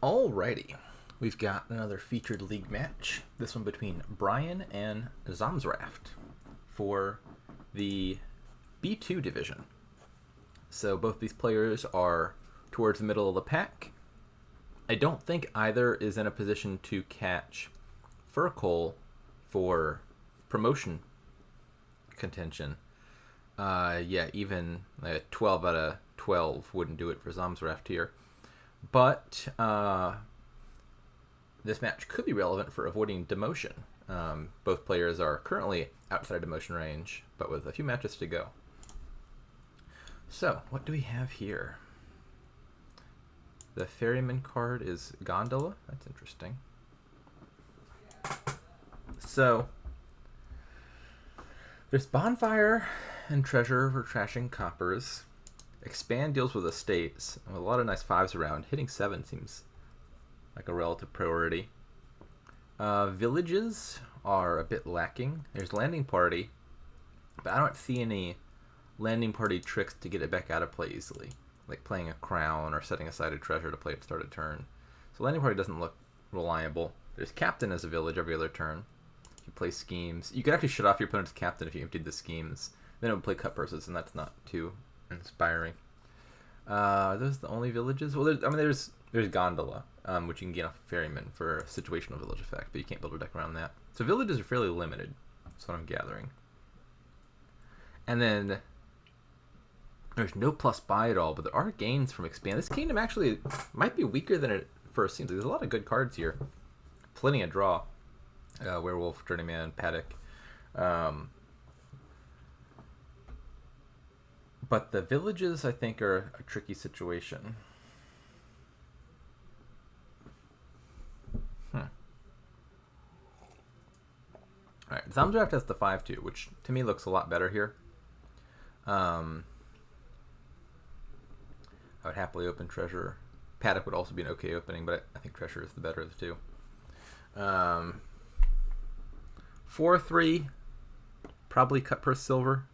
Alrighty, we've got another featured league match. This one between Bryan and ZomZraft for the B2 division. So both these players are towards the middle of the pack. I don't think either is in a position to catch Furcole for promotion contention. Even a 12 out of 12 wouldn't do it for ZomZraft here. But this match could be relevant for avoiding demotion. Both players are currently outside demotion range, but with a few matches to go. So, what do we have here? The Ferryman card is Gondola. That's interesting. So, there's Bonfire and Treasure for trashing coppers. Expand deals with estates, and with a lot of nice fives around. Hitting 7 seems like a relative priority. Villages are a bit lacking. There's Landing Party, but I don't see any Landing Party tricks to get it back out of play easily, like playing a Crown or setting aside a treasure to play at start of turn. So Landing Party doesn't look reliable. There's Captain as a village every other turn. You play schemes. You could actually shut off your opponent's Captain if you emptied the schemes. Then it would play cut purses, and that's not too inspiring. Are those the only villages? Well, there's Gondola, which you can gain off Ferryman for a situational village effect, but you can't build a deck around that. So villages are fairly limited. That's what I'm gathering. And then there's no plus buy at all, but there are gains from expand. This kingdom actually might be weaker than it first seems. There's a lot of good cards here. Plenty of draw. Werewolf, Journeyman, Paddock. But the villages, I think, are a tricky situation. Alright, ZomZraft has the 5-2, which to me looks a lot better here. I would happily open Treasure. Paddock would also be an okay opening, but I think Treasure is the better of the two. 4-3, probably cut purse silver.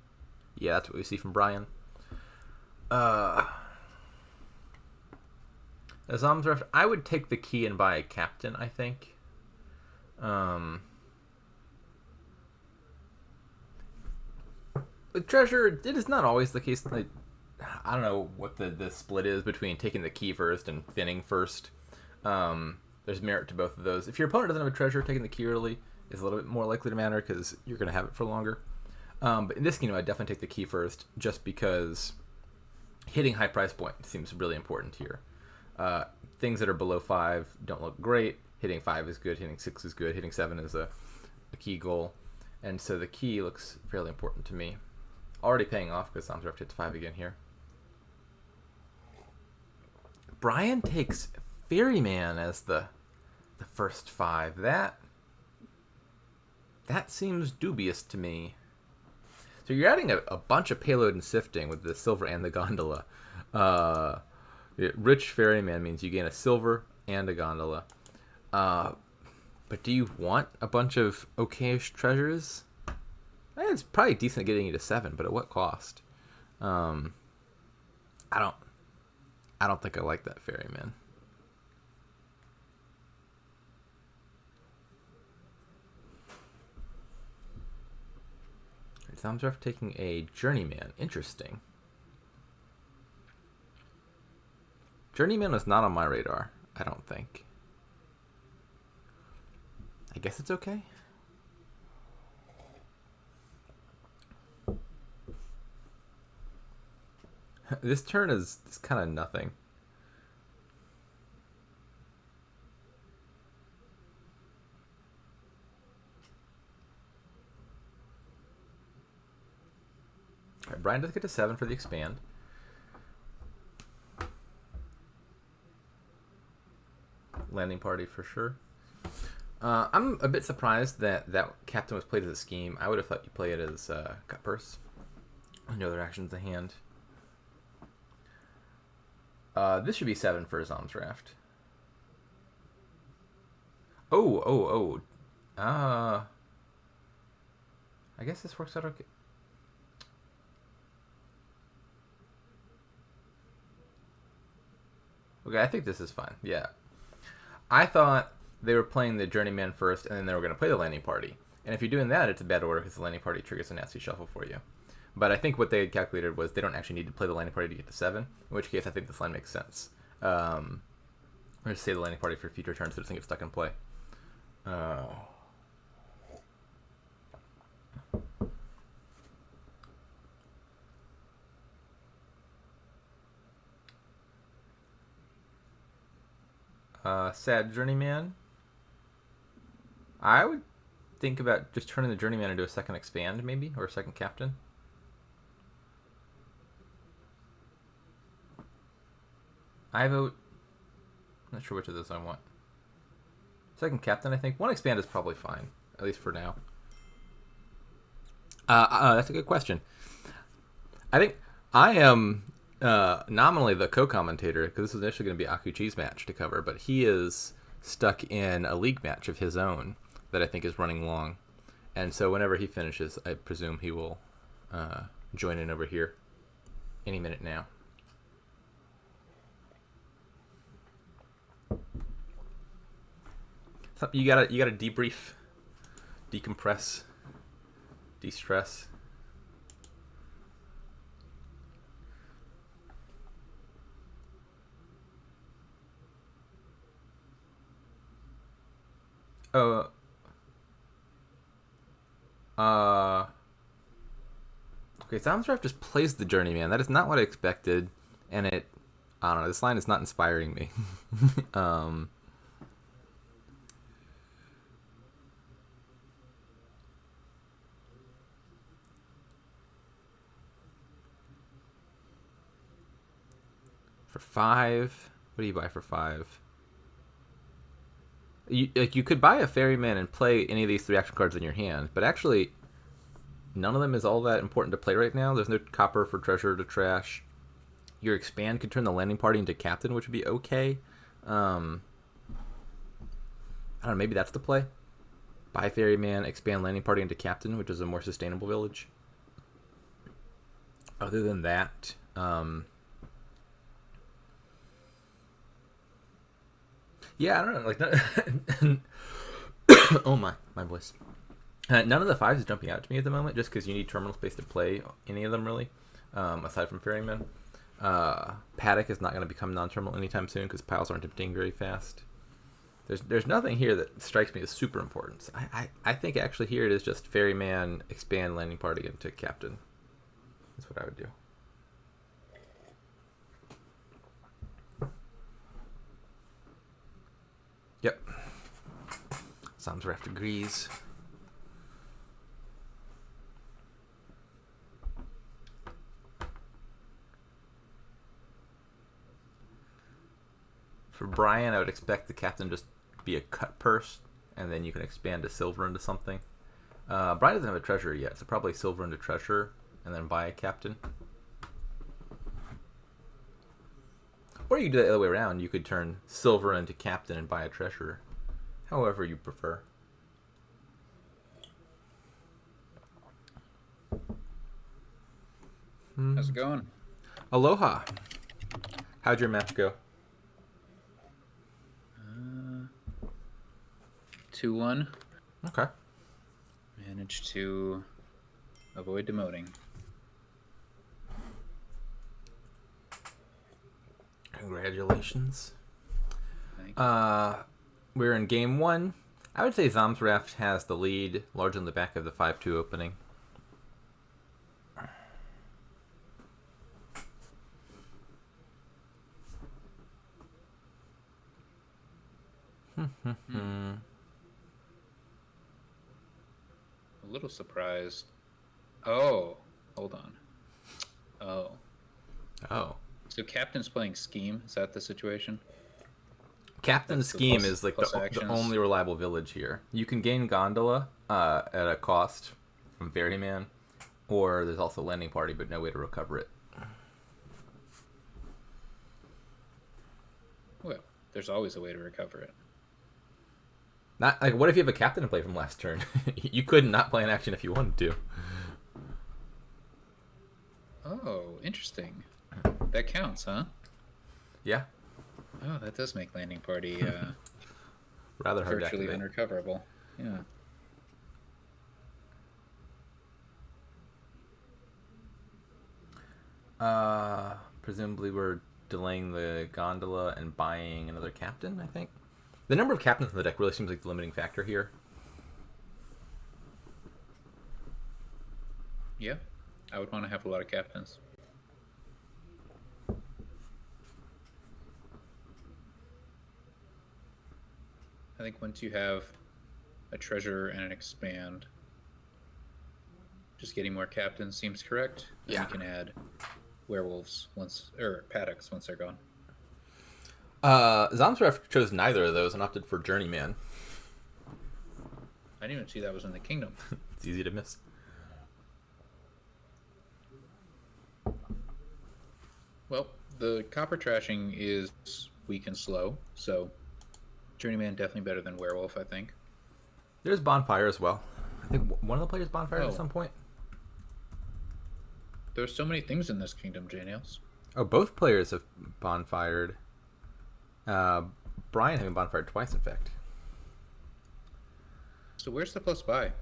Yeah, that's what we see from Bryan. As ZomZraft, I would take the key and buy a Captain, I think. With Treasure, it is not always the case. Like, I don't know what the split is between taking the key first and thinning first. There's merit to both of those. If your opponent doesn't have a Treasure, taking the key early is a little bit more likely to matter because you're going to have it for longer. But in this game, I'd definitely take the key first just because hitting high price point seems really important here. Things that are below 5 don't look great. Hitting 5 is good. Hitting 6 is good. Hitting 7 is a key goal. And so the key looks fairly important to me. Already paying off because ZomZraft hits 5 again here. Bryan takes Ferryman as the first 5. That seems dubious to me. So you're adding a bunch of payload and sifting with the silver and the gondola. Rich Ferryman means you gain a silver and a gondola. But do you want a bunch of okayish treasures? It's probably decent at getting you to 7, but at what cost? I don't think I like that Ferryman. ZomZraft taking a Journeyman. Interesting. Journeyman was not on my radar, I don't think. I guess it's okay. This turn is kind of nothing. Alright, Bryan does get to 7 for the expand. Landing Party for sure. I'm a bit surprised that Captain was played as a scheme. I would have thought you play it as cut purse. No other actions in hand. This should be 7 for ZomZraft. I guess this works out okay. Okay, I think this is fine. Yeah. I thought they were playing the journeyman first, and then they were going to play the landing party. And if you're doing that, it's a bad order because the landing party triggers a nasty shuffle for you. But I think what they had calculated was they don't actually need to play the landing party to get to 7, in which case I think this line makes sense. Let's save the landing party for future turns so it doesn't get stuck in play. Sad journeyman. I would think about just turning the journeyman into a second expand, maybe, or a second captain. I vote. I'm not sure which of those I want. Second captain, I think. One expand is probably fine, at least for now. That's a good question. I think I am nominally the co-commentator because this was initially going to be Akuchi's match to cover, but he is stuck in a league match of his own that I think is running long, and so whenever he finishes, I presume he will join in over here any minute now. So you gotta debrief, decompress, de-stress. Oh. Okay, ZomZraft just plays the journeyman. That is not what I expected, and I don't know, this line is not inspiring me. For 5, what do you buy for 5? You could buy a ferryman and play any of these 3 action cards in your hand, but actually, none of them is all that important to play right now. There's no copper for treasure to trash. Your expand could turn the landing party into captain, which would be okay. I don't know, maybe that's the play. Buy ferryman, expand landing party into captain, which is a more sustainable village. Other than that, yeah, I don't know. Like, oh my voice. None of the 5s is jumping out to me at the moment, just because you need terminal space to play any of them, really, aside from Ferryman. Paddock is not going to become non-terminal anytime soon, because piles aren't emptying very fast. There's nothing here that strikes me as super important. So I think actually here it is just Ferryman, expand landing party into captain. That's what I would do. Yep. ZomZraft agrees. For Bryan, I would expect the captain just be a cut purse, and then you can expand to silver into something. Bryan doesn't have a treasurer yet, so probably silver into treasurer, and then buy a captain. Or you could do it the other way around. You could turn silver into captain and buy a treasurer. However you prefer. How's it going? Aloha. How'd your match go? 2-1. Okay. Managed to avoid demoting. Congratulations. Thank you. We're in game 1. I would say ZomZraft has the lead, largely on the back of the 5-2 opening. A little surprised. Oh, hold on. Oh. So Captain's playing Scheme? Is that the situation? Captain's Scheme is like the only reliable village here. You can gain Gondola at a cost from Ferryman, or there's also Landing Party, but no way to recover it. Well, there's always a way to recover it. Not like, what if you have a captain to play from last turn? You could not play an action if you wanted to. Oh, interesting. That counts, huh? Yeah. Oh, that does make Landing Party Rather hard to virtually activate. unrecoverable. Yeah. Presumably we're delaying the gondola and buying another captain, I think. The number of captains in the deck really seems like the limiting factor here. Yeah. I would want to have a lot of captains. I think once you have a treasure and an expand, just getting more captains seems correct. And you can add werewolves once, or paddocks once they're gone. ZomZraft chose neither of those and opted for Journeyman. I didn't even see that was in the kingdom. It's easy to miss. Well, the copper trashing is weak and slow, so Journeyman definitely better than werewolf, I think. There's Bonfire as well. I think one of the players Bonfire Oh. at some point. There's so many things in this kingdom, J-Nails. Oh, both players have Bonfired. Bryan having Bonfired twice, in fact. So where's the plus buy?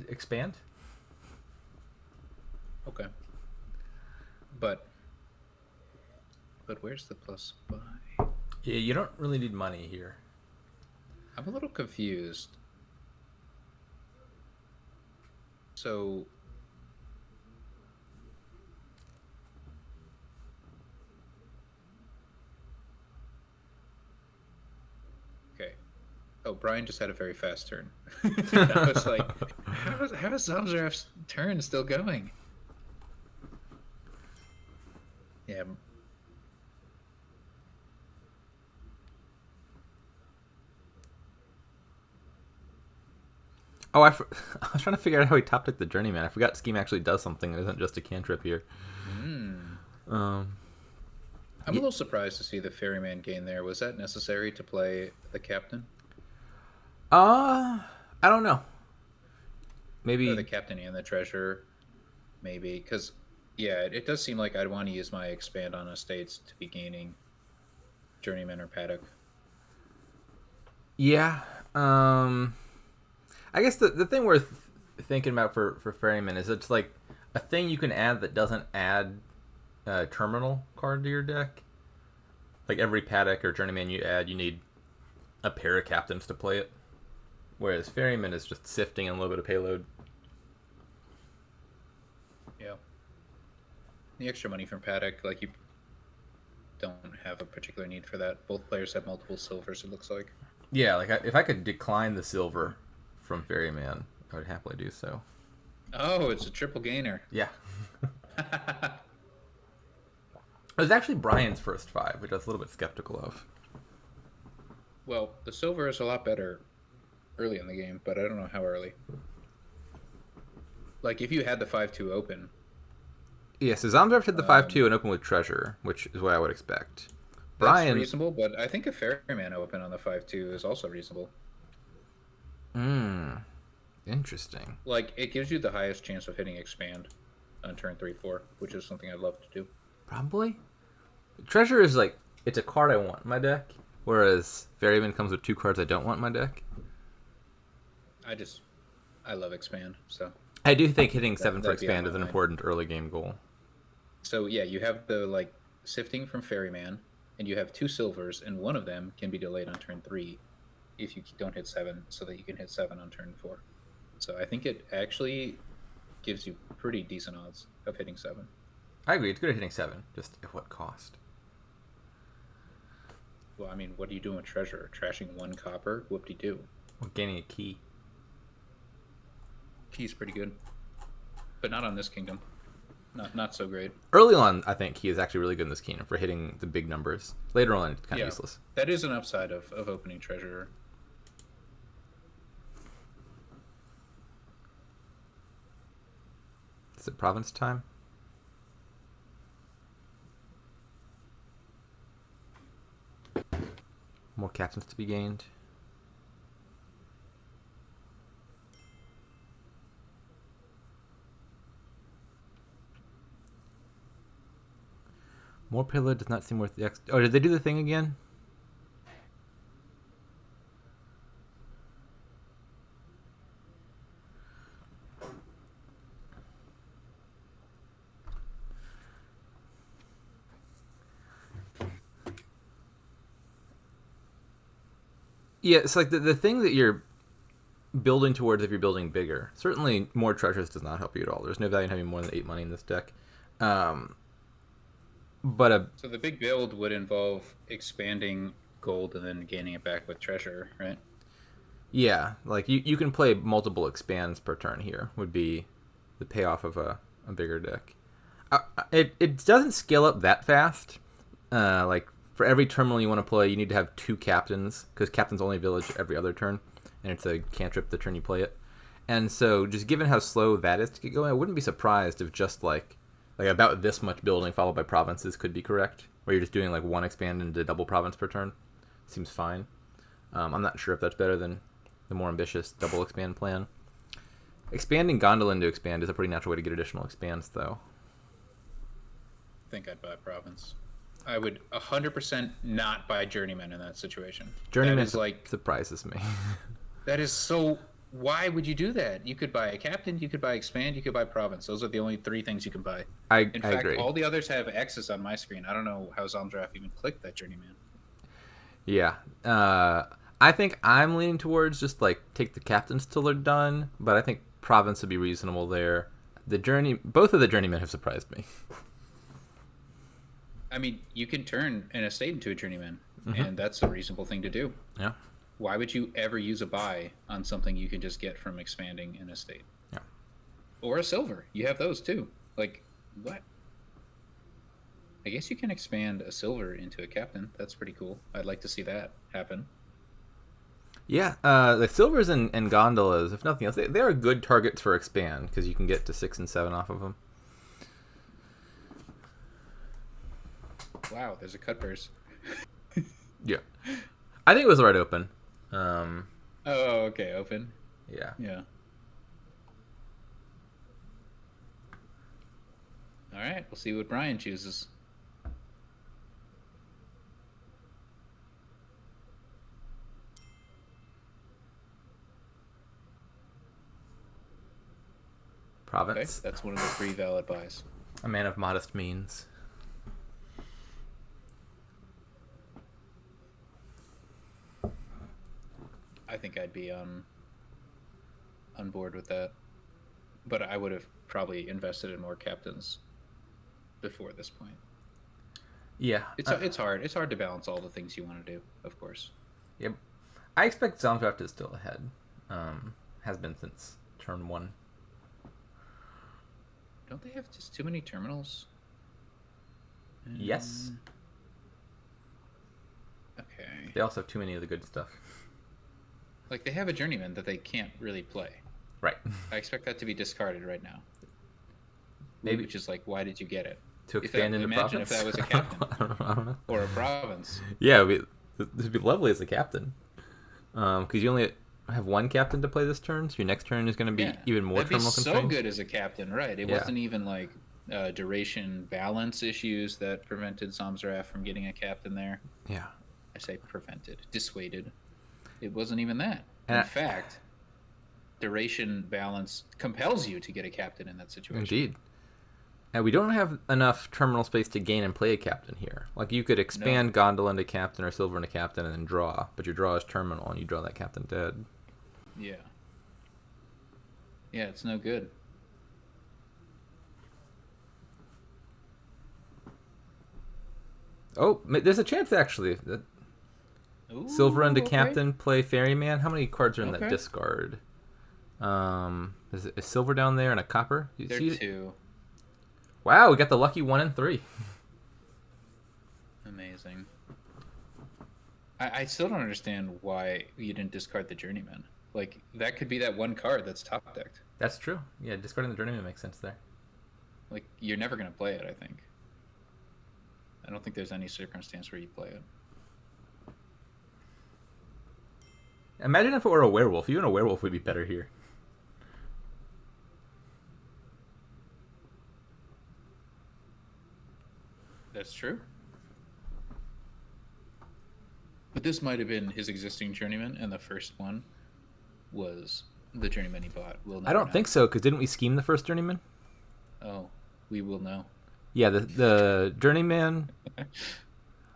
Expand? Okay. But where's the plus buy? Yeah, you don't really need money here. I'm a little confused. So okay. Oh, Bryan just had a very fast turn. I was like, how is ZomZraft's turn still going? Yeah. Oh, I was trying to figure out how he top decked the Journeyman. I forgot Scheme actually does something. It isn't just a cantrip here. I'm a little surprised to see the Ferryman gain there. Was that necessary to play the captain? I don't know. Maybe Or the captain and the treasurer, maybe. Because, yeah, it does seem like I'd want to use my expand on estates to be gaining Journeyman or Paddock. Yeah. I guess the thing worth thinking about for Ferryman is it's like a thing you can add that doesn't add a terminal card to your deck. Like every Paddock or Journeyman you add, you need a pair of captains to play it. Whereas Ferryman is just sifting and a little bit of payload. Yeah. The extra money from Paddock, like, you don't have a particular need for that. Both players have multiple silvers, it looks like. Yeah, like if I could decline the silver from Ferryman, I would happily do so. Oh, it's a triple gainer. Yeah. It was actually Bryan's first 5, which I was a little bit skeptical of. Well, the silver is a lot better early in the game, but I don't know how early. Like, if you had the 5-2 open. Yeah, so ZomZraft had the 5-2 and open with Treasure, which is what I would expect. Bryan... That's reasonable, but I think a Ferryman open on the 5-2 is also reasonable. Interesting. Like, it gives you the highest chance of hitting expand on turn 3-4, which is something I'd love to do. Probably. Treasure is like, it's a card I want in my deck, whereas Ferryman comes with 2 cards I don't want in my deck. I love expand, so. I do think hitting 7 for that'd be on expand my is an mind. important early game goal. So, yeah, you have the, like, sifting from Ferryman, and you have 2 silvers, and one of them can be delayed on turn 3 if you don't hit 7, so that you can hit 7 on turn 4. So I think it actually gives you pretty decent odds of hitting 7. I agree, it's good at hitting 7, just at what cost? Well, I mean, what are you doing with treasure? Trashing 1 copper? Whoop-de-doo. Well, gaining a key. Key's pretty good. But not on this kingdom. Not so great. Early on, I think key is actually really good in this kingdom for hitting the big numbers. Later on, it's kind of useless. That is an upside of opening treasure. Is it province time? More captains to be gained. More payload does not seem worth the extra. Oh, did they do the thing again? Yeah, it's like the thing that you're building towards if you're building bigger. Certainly, more treasures does not help you at all. There's no value in having more than 8 money in this deck. Um, but So the big build would involve expanding gold and then gaining it back with treasure, right? yeah, like you can play multiple expands per turn here, would be the payoff of a bigger deck. It doesn't scale up that fast. Like, for every terminal you want to play, you need to have 2 captains, because captains only village every other turn, and it's a cantrip the turn you play it. And so, just given how slow that is to get going, I wouldn't be surprised if just like about this much building followed by provinces could be correct, where you're just doing like 1 expand into double province per turn. Seems fine. I'm not sure if that's better than the more ambitious double expand plan. Expanding Gondola into expand is a pretty natural way to get additional expands, though. I think I'd buy province. I would 100% not buy journeyman in that situation. Journeyman that is like surprises me. that is so. Why would you do that? You could buy a captain, you could buy expand, you could buy province. Those are the only 3 things you can buy. I In fact, agree. all the others have X's on my screen. I don't know how ZomZraft even clicked that journeyman. Yeah. I think I'm leaning towards just like take the captains till they're done, but I think province would be reasonable there. Both of the journeymen have surprised me. I mean, you can turn an estate into a journeyman, and that's a reasonable thing to do. Yeah. Why would you ever use a buy on something you can just get from expanding an estate? Yeah. Or a silver. You have those too. Like, what? I guess you can expand a silver into a captain. That's pretty cool. I'd like to see that happen. Yeah, the silvers and gondolas, if nothing else, they are good targets for expand because you can get to 6 and 7 off of them. Wow, there's a cut burst. Yeah, I think it was the right open. Oh, okay, open. Yeah. Yeah. All right, we'll see what Bryan chooses. Okay, Province. that's one of the 3 valid buys. A man of modest means. I think I'd be on board with that, but I would have probably invested in more captains before this point. Yeah. It's hard. It's hard to balance all the things you want to do, of course. Yep. I expect ZomZraft is still ahead. Has been since turn 1. Don't they have just too many terminals? Yes. Okay. They also have too many of the good stuff. Like, they have a journeyman that they can't really play. Right. I expect that to be discarded right now. Maybe. Which is like, why did you get it? To expand into imagine province? if that was a captain. I don't know. Or a province. Yeah, this would be lovely as a captain. Because you only have 1 captain to play this turn, so your next turn is going to be even more that'd be terminal constrained. so good as a captain, right? It wasn't even like duration balance issues that prevented ZomZraft from getting a captain there. Yeah. I say prevented, dissuaded. It wasn't even that. And In fact, duration balance compels you to get a captain in that situation. Indeed. And we don't have enough terminal space to gain and play a captain here. Like, you could expand Gondola into captain or silver into captain and then draw, but your draw is terminal and you draw that captain dead. Yeah. Yeah, it's no good. Oh, there's a chance actually that Ooh, silver into okay. captain, play ferryman. How many cards are in that Okay. discard? Is a silver down there and a copper? You There see are it? 2. Wow, we got the lucky 1 and 3. Amazing. I still don't understand why you didn't discard the journeyman. Like, that could be that 1 card that's top decked. That's true. Yeah, discarding the journeyman makes sense there. Like, you're never going to play it, I think. I don't think there's any circumstance where you play it. Imagine if it were a werewolf. Even a werewolf would be better here. That's true. But this might have been his existing journeyman, and the first one was the journeyman he bought. We'll never I don't know. think so, because didn't we scheme the first journeyman? Oh, we will know. Yeah, the journeyman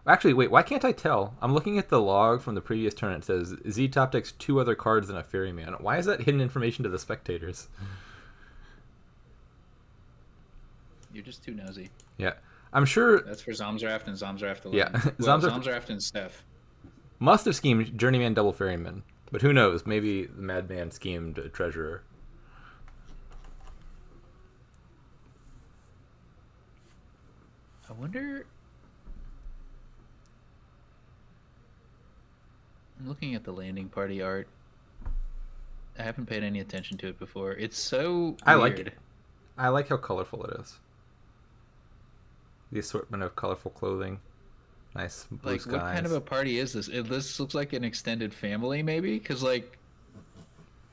Actually, wait, why can't I tell? I'm looking at the log from the previous turn. It says Z top decks 2 other cards than a ferryman. Why is that hidden information to the spectators? You're just too nosy. Yeah. I'm sure. That's for ZomZraft and ZomZraft alone. Yeah. Well, ZomZraft and Steph. Must have schemed Journeyman double ferryman. But who knows? Maybe the madman schemed a treasurer. I wonder. I'm looking at the landing party art. I haven't paid any attention to it before. It's so weird. I like it. I like how colorful it is. The assortment of colorful clothing. Nice blue Like, skies. what kind of a party is this? This looks like an extended family, maybe? Because, like,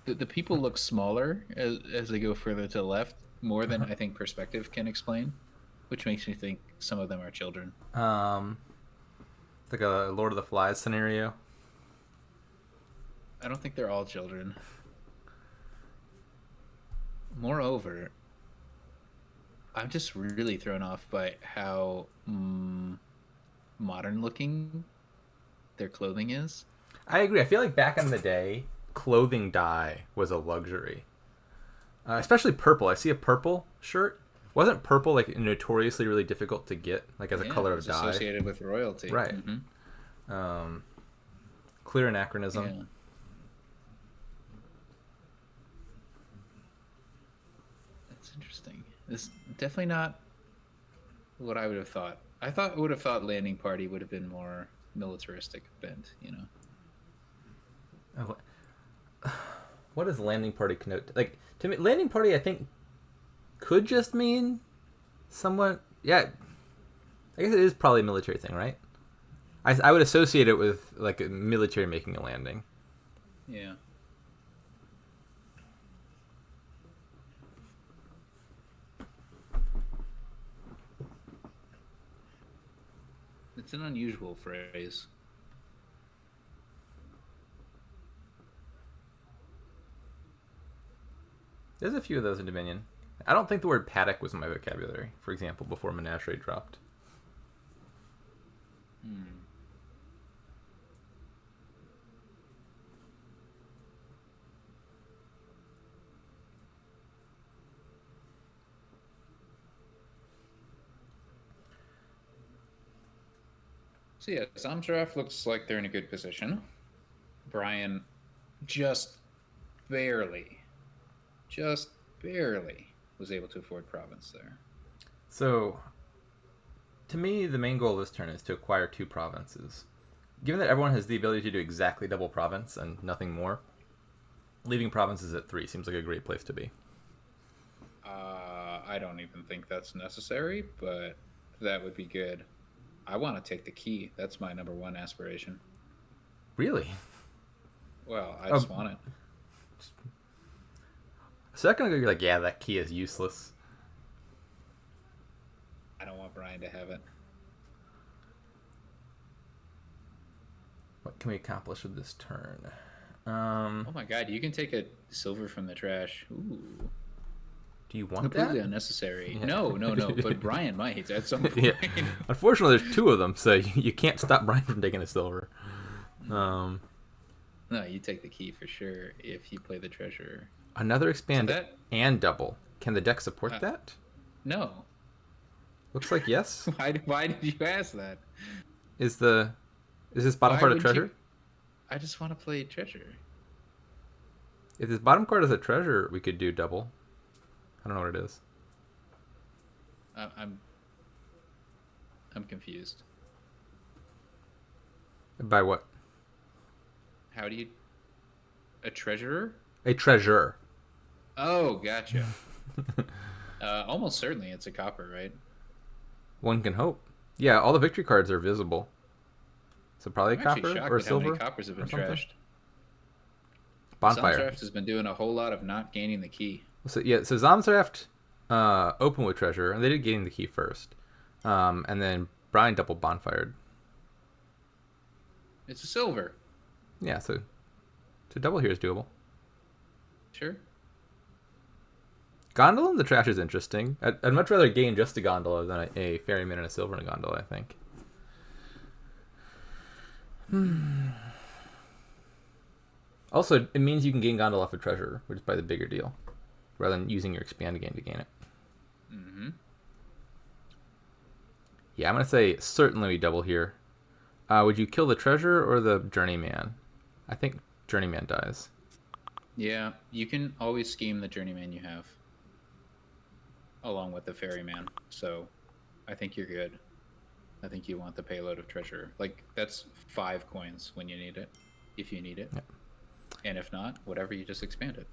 the people look smaller as they go further to the left, more than I think perspective can explain, which makes me think some of them are children. It's like a Lord of the Flies scenario. I don't think they're all children. Moreover, I'm just really thrown off by how modern looking their clothing is. I agree. I feel like back in the day, clothing dye was a luxury. Especially purple. I see a purple shirt. Wasn't purple like notoriously really difficult to get, like as a color of dye? Associated with royalty, right? Mm-hmm. Clear anachronism. Yeah. That's interesting. This definitely not what I would have thought. I would have thought landing party would have been more militaristic bent, you know. What does landing party connote? Like, to me, landing party I think could just mean somewhat. Yeah, I guess it is probably a military thing, right? I would associate it with like a military making a landing. Yeah. It's an unusual phrase. There's a few of those in Dominion. I don't think the word paddock was in my vocabulary, for example, before Menagerie dropped. So yeah, ZomZraft looks like they're in a good position. Bryan just barely was able to afford province there. So, to me, the main goal of this turn is to acquire 2 provinces. Given that everyone has the ability to do exactly double province and nothing more, leaving provinces at 3 seems like a great place to be. I don't even think that's necessary, but that would be good. I want to take the key. That's my number 1 aspiration. Really? Well, I just want it. A second ago, you're like, yeah, that key is useless. I don't want Bryan to have it. What can we accomplish with this turn? Oh my god, you can take a silver from the trash. Ooh. Do you want Completely that? unnecessary. Yeah. No, but Bryan might at some point. Yeah. Unfortunately, there's 2 of them, so you can't stop Bryan from taking a silver. No, you take the key for sure if you play the treasurer. Another expand and double. Can the deck support that? No. Looks like yes. Why did you ask that? Is this bottom card a treasure? I just want to play treasure. If this bottom card is a treasure, we could do double. I don't know what it is. I'm confused. By what? How do you... A treasurer? A treasure. Oh, gotcha. Almost certainly it's a copper, right? One can hope. Yeah, all the victory cards are visible. So probably copper or silver. How many coppers have been trashed? Bonfire. ZomZraft has been doing a whole lot of not gaining the key. So ZomZraft opened with treasure, and they did gain the key first. And then Bryan double bonfired. It's a silver. Yeah, so double here is doable. Sure. Gondola in the trash is interesting. I'd much rather gain just a gondola than a ferryman and a silver in a gondola, I think. Also, it means you can gain gondola for treasure, which is probably the bigger deal, rather than using your expand game to gain it. Mm-hmm. Yeah, I'm gonna say certainly we double here. Would you kill the treasure or the journeyman? I think journeyman dies. Yeah, you can always scheme the journeyman you have, along with the ferryman. So, I think you're good. I think you want the payload of treasure. Like that's 5 coins when you need it, if you need it, Yep. and if not, whatever, you just expand it.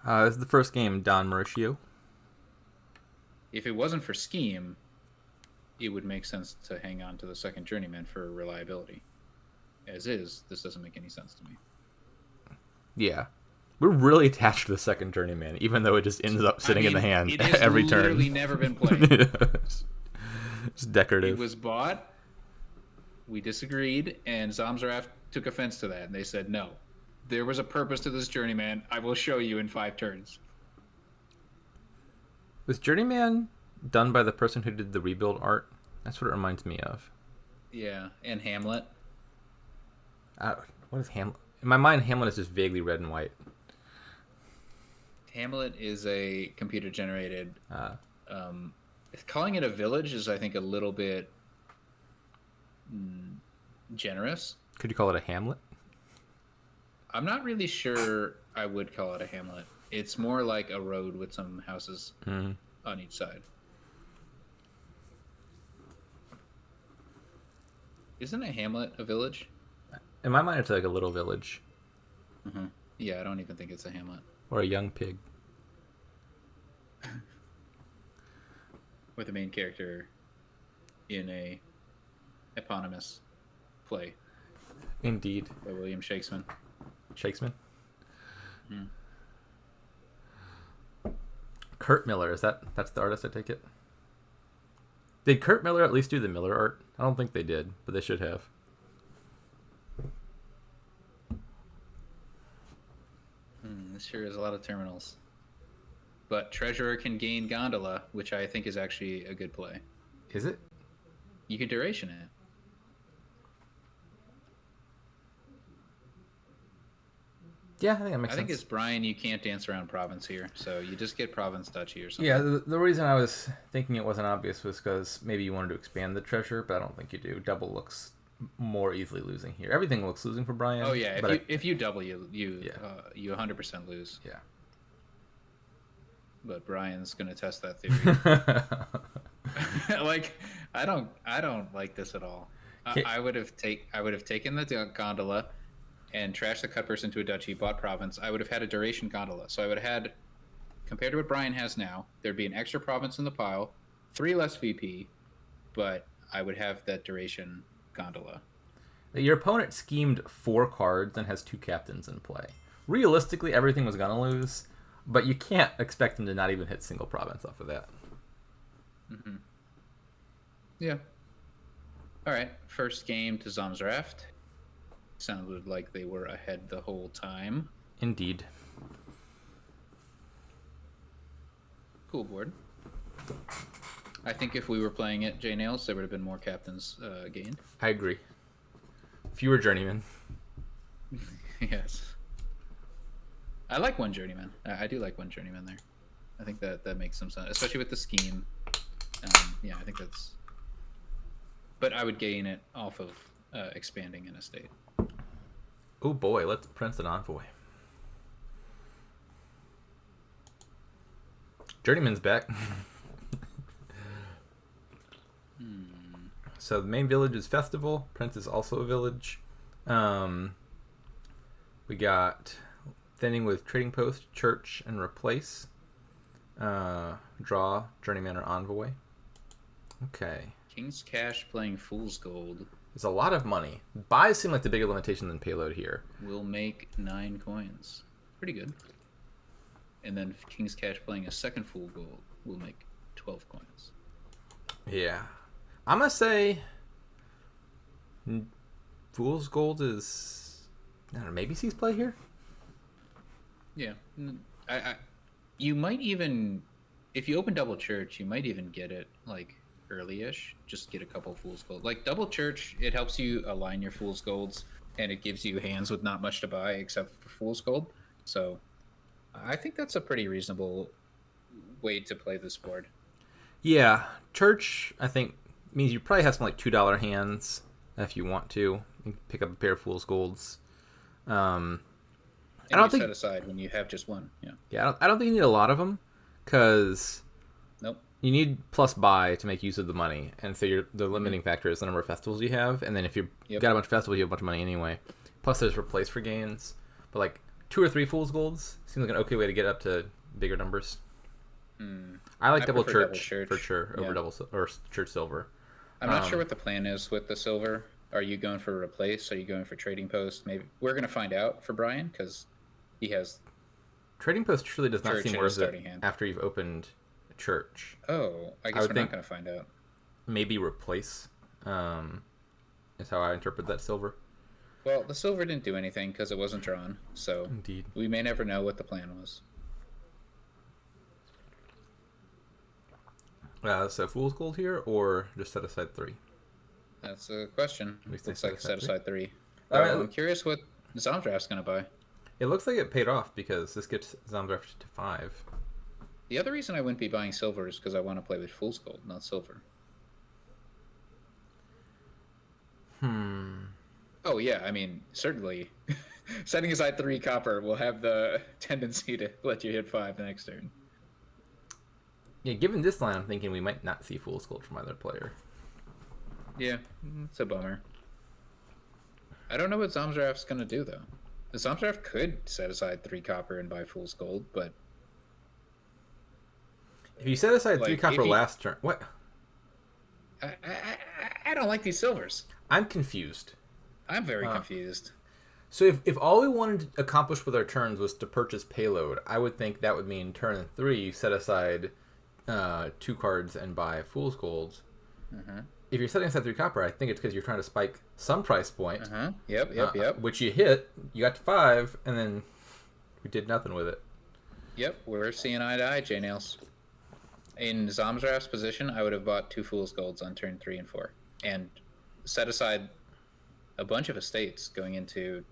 This is the first game, Don Mauricio. If it wasn't for scheme, it would make sense to hang on to the second journeyman for reliability. As is, this doesn't make any sense to me. Yeah. We're really attached to the second journeyman, even though it just ends up sitting in the hand every turn. It has literally never been played. It's decorative. It was bought, we disagreed, and ZomZraft took offense to that, and they said, no, there was a purpose to this journeyman. I will show you in 5 turns. Was Journeyman done by the person who did the rebuild art? That's what it reminds me of. Yeah, and Hamlet. What is Hamlet? In my mind, Hamlet is just vaguely red and white. Hamlet is a computer-generated... calling it a village is, I think, a little bit generous. Could you call it a Hamlet? I'm not really sure I would call it a hamlet. It's more like a road with some houses on each side. Isn't a hamlet a village? In my mind, it's like a little village. Mm-hmm. Yeah, I don't even think it's a hamlet. Or a young pig. With the main character in a eponymous play. Indeed. By William Shakespeare. Shakespeare? Mm. Kurt Miller, that's the artist, I take it? Did Kurt Miller at least do the Miller art? I don't think they did, but they should have. This sure is a lot of terminals. But Treasurer can gain Gondola, which I think is actually a good play. Is it? You can duration it. Yeah, I think that makes sense. I think it's Bryan, you can't dance around province here, so you just get province duchy or something. Yeah, the reason I was thinking it wasn't obvious was because maybe you wanted to expand the treasure, but I don't think you do. Double looks more easily losing here. Everything looks losing for Bryan. Oh yeah, if you double, you 100% lose. Yeah. But Bryan's gonna test that theory. Like, I don't like this at all. I would have taken the gondola and trashed the cut person into a duchy, bought province. I would have had a duration gondola. So I would have had, compared to what Bryan has now, there'd be an extra province in the pile, 3 less VP, but I would have that duration gondola. Your opponent schemed 4 cards and has 2 captains in play. Realistically, everything was gonna lose, but you can't expect him to not even hit single province off of that. Mm-hmm. Yeah. All right. First game to ZomZraft. Sounded like they were ahead the whole time. Indeed. Cool board. I think if we were playing it, J Nails, there would have been more captains gained. I agree. Fewer journeymen. Yes. I like one journeyman. I do like one journeyman there. I think that makes some sense, especially with the scheme. Yeah, I think that's... But I would gain it off of expanding an estate. Oh boy, let's Prince and Envoy. Journeyman's back. So the main village is Festival. Prince is also a village. We got thinning with Trading Post, Church, and Replace. Draw, Journeyman, or Envoy. Okay. King's Cash playing Fool's Gold. There's a lot of money. Buys seem like the bigger limitation than payload here. Will make 9 coins. Pretty good. And then King's Cash playing a second Fool Gold will make 12 coins. Yeah. I'm going to say Fool's Gold is... I don't know, maybe sees play here? Yeah. You might even... If you open Double Church, you might even get it, like, early-ish. Just get a couple fool's gold. Like double church, it helps you align your fool's golds, and it gives you hands with not much to buy except for fool's gold. So I think that's a pretty reasonable way to play this board. Yeah, church I think means you probably have some like $2 hands if you want to. You can pick up a pair of fool's golds. And I don't you think set aside when you have just one. Yeah. Yeah, I don't think you need a lot of them because Nope. you need plus buy to make use of the money, and so the limiting factor is the number of festivals you have, and then if you've got a bunch of festivals, you have a bunch of money anyway. Plus, there's replace for gains, but like 2 or 3 fool's golds seems like an okay way to get up to bigger numbers. I like double church for sure over double or church silver. I'm not sure what the plan is with the silver. Are you going for replace? Are you going for trading post? Maybe we're going to find out for Bryan because he has trading post truly does not church seem in worth his it starting hand. after you've opened church. Oh, I guess we're not going to find out. Maybe replace is how I interpret that silver. Well, the silver didn't do anything because it wasn't drawn, so Indeed. We may never know what the plan was. So fool's gold here, or just set aside 3? That's a question. Looks like set aside 3. Right. I'm curious what ZomZraft's going to buy. It looks like it paid off because this gets ZomZraft to 5. The other reason I wouldn't be buying silver is because I want to play with fool's gold, not silver. Oh yeah, I mean certainly, setting aside 3 copper will have the tendency to let you hit 5 the next turn. Yeah, given this line, I'm thinking we might not see fool's gold from either player. Yeah, it's a bummer. I don't know what ZomZraft's gonna do though. The ZomZraft could set aside 3 copper and buy fool's gold, but if you set aside 3 copper last turn, what? I don't like these silvers. I'm confused. I'm very confused. So if all we wanted to accomplish with our turns was to purchase payload, I would think that would mean turn 3 you set aside 2 cards and buy fool's gold. If you're setting aside 3 copper, I think it's because you're trying to spike some price point. Yep. Which you hit, you got to 5, and then we did nothing with it. Yep, we're seeing eye to eye, J-Nails. In ZomZraft's position, I would have bought 2 fool's golds on turn 3 and 4, and set aside a bunch of estates going into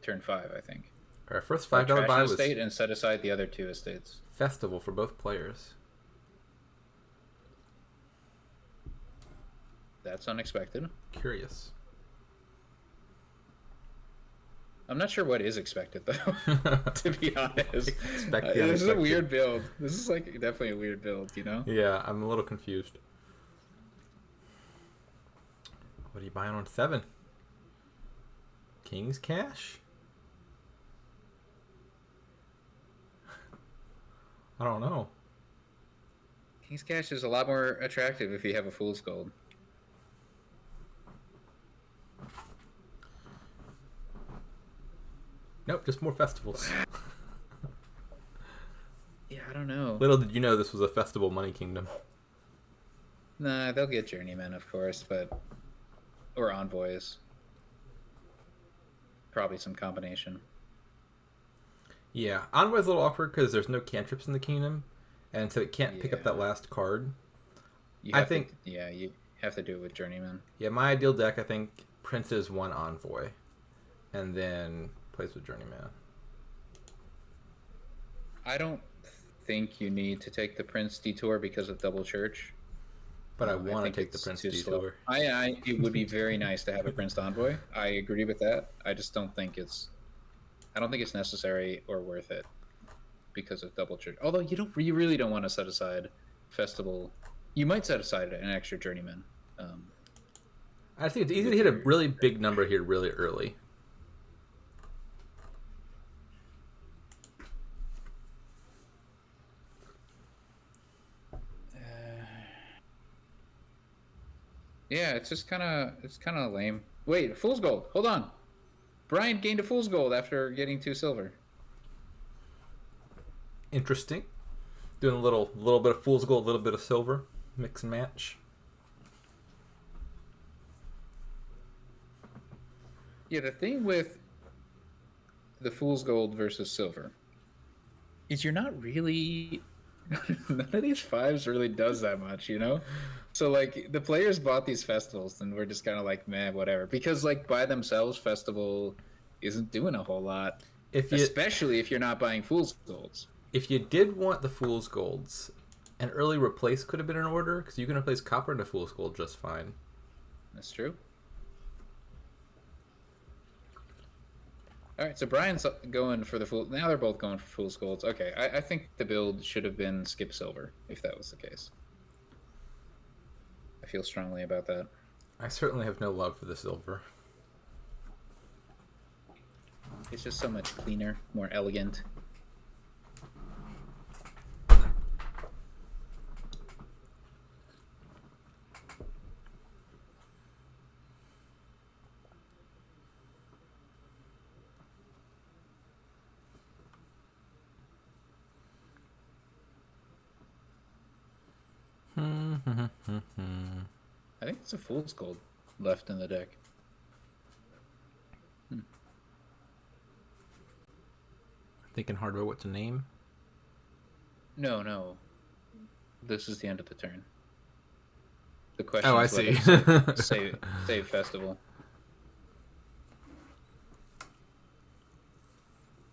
turn 5. I think our first $5 buy was estate and set aside the other 2 estates. Festival for both players. That's unexpected. Curious. I'm not sure what is expected though. To be honest, this is a weird build. This is like definitely a weird build, you know? Yeah, I'm a little confused. What are you buying on 7? King's Cash? I don't know. King's Cash is a lot more attractive if you have a fool's gold. Nope, just more festivals. Yeah, I don't know. Little did you know this was a festival money kingdom. Nah, they'll get journeymen, of course, or envoys. Probably some combination. Yeah, envoy's a little awkward because there's no cantrips in the kingdom, and so it can't pick up that last card. You have to do it with journeymen. Yeah, my ideal deck, I think, princes 1 envoy, and then plays with journeyman. I don't think you need to take the Prince detour because of double church. But I want to take the Prince detour. It would be very nice to have a Prince envoy. I agree with that. I just don't think it's necessary or worth it because of double church. Although you really don't want to set aside festival. You might set aside an extra journeyman. I think it's easy to hit a really big number here really early. Yeah, it's kind of lame. Wait, fool's gold. Hold on. Bryan gained a fool's gold after getting 2 silver. Interesting. Doing a little bit of fool's gold, a little bit of silver, mix and match. Yeah, the thing with the fool's gold versus silver is you're not really None of these fives really does that much, you know? So like the players bought these festivals and we're just kind of like, man, whatever. Because like by themselves, festival isn't doing a whole lot, If you especially if you're not buying fool's golds. if you did want the fool's golds, an early replace could have been in order because you can replace copper into fool's gold just fine. That's true. All right, so Bryan's going for the fool. Now they're both going for fool's golds. Okay, I think the build should have been skip silver if that was the case. I feel strongly about that. I certainly have no love for the silver. It's just so much cleaner, more elegant. I think it's a fool's gold left in the deck. Thinking hard about what to name. No. This is the end of the turn. The question Oh, I is see. whether to save festival.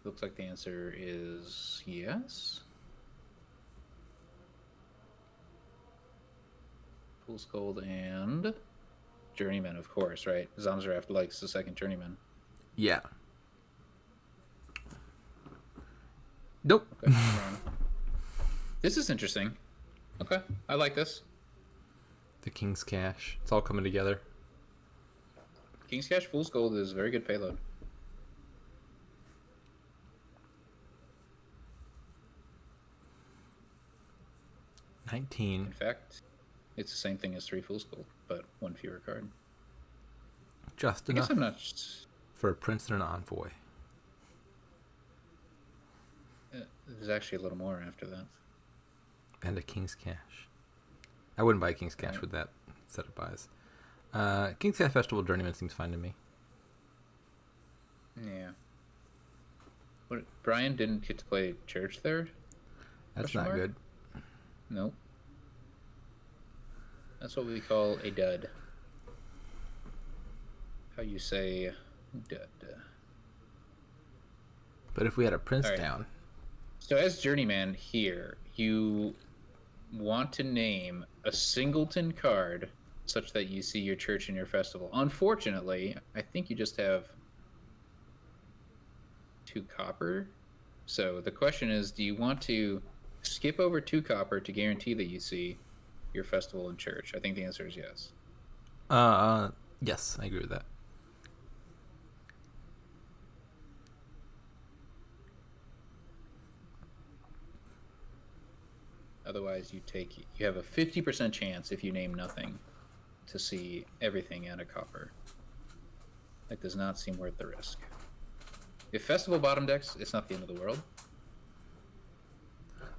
Looks like the answer is yes. Fool's Gold and Journeyman, of course, right? ZomZraft likes the second Journeyman. Yeah. Nope. Okay, this is interesting. Okay, I like this. The King's Cash. It's all coming together. King's Cash Fool's Gold is very good payload. In fact, it's the same thing as 3 Fool's Gold, but 1 fewer card. Just I enough guess I'm not... for a prince and an envoy. There's actually a little more after that. And a King's Cash. I wouldn't buy King's Cash with that set of buys. King's Cash Festival Journeyman seems fine to me. Yeah. What, Bryan didn't get to play Church there? That's not good. Nope. That's what we call a dud. How you say dud. But if we had a prince All right. down... So as Journeyman here, you want to name a singleton card such that you see your church in your festival. Unfortunately, I think you just have 2 copper. So the question is, do you want to skip over 2 copper to guarantee that you see your festival and church? I think the answer is yes. Yes, I agree with that. Otherwise, you have a 50% chance if you name nothing to see everything at a copper. That does not seem worth the risk. If festival bottom decks, it's not the end of the world.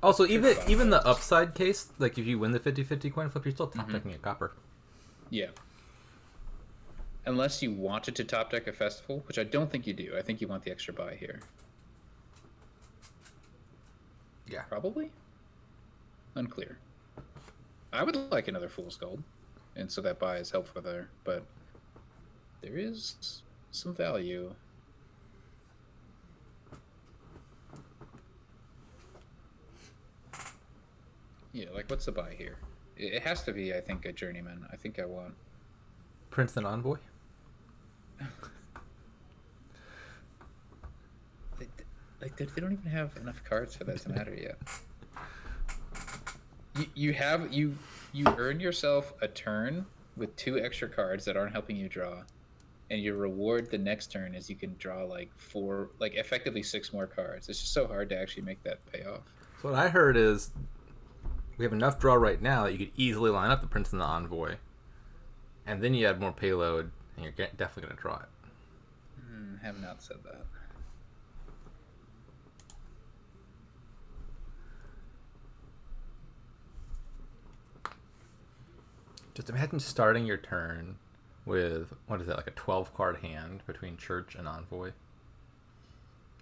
Also, even the upside case, like if you win the 50-50 coin flip, you're still top decking a copper. Yeah. Unless you wanted to top deck a festival, which I don't think you do. I think you want the extra buy here. Yeah. Probably? Unclear. I would like another Fool's Gold, and so that buy is helpful there, but there is some value. Yeah, like what's the buy here? It has to be, I think, a Journeyman. I think I want... Prince and envoy? They don't even have enough cards for that to matter yet. You earn yourself a turn with 2 extra cards that aren't helping you draw, and your reward the next turn is you can draw like 4, like effectively 6 more cards. It's just so hard to actually make that pay off. So what I heard is we have enough draw right now that you could easily line up the prince and the envoy, and then you add more payload, and you're definitely going to draw it. Have not said that. Just imagine starting your turn with, what is that, like a 12-card hand between church and envoy?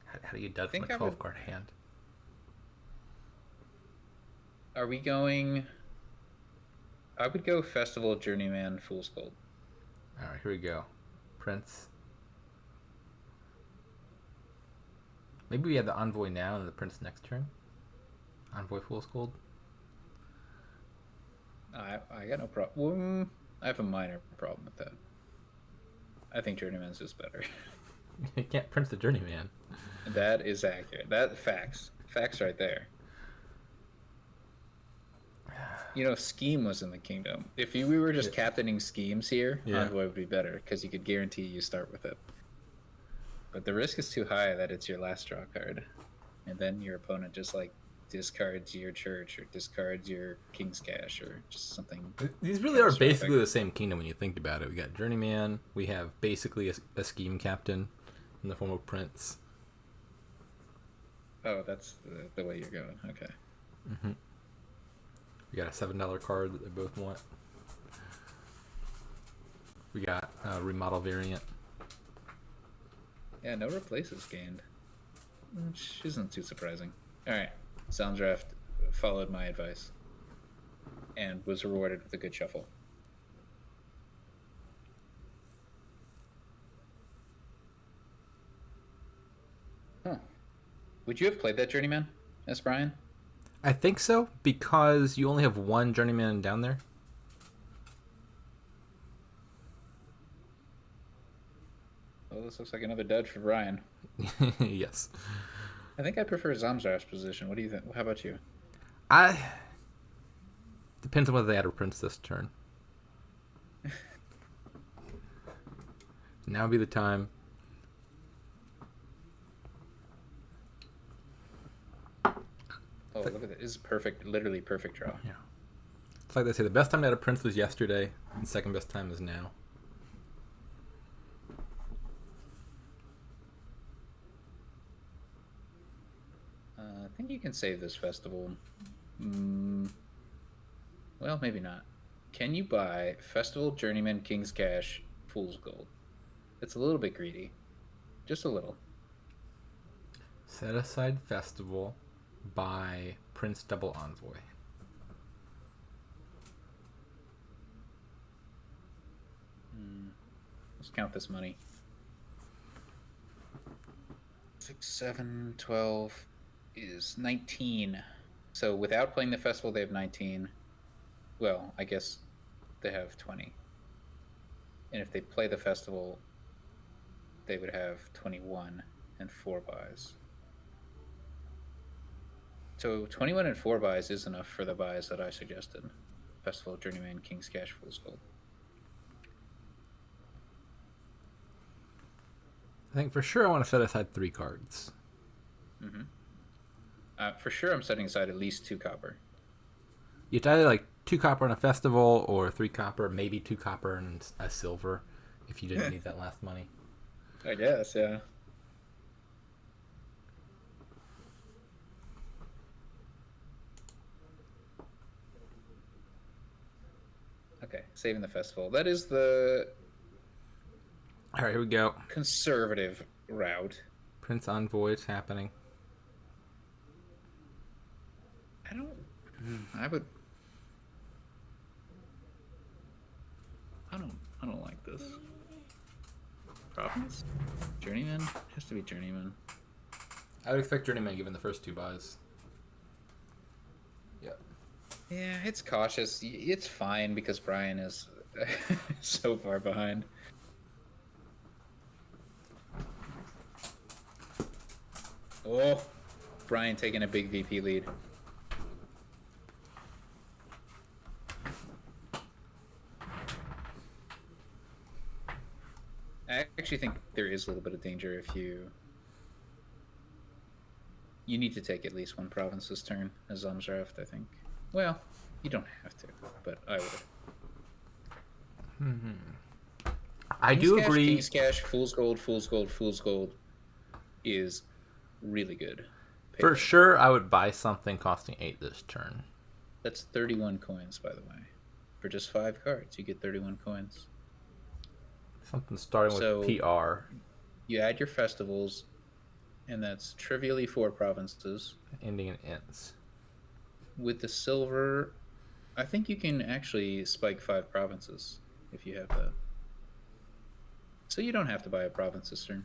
How do you dud from a 12-card hand? Are we going? I would go Festival Journeyman Fool's Gold. All right, here we go. Prince. Maybe we have the Envoy now and the Prince next turn. Envoy Fool's Gold. I got no problem. I have a minor problem with that. I think Journeyman's just better. You can't Prince the Journeyman. That is accurate. That facts. Facts right there. You know, Scheme was in the kingdom. If we were just captaining schemes here, Envoy would be better because you could guarantee you start with it. But the risk is too high that it's your last draw card, and then your opponent just like discards your church or discards your King's Cash or just something. These really are basically the same kingdom when you think about it. We got Journeyman. We have basically a scheme captain in the form of Prince. Oh, that's the way you're going. Okay. Mm-hmm. We got a $7 card that they both want. We got a remodel variant. Yeah, no replaces gained, which isn't too surprising. All right, ZomZraft followed my advice and was rewarded with a good shuffle. Huh. Would you have played that Journeyman as Bryan? I think so, because you only have one Journeyman down there. Well, this looks like another dud for Bryan. Yes. I think I prefer ZomZraft's position. What do you think? How about you? Depends on whether they add a Prince this turn. Now would be the time. Oh, look at that. This is perfect. Literally perfect draw. Yeah. It's like they say, the best time to add a Prince was yesterday, and second best time is now. I think you can save this festival. Well, maybe not. Can you buy Festival Journeyman King's Cash Fool's Gold? It's a little bit greedy. Just a little. Set aside festival by Prince Double Envoy. Let's count this money. 6, 7, 12 is 19. So without playing the festival, they have 19. Well, I guess they have 20. And if they play the festival, they would have 21 and 4 buys. So 21 and 4 buys is enough for the buys that I suggested. Festival, Journeyman, King's Cash, Fool's Gold. I think for sure I want to set aside 3 cards. Mm-hmm. For sure I'm setting aside at least 2 copper. You have to either like 2 copper on a festival or 3 copper, maybe 2 copper and a silver if you didn't need that last money. I guess, yeah. Okay, saving the festival. That is the All right, here we go. conservative route. Prince Envoy, it's happening. I don't like this. Province? Journeyman? Has to be Journeyman. I would expect Journeyman given the first 2 buys. Yep. Yeah, it's cautious. It's fine because Bryan is so far behind. Oh, Bryan taking a big VP lead. I actually think there is a little bit of danger if you need to take at least 1 province this turn as ZomZraft, I think. Well, you don't have to, but I would. I do agree. King's Cash, Fool's Gold, Fool's Gold, Fool's Gold is really good. For sure, I would buy something costing 8 this turn. That's 31 coins, by the way. For just 5 cards, you get 31 coins. Something starting with PR. You add your festivals, and that's trivially 4 provinces. Ending in ints. with the silver, I think you can actually spike 5 provinces if you have that. So you don't have to buy a province this turn.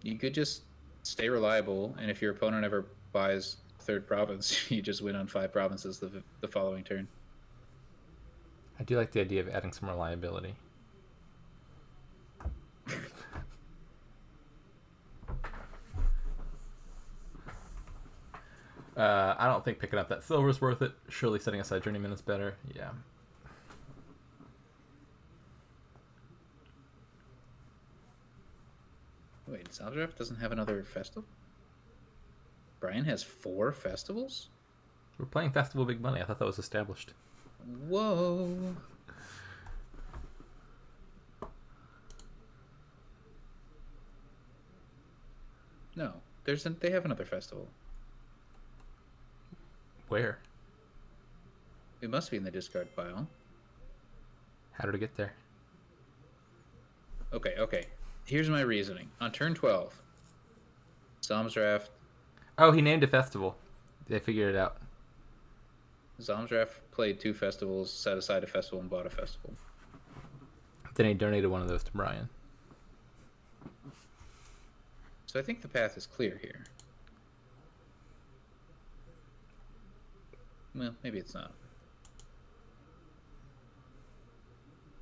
You could just stay reliable, and if your opponent ever buys third province, you just win on 5 provinces the following turn. I do like the idea of adding some reliability. I don't think picking up that silver is worth it. Surely setting aside Journeyman is better. Yeah. Wait, ZomZraft doesn't have another festival? Bryan has 4 festivals? We're playing Festival Big Money. I thought that was established. Whoa. No, they have another festival. Where? It must be in the discard pile. How did it get there? Okay. Here's my reasoning. On turn 12, ZomZraft. Oh, he named a festival. They figured it out. ZomZraft played 2 festivals, set aside a festival, and bought a festival. Then he donated one of those to Bryan. So I think the path is clear here. Well, maybe it's not.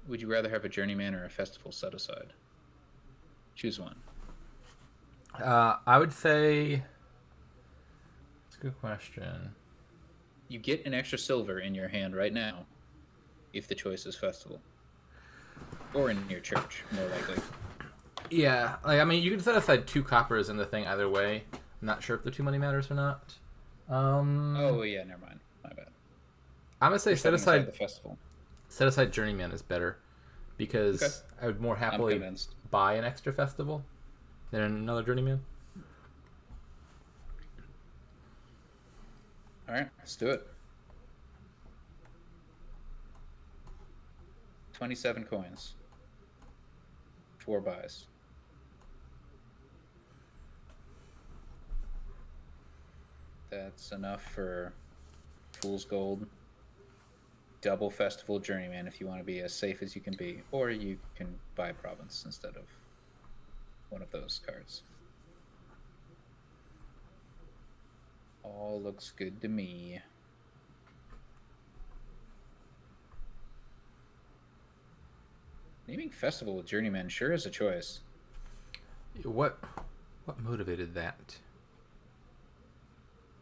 Would you rather have a journeyman or a festival set aside? Choose one. I would say... That's a good question. You get an extra silver in your hand right now if the choice is festival. Or in your church, more likely. Yeah, I mean, you can set aside 2 coppers in the thing either way. I'm not sure if the 2 money matters or not. Oh, yeah, never mind. My bad. I'm going to say set aside the festival. Set aside Journeyman is better because Okay. I would more happily buy an extra festival than another Journeyman. All right, let's do it. 27 coins. 4 buys. That's enough for Fool's Gold. Double Festival Journeyman if you want to be as safe as you can be. Or you can buy Province instead of one of those cards. All looks good to me. Naming Festival with Journeyman sure is a choice. What motivated that?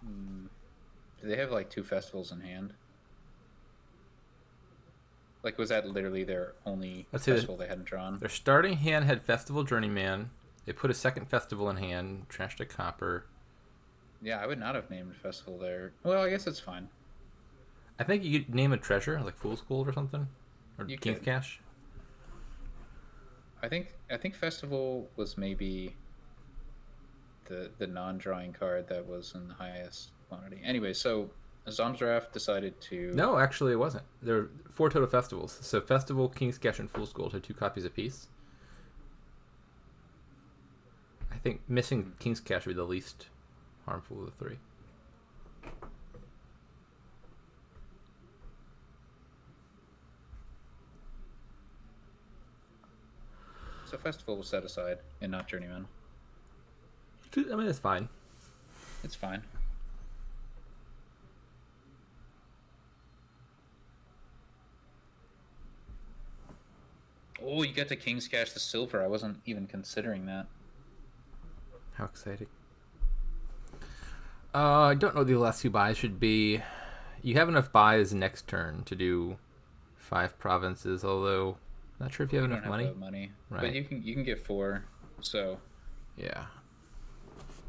Do they have like 2 festivals in hand? Like, was that literally their only festival they hadn't drawn? Their starting hand had Festival Journeyman. They put a second festival in hand, trashed a copper. Yeah, I would not have named festival there. Well, I guess it's fine. I think you could name a treasure, like Fool's Gold or something, or You King's could. Cash. I think festival was maybe the non-drawing card that was in the highest quantity. Anyway, so ZomZraft decided to... No, actually it wasn't. There were 4 total festivals. So Festival, King's Cash, and Fool's Gold had 2 copies apiece. I think missing King's Cash would be the least harmful of the 3. So festival was set aside and not Journeyman. I mean, it's fine. It's fine. Oh, you got to King's Cash the silver. I wasn't even considering that. How exciting. I don't know what the last 2 buys should be. You have enough buys next turn to do 5 provinces, although I'm not sure if you have enough money. Right. But you can get 4. So yeah,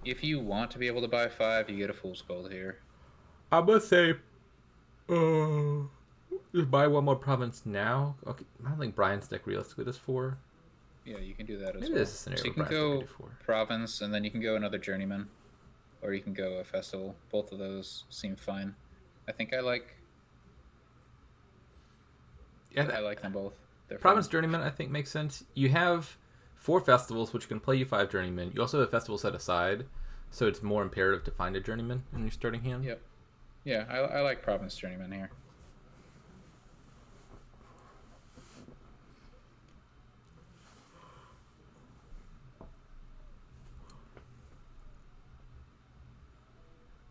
if you want to be able to buy 5, you get a Fool's Gold here. I must say, just buy 1 more province now. Okay, I don't think Bryan's deck realistically does 4. Yeah, you can do that as Maybe well. there's a scenario So you where can Bryan's go deck could do 4. province, and then you can go another journeyman, or you can go a festival. Both of those seem fine. I think I like them both. They're Province fun. Journeyman, I think, makes sense. You have 4 festivals, which can play you 5 Journeymen. You also have a festival set aside. So it's more imperative to find a journeyman in your starting hand. Yep. Yeah, I like Province Journeyman here.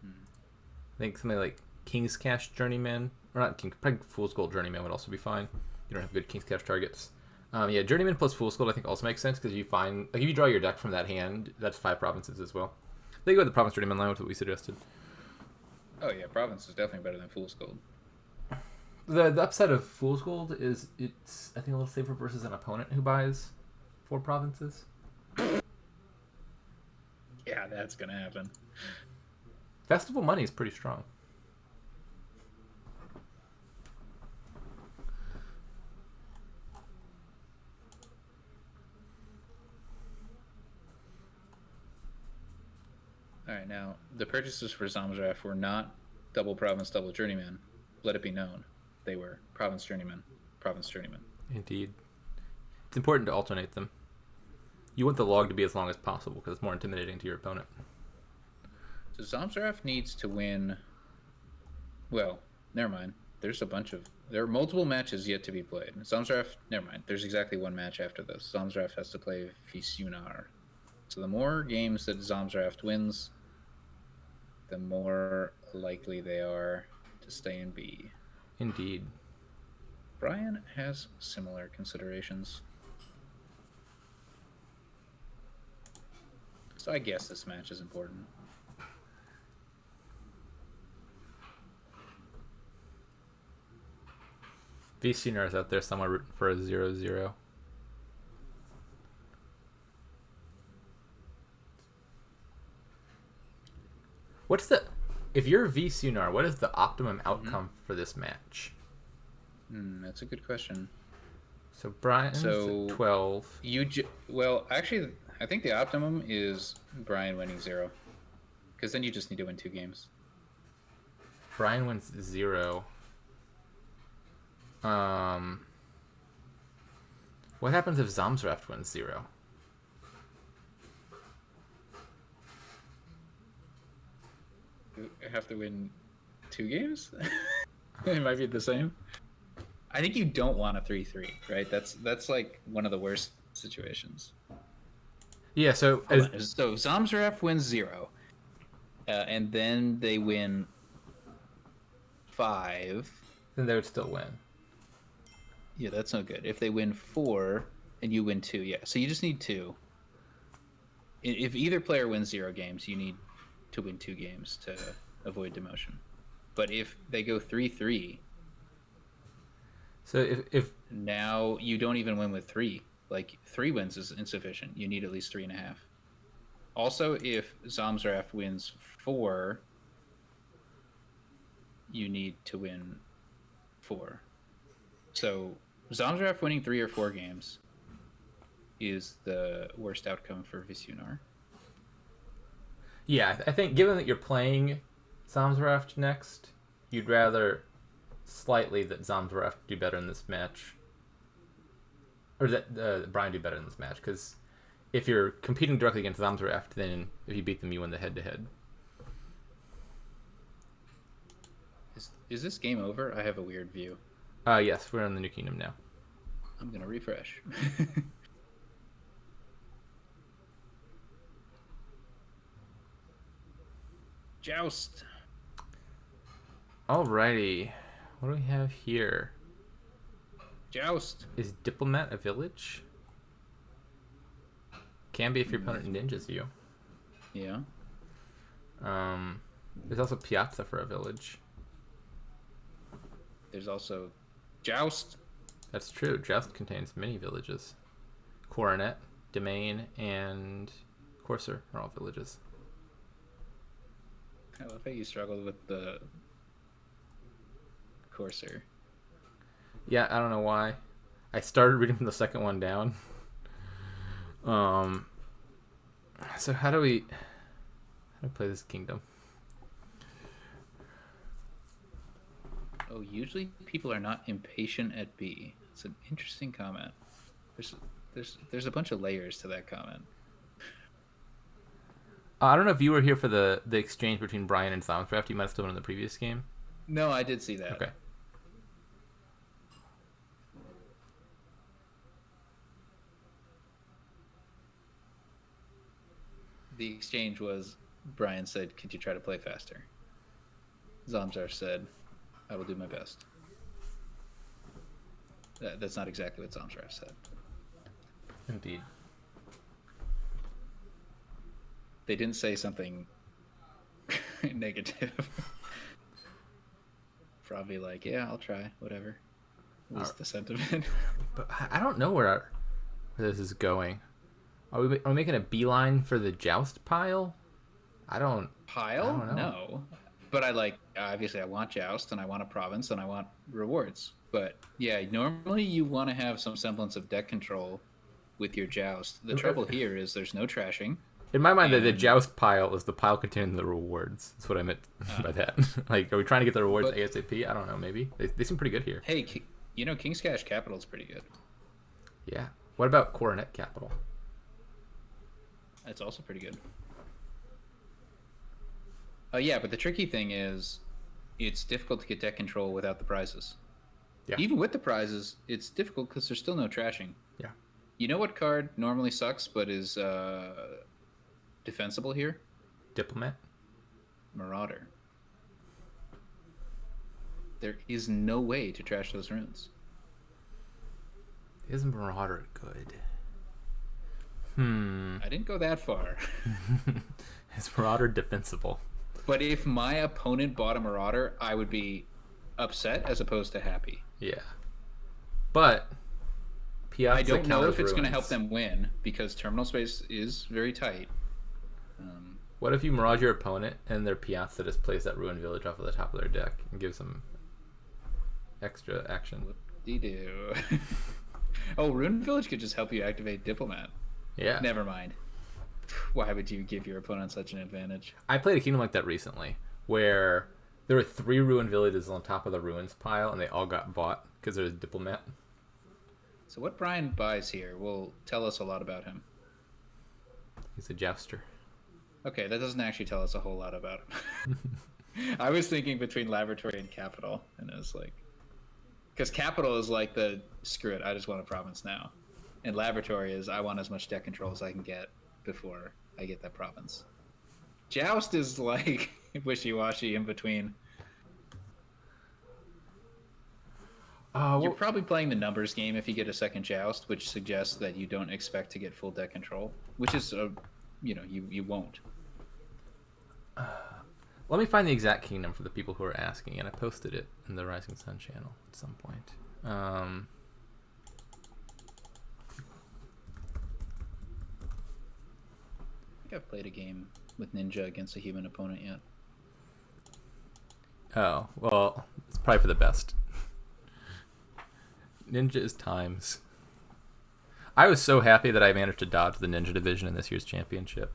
I think something like King's Cash Journeyman, or not King, probably Fool's Gold Journeyman would also be fine. You don't have good King's Cash targets. Yeah, Journeyman plus Fool's Gold I think also makes sense because you find, like, if you draw your deck from that hand, that's 5 provinces as well. I think go with the Province Journeyman line with what we suggested. Oh yeah, Province is definitely better than Fool's Gold. The upside of Fool's Gold is it's, I think, a little safer versus an opponent who buys 4 provinces. Yeah, that's gonna happen. Festival money is pretty strong. All right, now the purchases for ZomZraft were not double Province, double Journeyman. Let it be known, they were Province Journeyman, Province Journeyman. Indeed. It's important to alternate them. You want the log to be as long as possible because it's more intimidating to your opponent. So ZomZraft needs to win. Well, never mind. There are multiple matches yet to be played. ZomZraft, never mind. There's exactly one match after this. ZomZraft has to play Visunar. So the more games that ZomZraft wins, the more likely they are to stay in B. Indeed. Bryan has similar considerations. So I guess this match is important. VCNR is out there somewhere rooting for a 0-0. What's the... If you're VCNR, what is the optimum outcome for this match? That's a good question. So Bryan's at 12. Well, actually, I think the optimum is Bryan winning 0. Because then you just need to win 2 games. Bryan wins 0. What happens if ZomZraft wins 0? You have to win 2 games? It might be the same. I think you don't want a 3-3, right? That's like one of the worst situations. Yeah, so... So ZomZraft wins 0. And then they win 5. Then they would still win. Yeah, that's no good. If they win 4 and you win 2, yeah. So you just need 2. If either player wins 0 games, you need to win 2 games to avoid demotion. But if they go 3-3, so if now you don't even win with 3. Like 3 wins is insufficient. You need at least 3.5. Also, if ZomZraft wins 4, you need to win 4. So ZomZraft winning 3 or 4 games is the worst outcome for Visunar. Yeah, I think given that you're playing ZomZraft next, you'd rather slightly that ZomZraft do better in this match. Or that Bryan do better in this match, because if you're competing directly against ZomZraft, then if you beat them, you win the head-to-head. Is this game over? I have a weird view. Yes, we're in the New Kingdom now. I'm going to refresh. Joust. Alrighty. What do we have here? Joust. Is Diplomat a village? Can be if your opponent ninjas you. Yeah. There's also Piazza for a village. There's also Joust. That's true. Joust contains many villages. Coronet, Domain, and Courser are all villages. I love how you struggled with the Courser. Yeah, I don't know why. I started reading from the second one down. So how do we play this kingdom? Oh, usually people are not impatient at B. It's an interesting comment. There's a bunch of layers to that comment. I don't know if you were here for the exchange between Bryan and ZomZraft. You might have still been in the previous game. No, I did see that. Okay. The exchange was Bryan said, "Could you try to play faster?" ZomZraft said, "I will do my best." That's not exactly what ZomZraft said. Indeed. They didn't say something negative. Probably like, yeah, I'll try, whatever. Was the sentiment. But I don't know where this is going. Are we making a beeline for the joust pile? I don't know. No. But obviously I want joust and I want a province and I want rewards. But yeah, normally you want to have some semblance of deck control with your joust. The trouble here is there's no trashing. In my mind, the joust pile is the pile containing the rewards. That's what I meant by that. Like, are we trying to get the rewards ASAP? I don't know, maybe. They seem pretty good here. Hey, King's Cash Capital is pretty good. Yeah. What about Coronet Capital? That's also pretty good. Yeah, but the tricky thing is it's difficult to get deck control without the prizes. Yeah. Even with the prizes, it's difficult because there's still no trashing. Yeah. You know what card normally sucks but is defensible here? Diplomat? Marauder. There is no way to trash those runes. Is Marauder good? I didn't go that far. Is Marauder defensible? But if my opponent bought a Marauder, I would be upset as opposed to happy. Yeah. But Piazza I don't know if it's ruins. going to help them win because terminal space is very tight. What if you mirage your opponent and their Piazza just plays that ruined village off of the top of their deck and gives them extra action? What-de-do. Oh, ruined village could just help you activate Diplomat. Yeah. Never mind. Why would you give your opponent such an advantage? I played a kingdom like that recently where there were 3 ruined villages on top of the ruins pile and they all got bought because there was Diplomat. So what Bryan buys here will tell us a lot about him. He's a jouster. Okay, that doesn't actually tell us a whole lot about him. I was thinking between Laboratory and Capital, and it was like... Because Capital is like the, screw it, I just want a province now. And Laboratory is, I want as much deck control as I can get before I get that province. Joust is like wishy-washy in between. You're probably playing the numbers game if you get a second Joust, which suggests that you don't expect to get full deck control, which is, you won't. Let me find the exact kingdom for the people who are asking, and I posted it in the Rising Sun channel at some point. I think I've played a game with Ninja against a human opponent yet. Oh, well, it's probably for the best. Ninja is times. I was so happy that I managed to dodge the Ninja division in this year's championship.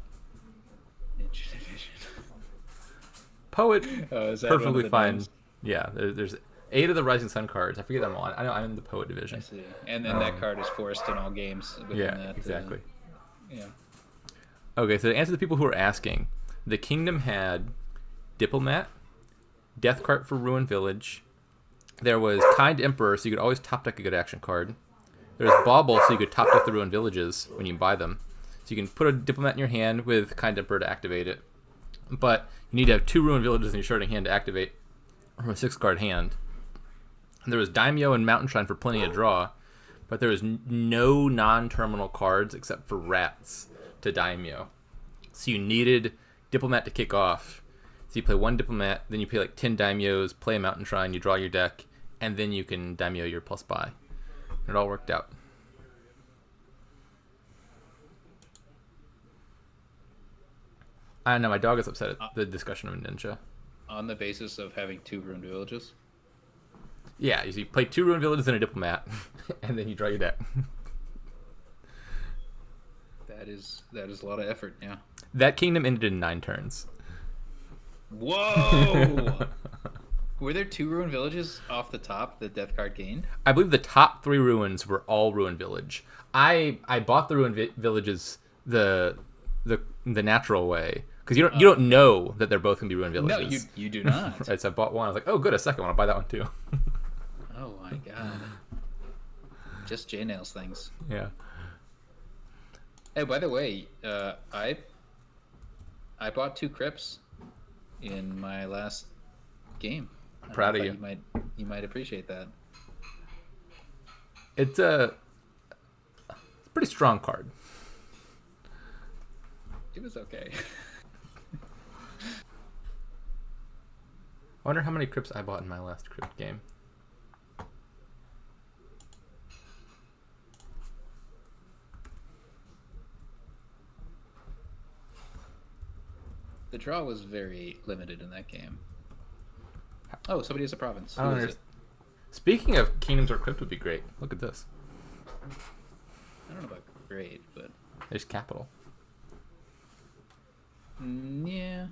Ninja division. Poet, is that perfectly fine. names? Yeah, there's 8 of the Rising Sun cards. I forget them all. I know I'm in the Poet division. I see. And then that card is forced in all games. Yeah, that, exactly. Yeah. Okay, so to answer the people who are asking, the kingdom had Diplomat, Death Cart for Ruined Village. There was Kind Emperor, so you could always top deck a good action card. There was Bauble, so you could top deck the Ruined Villages when you buy them. So you can put a Diplomat in your hand with Kind Emperor to activate it. But you need to have 2 Ruined Villages in your starting hand to activate from a 6-card hand. And there was Daimyo and Mountain Shrine for plenty of draw, but there was no non-terminal cards except for Rats to Daimyo. So you needed Diplomat to kick off. So you play 1 Diplomat, then you play like 10 Daimyos, play a Mountain Shrine, you draw your deck, and then you can Daimyo your plus buy. And it all worked out. I don't know, my dog is upset at the discussion of Ninja. On the basis of having 2 ruined villages? Yeah, you play 2 Ruined Villages and a Diplomat, and then you draw your deck. That is a lot of effort, yeah. That kingdom ended in 9 turns. Whoa! Were there 2 ruined villages off the top that Death Card gained? I believe the top 3 ruins were all Ruined Village. I bought the Ruined Villages the natural way, Because you don't know that they're both gonna be ruined No, villages. you do not. Right, so I bought one. I was like, oh, good, a second one. I'll buy that one too. Oh my god. Just J-Nails things. Yeah. Hey, by the way, I bought 2 Crips in my last game. Proud of I you. thought you might appreciate that. It's a pretty strong card. It was okay. I wonder how many crypts I bought in my last crypt game. The draw was very limited in that game. Oh, somebody has a province. I don't Who is understand. Speaking of kingdoms or crypt would be great. Look at this. I don't know about great, but There's capital. yeah.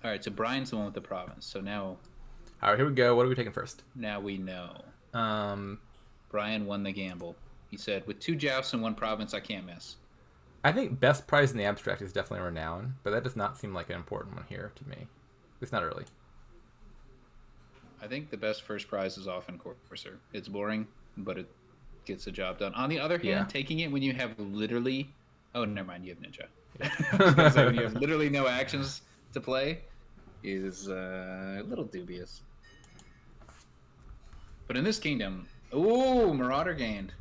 All right, so Bryan's the one with the province. So now All right, here we go. What are we taking first? we know. Um, Bryan won the gamble. He said, with 2 jousts and 1 province, I can't miss. I think best prize in the abstract is definitely renown, but that does not seem like an important one here to me. It's not early. I think the best first prize is often Courser. It's boring, but it gets the job done. On the other hand, Yeah. taking it when you have literally... Oh, never mind, you have Ninja. I was gonna say, when you have literally no actions to play is a little dubious. But in this kingdom... Ooh, Marauder gained.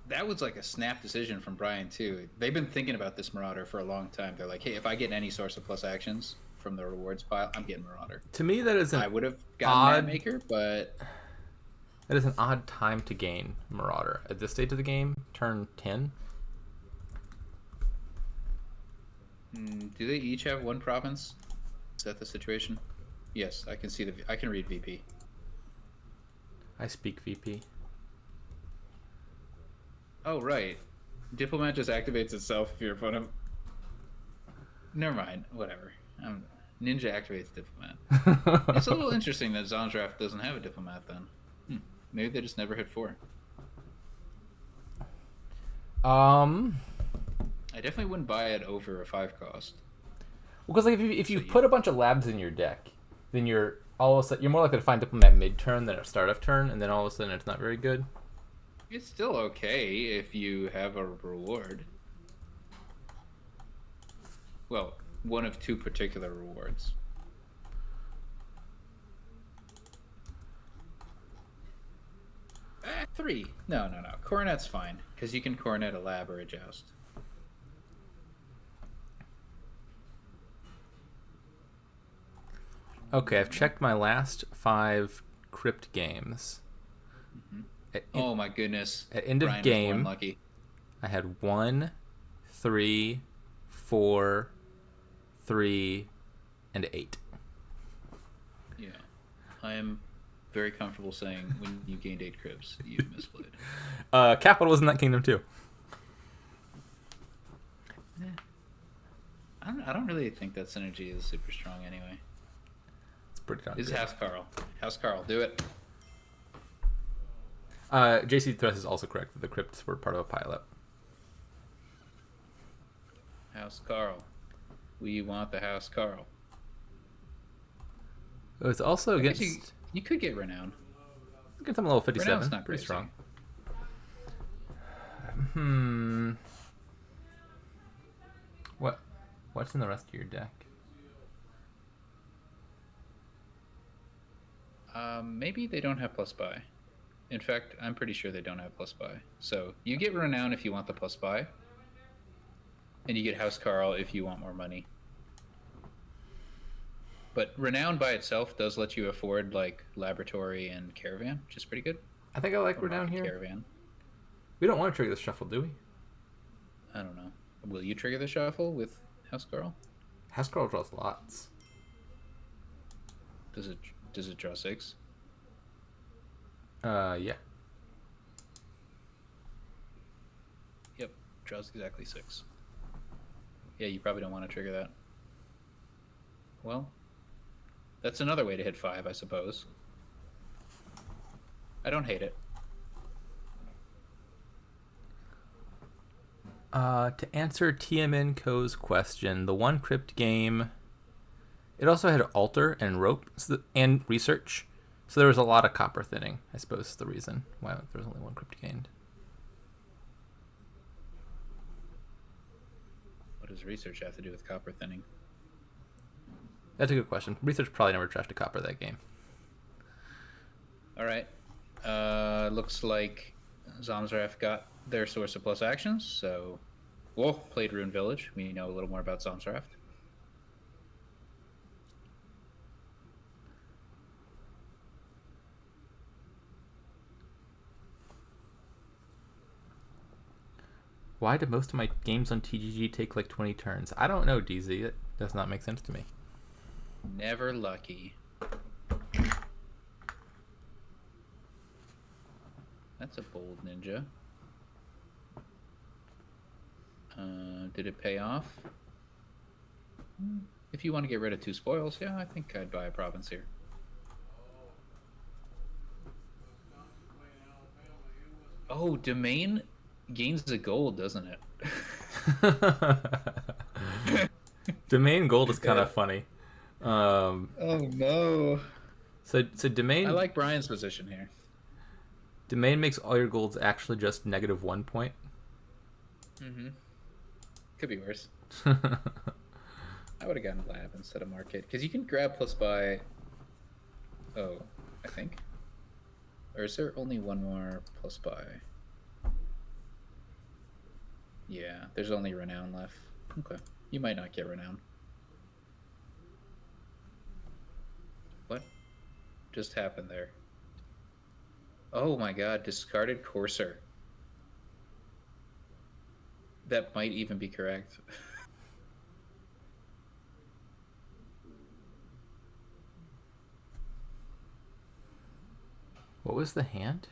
That was like a snap decision from Bryan, too. They've been thinking about this Marauder for a long time. They're like, hey, if I get any source of plus actions from the rewards pile, I'm getting Marauder. To me, that is I an would have gotten Mapmaker, but that is an odd time to gain Marauder. At this stage of the game, turn 10. do they each have 1 province? Is that the situation? Yes, I can see I can read VP. I speak VP. Oh, right. Diplomat just activates itself if your opponent... Never mind. Whatever. Ninja activates Diplomat. It's a little interesting that ZomZraft doesn't have a Diplomat then. Maybe they just never hit 4. I definitely wouldn't buy it over a 5 cost. Because like if you put a bunch of labs in your deck, then you're all of a sudden you're more likely to find Diplomat mid-turn than a start of turn, and then all of a sudden it's not very good. It's still okay if you have a reward. Well, one of 2 particular rewards. Ah, 3. No. Coronet's fine, because you can coronet a lab or a joust. Okay, I've checked my last 5 crypt games. Oh my goodness! At end of Bryan was game, born lucky. I had 1, 3, 4, 3, and 8. Yeah, I am very comfortable saying when you gained 8 cribs, you misplayed. Capital was in that kingdom too. I don't really think that synergy is super strong anyway. It's pretty darn This is good. House Carl. House Carl, do it. JC Thress is also correct that the crypts were part of a pileup. House Carl. We want the House Carl. It was also I guess against you could get Renown. against some level 57. Renown's not Pretty crazy. strong. What's in the rest of your deck? Maybe they don't have plus buy. In fact, I'm pretty sure they don't have plus buy. So you get Renown if you want the plus buy. And you get House Carl if you want more money. But Renown by itself does let you afford like Laboratory and Caravan, which is pretty good. I think I like Or Renown Market here. Caravan. We don't want to trigger this shuffle, do we? I don't know. Will you trigger the shuffle with House Carl? House Carl draws lots. Does it draw 6? Yeah. Yep, draws exactly 6. Yeah, you probably don't want to trigger that. Well, that's another way to hit 5, I suppose. I don't hate it. To answer TMN Co's question, the one crypt game, it also had altar and rope and research. So there was a lot of copper thinning, I suppose is the reason why there was only one crypt gained. What does research have to do with copper thinning? That's a good question. Research probably never drafted copper that game. All right. Looks like ZomZraft got their source of plus actions, so Wolf played Rune Village. We know a little more about ZomZraft. Why do most of my games on TGG take like 20 turns? I don't know, DZ. It does not make sense to me. Never lucky. That's a bold ninja. Did it pay off? If you want to get rid of 2 spoils, yeah, I think I'd buy a province here. Oh, domain gains the gold, doesn't it? Domain gold is kind of funny. Oh no. So domain. I like Bryan's position here. Domain makes all your golds actually just -1 point. Mm-hmm. Could be worse. I would have gotten lab instead of market because you can grab plus buy. Oh, I think. Or is there only one more plus buy? Yeah, there's only renown left. Okay, you might not get renown. What just happened there? Oh my god, discarded Courser. That might even be correct. What was the hand?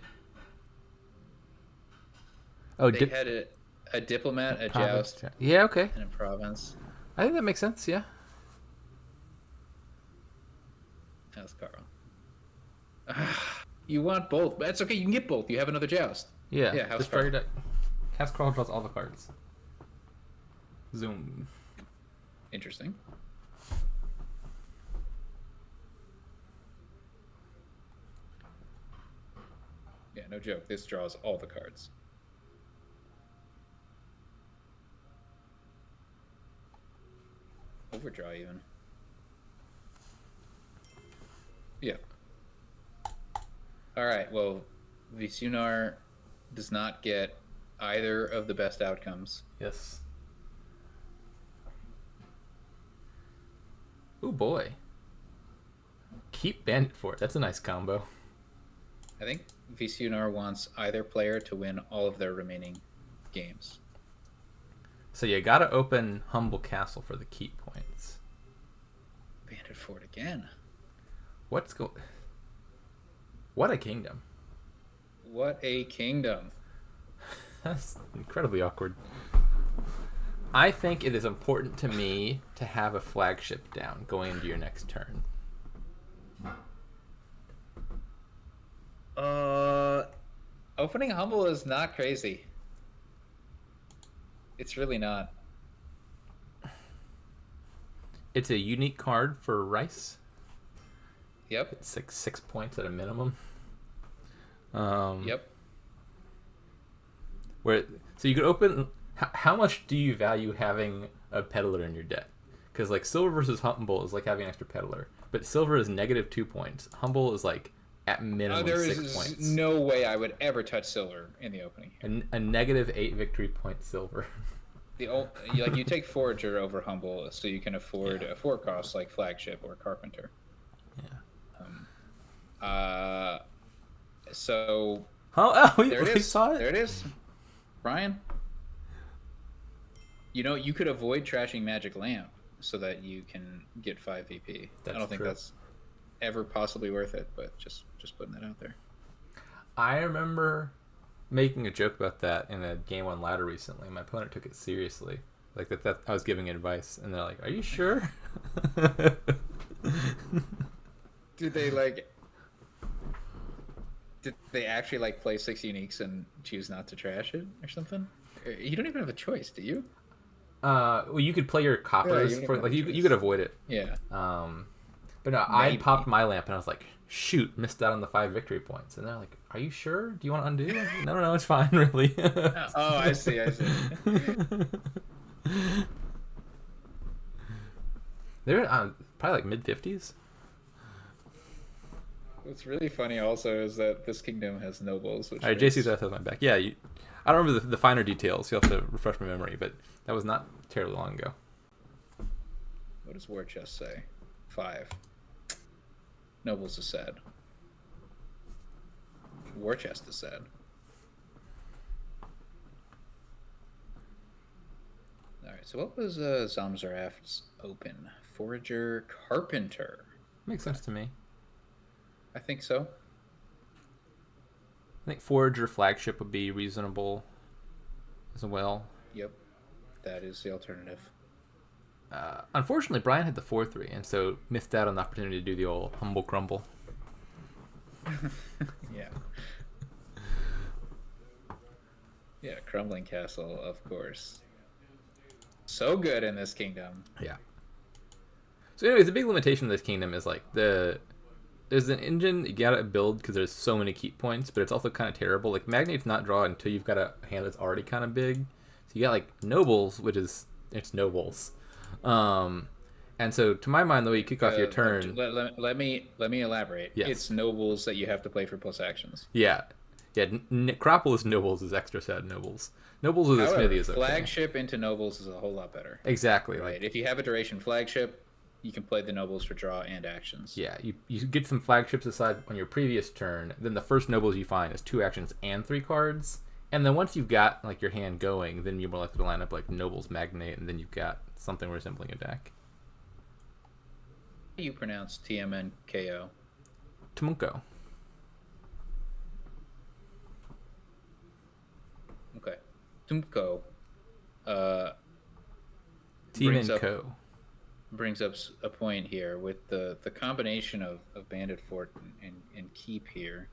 Oh, they had a diplomat, a joust, yeah, okay, and a province. I think that makes sense. Yeah. That's Carl. You want both. That's okay. You can get both. You have another joust. Yeah. Yeah. Just draw your deck. House Carl draws all the cards. Zoom. Interesting. Yeah, no joke. This draws all the cards. Overdraw even. Yeah. All right. Well, Visunar does not get either of the best outcomes. Yes. Oh boy. Keep Bandit Fort. That's a nice combo. I think Visunar wants either player to win all of their remaining games. So you gotta open Humble Castle for the keep points. Bandit Fort again. What a kingdom. What a kingdom. That's incredibly awkward. I think it is important to me to have a flagship down going into your next turn. Opening Humble is not crazy. It's really not. It's a unique card for Rice. Yep. It's like 6 points at a minimum. Yep. So you could open. How much do you value having a peddler in your deck? Because like silver versus humble is like having an extra peddler, but silver is -2 points. Humble is like at minimum there 6 is points. no way I would ever touch silver in the opening. A -8 victory point silver. You take Forager over Humble, so you can afford a 4 cost like Flagship or Carpenter. Yeah. So. There it is. Saw it? There it is, Bryan. You know, you could avoid trashing Magic Lamp so that you can get 5 VP. I don't think that's ever possibly worth it, but just putting that out there. I remember making a joke about that in a Game 1 ladder recently. My opponent took it seriously. Like that I was giving advice, and they're like, "Are you sure?" Did they actually play 6 uniques and choose not to trash it or something? You don't even have a choice, do you? Well, you could play your Yeah, you coppers don't for even have like a you could choice. avoid it. Yeah, But no, I popped maybe. my lamp and I was like, shoot, missed out on the 5 victory points. And they're like, are you sure? Do you want to undo? I was like, no, it's fine, really. Oh, I see. I see. They're probably like mid 50s. What's really funny also is that this kingdom has nobles, which All right, JC's makes. has my back. Yeah, I don't remember the finer details. You'll have to refresh my memory, but that was not terribly long ago. What does war chest say? 5. Nobles is sad. War chest is sad. All right. So what was ZomZraft's open? Forager Carpenter. Makes sense to me. I think so. I think Forager flagship would be reasonable as well. Yep. That is the alternative. Unfortunately, Bryan had the 4-3, and so missed out on the opportunity to do the old humble crumble. Yeah. Yeah, Crumbling Castle, of course. So good in this kingdom. Yeah. So, anyways, the big limitation of this kingdom is like there's an engine you gotta build because there's so many keep points, but it's also kind of terrible. Like Magnate's not draw until you've got a hand that's already kind of big. So you got like nobles, which is it's nobles. And so to my mind, the way you kick off your turn, Let me elaborate. Yes. It's nobles that you have to play for plus actions. yeah, Necropolis nobles is extra sad nobles. Nobles with a However, smithy is okay. flagship into nobles is a whole lot better. Exactly, Right. like If you have a duration flagship, you can play the nobles for draw and actions. yeah, you get some flagships aside on your previous turn. Then the first nobles you find is 2 actions and 3 cards. And then once you've got like your hand going, then you're more likely to line up like nobles magnate, and then you've got something resembling a deck. How do you pronounce TMNKO? Tumunko. Okay. Tumko Team brings and up Co. brings up a point here with the combination of Bandit Fort and Keep here.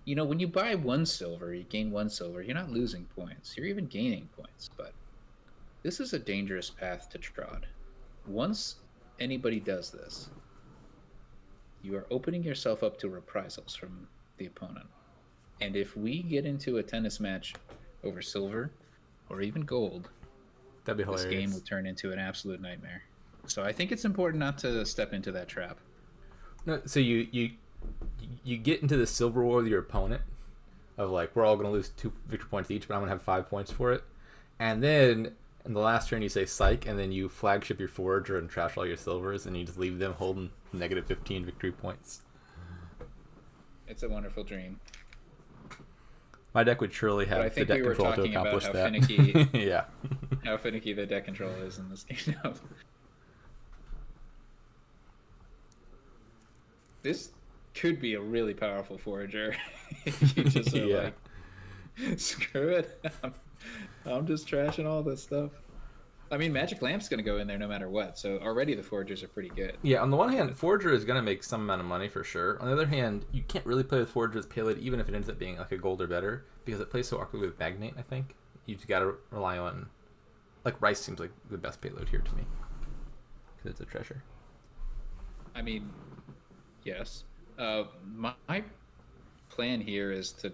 You know, when you buy 1 silver, you gain 1 silver. You're not losing points. You're even gaining points. But this is a dangerous path to trod. Once anybody does this, you are opening yourself up to reprisals from the opponent. And if we get into a tennis match over silver or even gold, That'd be hilarious. this game would turn into an absolute nightmare. So I think it's important not to step into that trap. No, so you get into the silver war with your opponent of like we're all going to lose 2 victory points each, but I'm going to have 5 points for it. And then in the last turn you say psych, and then you flagship your forager and trash all your silvers, and you just leave them holding negative 15 victory points. It's a wonderful dream. My deck would surely But I have the think deck we were control to talking about accomplish how that. finicky Yeah. how finicky the deck control is in this game now. This could be a really powerful forager if you just are Yeah. like, screw it. I'm just trashing all this stuff. I mean, Magic Lamp's going to go in there no matter what, so already the foragers are pretty good. Yeah, on the one hand, Forager is going to make some amount of money for sure. On the other hand, you can't really play with Forager as payload, even if it ends up being like a gold or better, because it plays so awkwardly with Magnate, I think. You've got to rely on... Like, Rice seems like the best payload here to me, because it's a treasure. I mean, yes. My plan here is to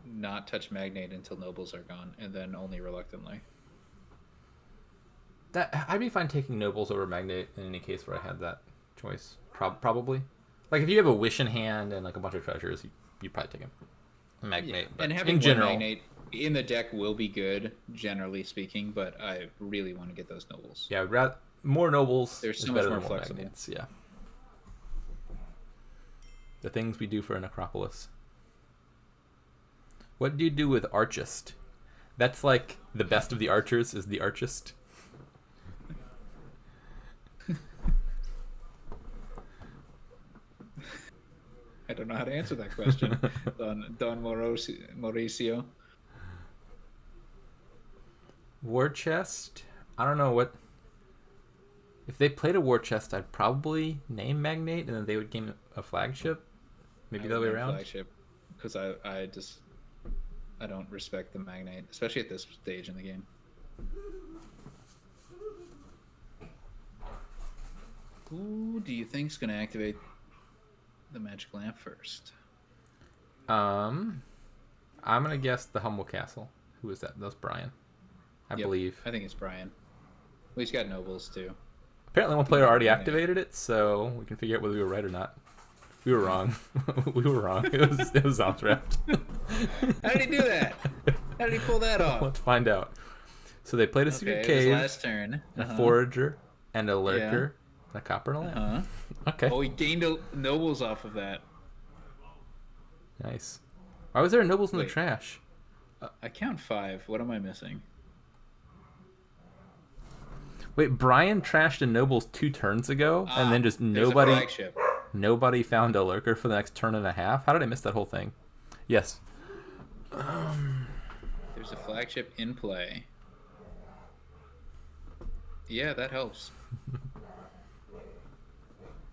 not touch Magnate until Nobles are gone, and then only reluctantly. I'd be fine taking Nobles over Magnate in any case where I had that choice. Probably. Like, if you have a Wish in hand and like a bunch of treasures, you'd probably take a Magnate. Yeah. But And having in general, Magnate in the deck will be good, generally speaking, but I really want to get those Nobles. yeah, I'd rather, more Nobles They're is so much better more than more flexible. Magnates. Yeah. The things we do for an Acropolis. What do you do with Archist? That's like the best of the archers is the Archist. I don't know how to answer that question, Don Mauricio. War Chest? I don't know what... If they played a War Chest, I'd probably name Magnate, and then they would game a flagship. Maybe the other way around. Flagship, because I I don't respect the Magnate, especially at this stage in the game. Who do you think's going to activate the magic lamp first? I'm gonna guess the Humble Castle. Who is that? That's Bryan, I believe. I think it's Bryan. Well, he's got nobles too. Apparently, one player already activated it, so we can figure out whether we were right or not. We were wrong. We were wrong. It was ZomZraft. How did he do that? How did he pull that off? Let's find out. So they played a secret cave, last turn, a forager, and a lurker, and a copper and a lamp. Okay. Oh, he gained nobles off of that. Nice. Why was there nobles in the trash? I count 5. What am I missing? Wait, Bryan trashed a nobles 2 turns ago, and then just nobody found a lurker for the next turn and a half? How did I miss that whole thing? Yes. There's a flagship in play. Yeah, that helps.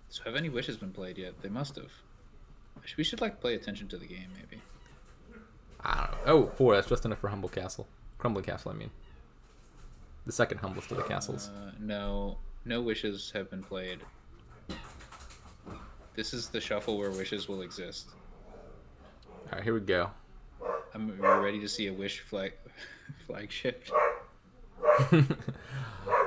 So have any wishes been played yet? They must have. We should pay attention to the game, maybe. I don't know. Oh, 4. That's just enough for Humble Castle. Crumbly Castle, I mean. The second humblest of the castles. No wishes have been played. This is the shuffle where wishes will exist. Alright, here we go. I'm ready to see a wish flagship.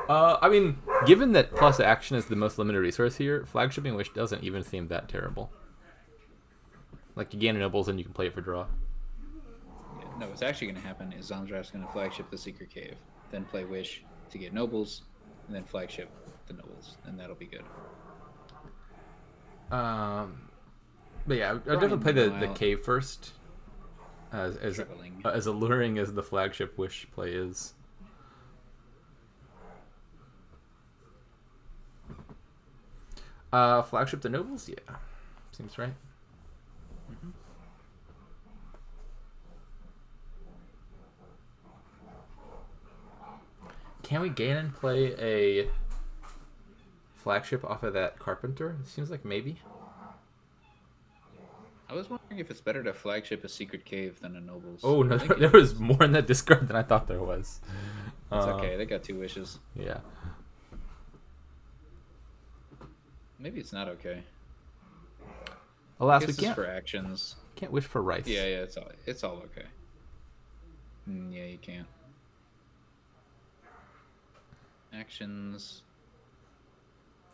I mean, given that plus action is the most limited resource here, flagshipping wish doesn't even seem that terrible. You gain nobles and you can play it for draw. Yeah, no, what's actually going to happen is ZomZraft's going to flagship the secret cave, then play wish to get nobles, and then flagship the nobles, and that'll be good. But yeah, I'd definitely play the cave first, as alluring as the flagship wish play is. Flagship the nobles, yeah, seems right. Mm-hmm. Can we gain and play a flagship off of that carpenter? It seems like maybe. I was wondering if it's better to flagship a secret cave than a nobles. Oh no, there was more in that discard than I thought there was. It's okay. They got 2 wishes. Yeah. Maybe it's not okay. Alas, we can't for actions. Can't wish for rice. Yeah, it's all okay. Yeah, you can't. Actions.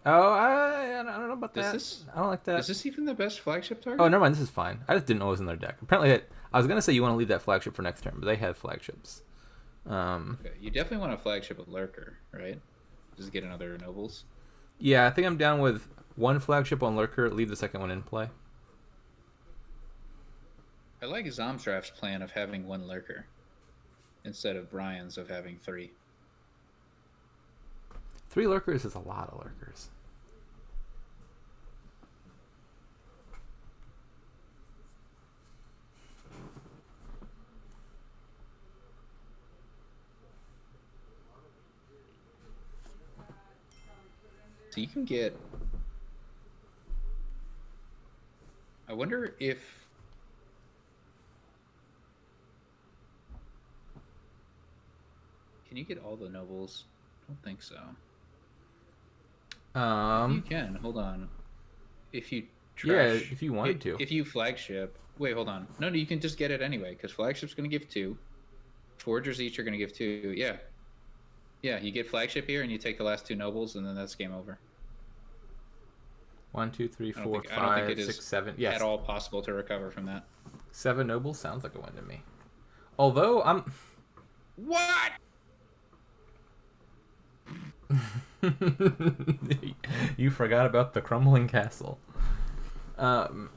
Oh, I don't know about that. I don't like that. Is this even the best flagship target? Oh, never mind. This is fine. I just didn't know it was in their deck. Apparently, I was gonna say you want to leave that flagship for next turn, but they have flagships. Okay, you definitely want a flagship a lurker, right? Just get another nobles. Yeah, I think I'm down with 1 flagship on lurker. Leave the second one in play. I like ZomZraft's plan of having 1 lurker instead of Bryan's of having 3. 3 lurkers is a lot of lurkers. So you can get... I wonder if... Can you get all the nobles? I don't think so. You can. Hold on. If you if you wanted to. If you flagship... Wait, hold on. No, you can just get it anyway, because flagship's going to give 2. Foragers each are going to give 2. Yeah. Yeah, you get flagship here, and you take the last 2 nobles, and then that's game over. 1, 2, 3, 4, I don't think 5, 6, 7. Yes. At all possible to recover from that. 7 nobles sounds like a win to me. Although I'm... What? You forgot about the crumbling castle. So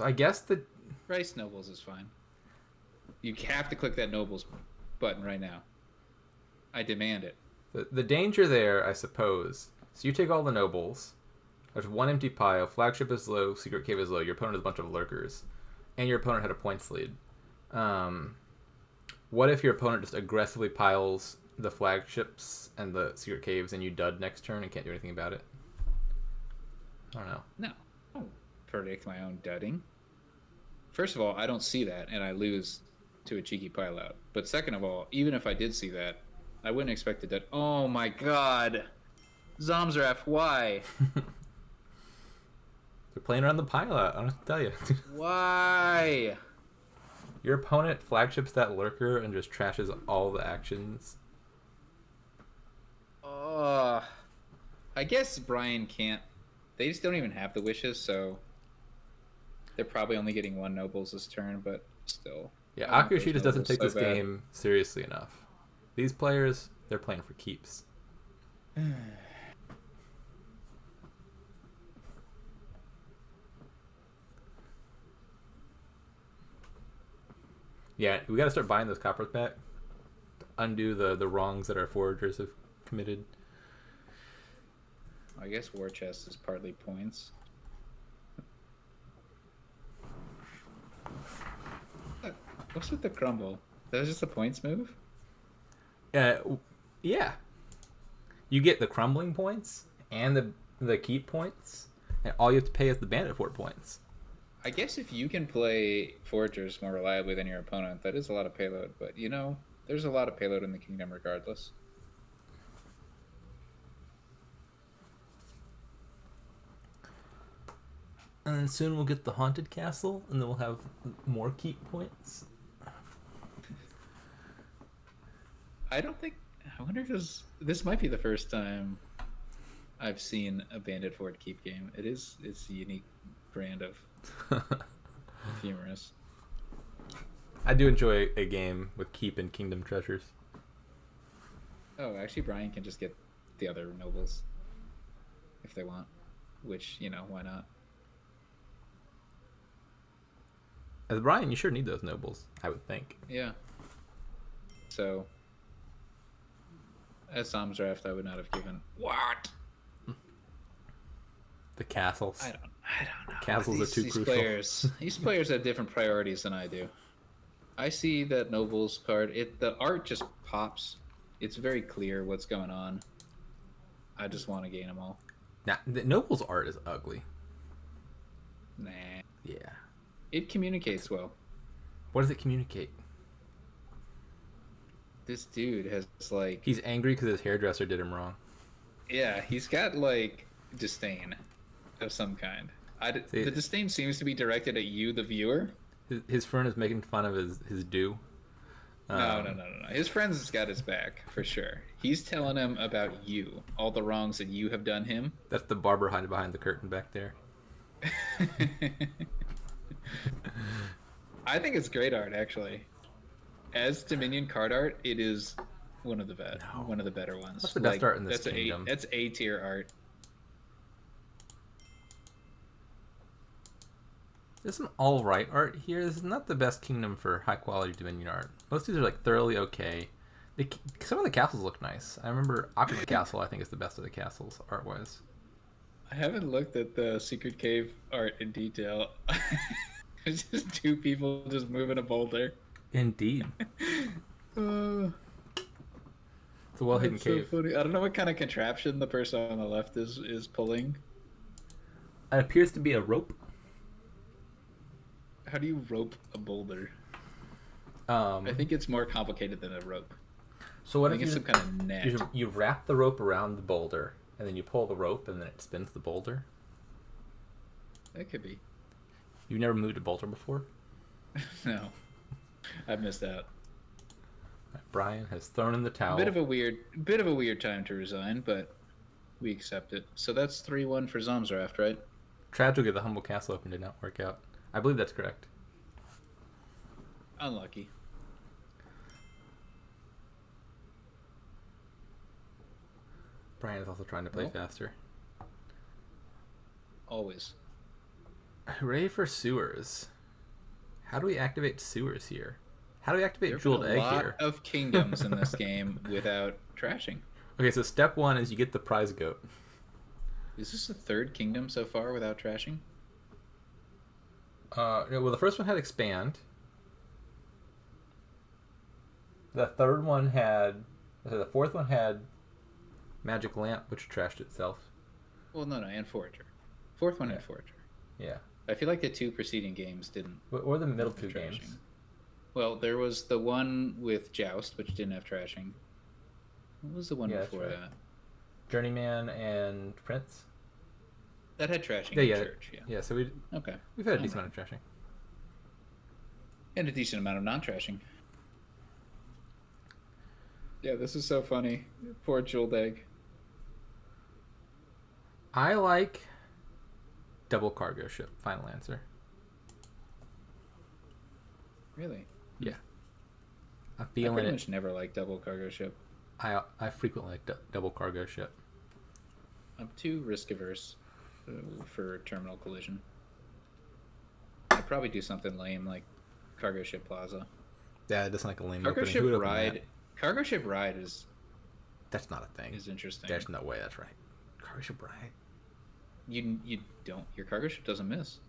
I guess the Rice nobles is fine. You have to click that nobles button right now. I demand it. The danger there, I suppose. So you take all the nobles. There's 1 empty pile. Flagship is low. Secret cave is low. Your opponent has a bunch of lurkers, and your opponent had a points lead. What if your opponent just aggressively piles the flagships and the secret caves, and you dud next turn and can't do anything about it? I don't know. No. I don't predict my own dudding. first of all, I don't see that, and I lose to a cheeky pile out. But second of all, even if I did see that, I wouldn't expect it that. Oh my god, ZomZraft, why? They're playing around the pile out. I don't have to tell you. Why? Your opponent flagships that lurker and just trashes all the actions. Oh, I guess Bryan can't. They just don't even have the wishes, so they're probably only getting one nobles this turn. But still, Yeah, I want Akushi those just doesn't nobles take so this bad. game seriously enough. These players, they're playing for keeps. Yeah, we gotta start buying those coppers back. Undo the wrongs that our foragers have committed. I guess war chest is partly points. What's with the crumble? That was just a points move? Yeah. You get the crumbling points and the keep points, and all you have to pay is the bandit fort points. I guess if you can play foragers more reliably than your opponent, that is a lot of payload. But you know, there's a lot of payload in the kingdom regardless. And then soon we'll get the haunted castle, and then we'll have more keep points. I don't think. I wonder if this might be the first time I've seen a bandit fort keep game. It's a unique brand of humorous. I do enjoy a game with keep and kingdom treasures. Oh, actually, Bryan can just get the other nobles if they want. Which, you know, why not? As Bryan, you sure need those nobles, I would think. Yeah. So, as ZomZraft, I would not have given. What? The castles. I don't know. Castles are too crucial. These players have different priorities than I do. I see that nobles card. The art just pops. It's very clear what's going on. I just want to gain them all. Now, the nobles art is ugly. Nah. Yeah. It communicates well. What does it communicate? This dude has like. He's angry because his hairdresser did him wrong. Yeah, he's got like disdain of some kind. The disdain seems to be directed at you, the viewer. His friend is making fun of his do. No. His friend's got his back, for sure. He's telling him about you, all the wrongs that you have done him. That's the barber hiding behind the curtain back there. I think it's great art, actually. As Dominion card art, it is one of the better ones. What's the best art in this kingdom? That's A tier art. There's some alright art here. This is not the best kingdom for high quality Dominion art. Most of these are like thoroughly okay. Some of the castles look nice. I remember Opulent Castle, I think, is the best of the castles art wise. I haven't looked at the Secret Cave art in detail. It's just two people just moving a boulder. Indeed. It's a well hidden cave. So funny. I don't know what kind of contraption the person on the left is pulling. It appears to be a rope. How do you rope a boulder? I think it's more complicated than a rope. So what I if think it's some kind of net. you wrap the rope around the boulder, and then you pull the rope, and then it spins the boulder? That could be. You've never moved a boulder before? No, I've missed out. Bryan has thrown in the towel. Bit of a weird time to resign, but we accept it. So that's 3-1 for ZomZraft, right? Tragically, the Humble Castle Open did not work out. I believe that's correct. Unlucky. Bryan is also trying to play faster. Always. Hooray for sewers. How do we activate sewers here? How do we activate There's Jeweled a Egg lot here? of kingdoms in this game without trashing. Okay, so step one is you get the prize goat. Is this the third kingdom so far without trashing? Well, the first one had expand. The third one had... The fourth one had magic lamp, which trashed itself. Well, no, and forager. Fourth one had forager. Yeah. I feel like the two preceding games didn't Or the middle have two trashing. games. Well, there was the one with Joust, which didn't have trashing. What was the one Yeah, that's before right. that? Journeyman and Prince. That had trashing Yeah, in yeah, church, yeah. yeah. So Okay. we've had a All decent right. amount of trashing. And a decent amount of non-trashing. Yeah, this is so funny. Poor Jeweled Egg. I like double cargo ship. Final answer. Really? Yeah, I'm I feeling pretty it. much never like double cargo ship. I frequently like double cargo ship. I'm too risk averse for terminal collision. I'd probably do something lame like cargo ship plaza. Yeah, it doesn't like a lame Cargo opening. ship Who would open ride. that? Cargo ship ride That's not a thing. is interesting. There's no way that's right. Cargo ship ride. You don't. Your cargo ship doesn't miss.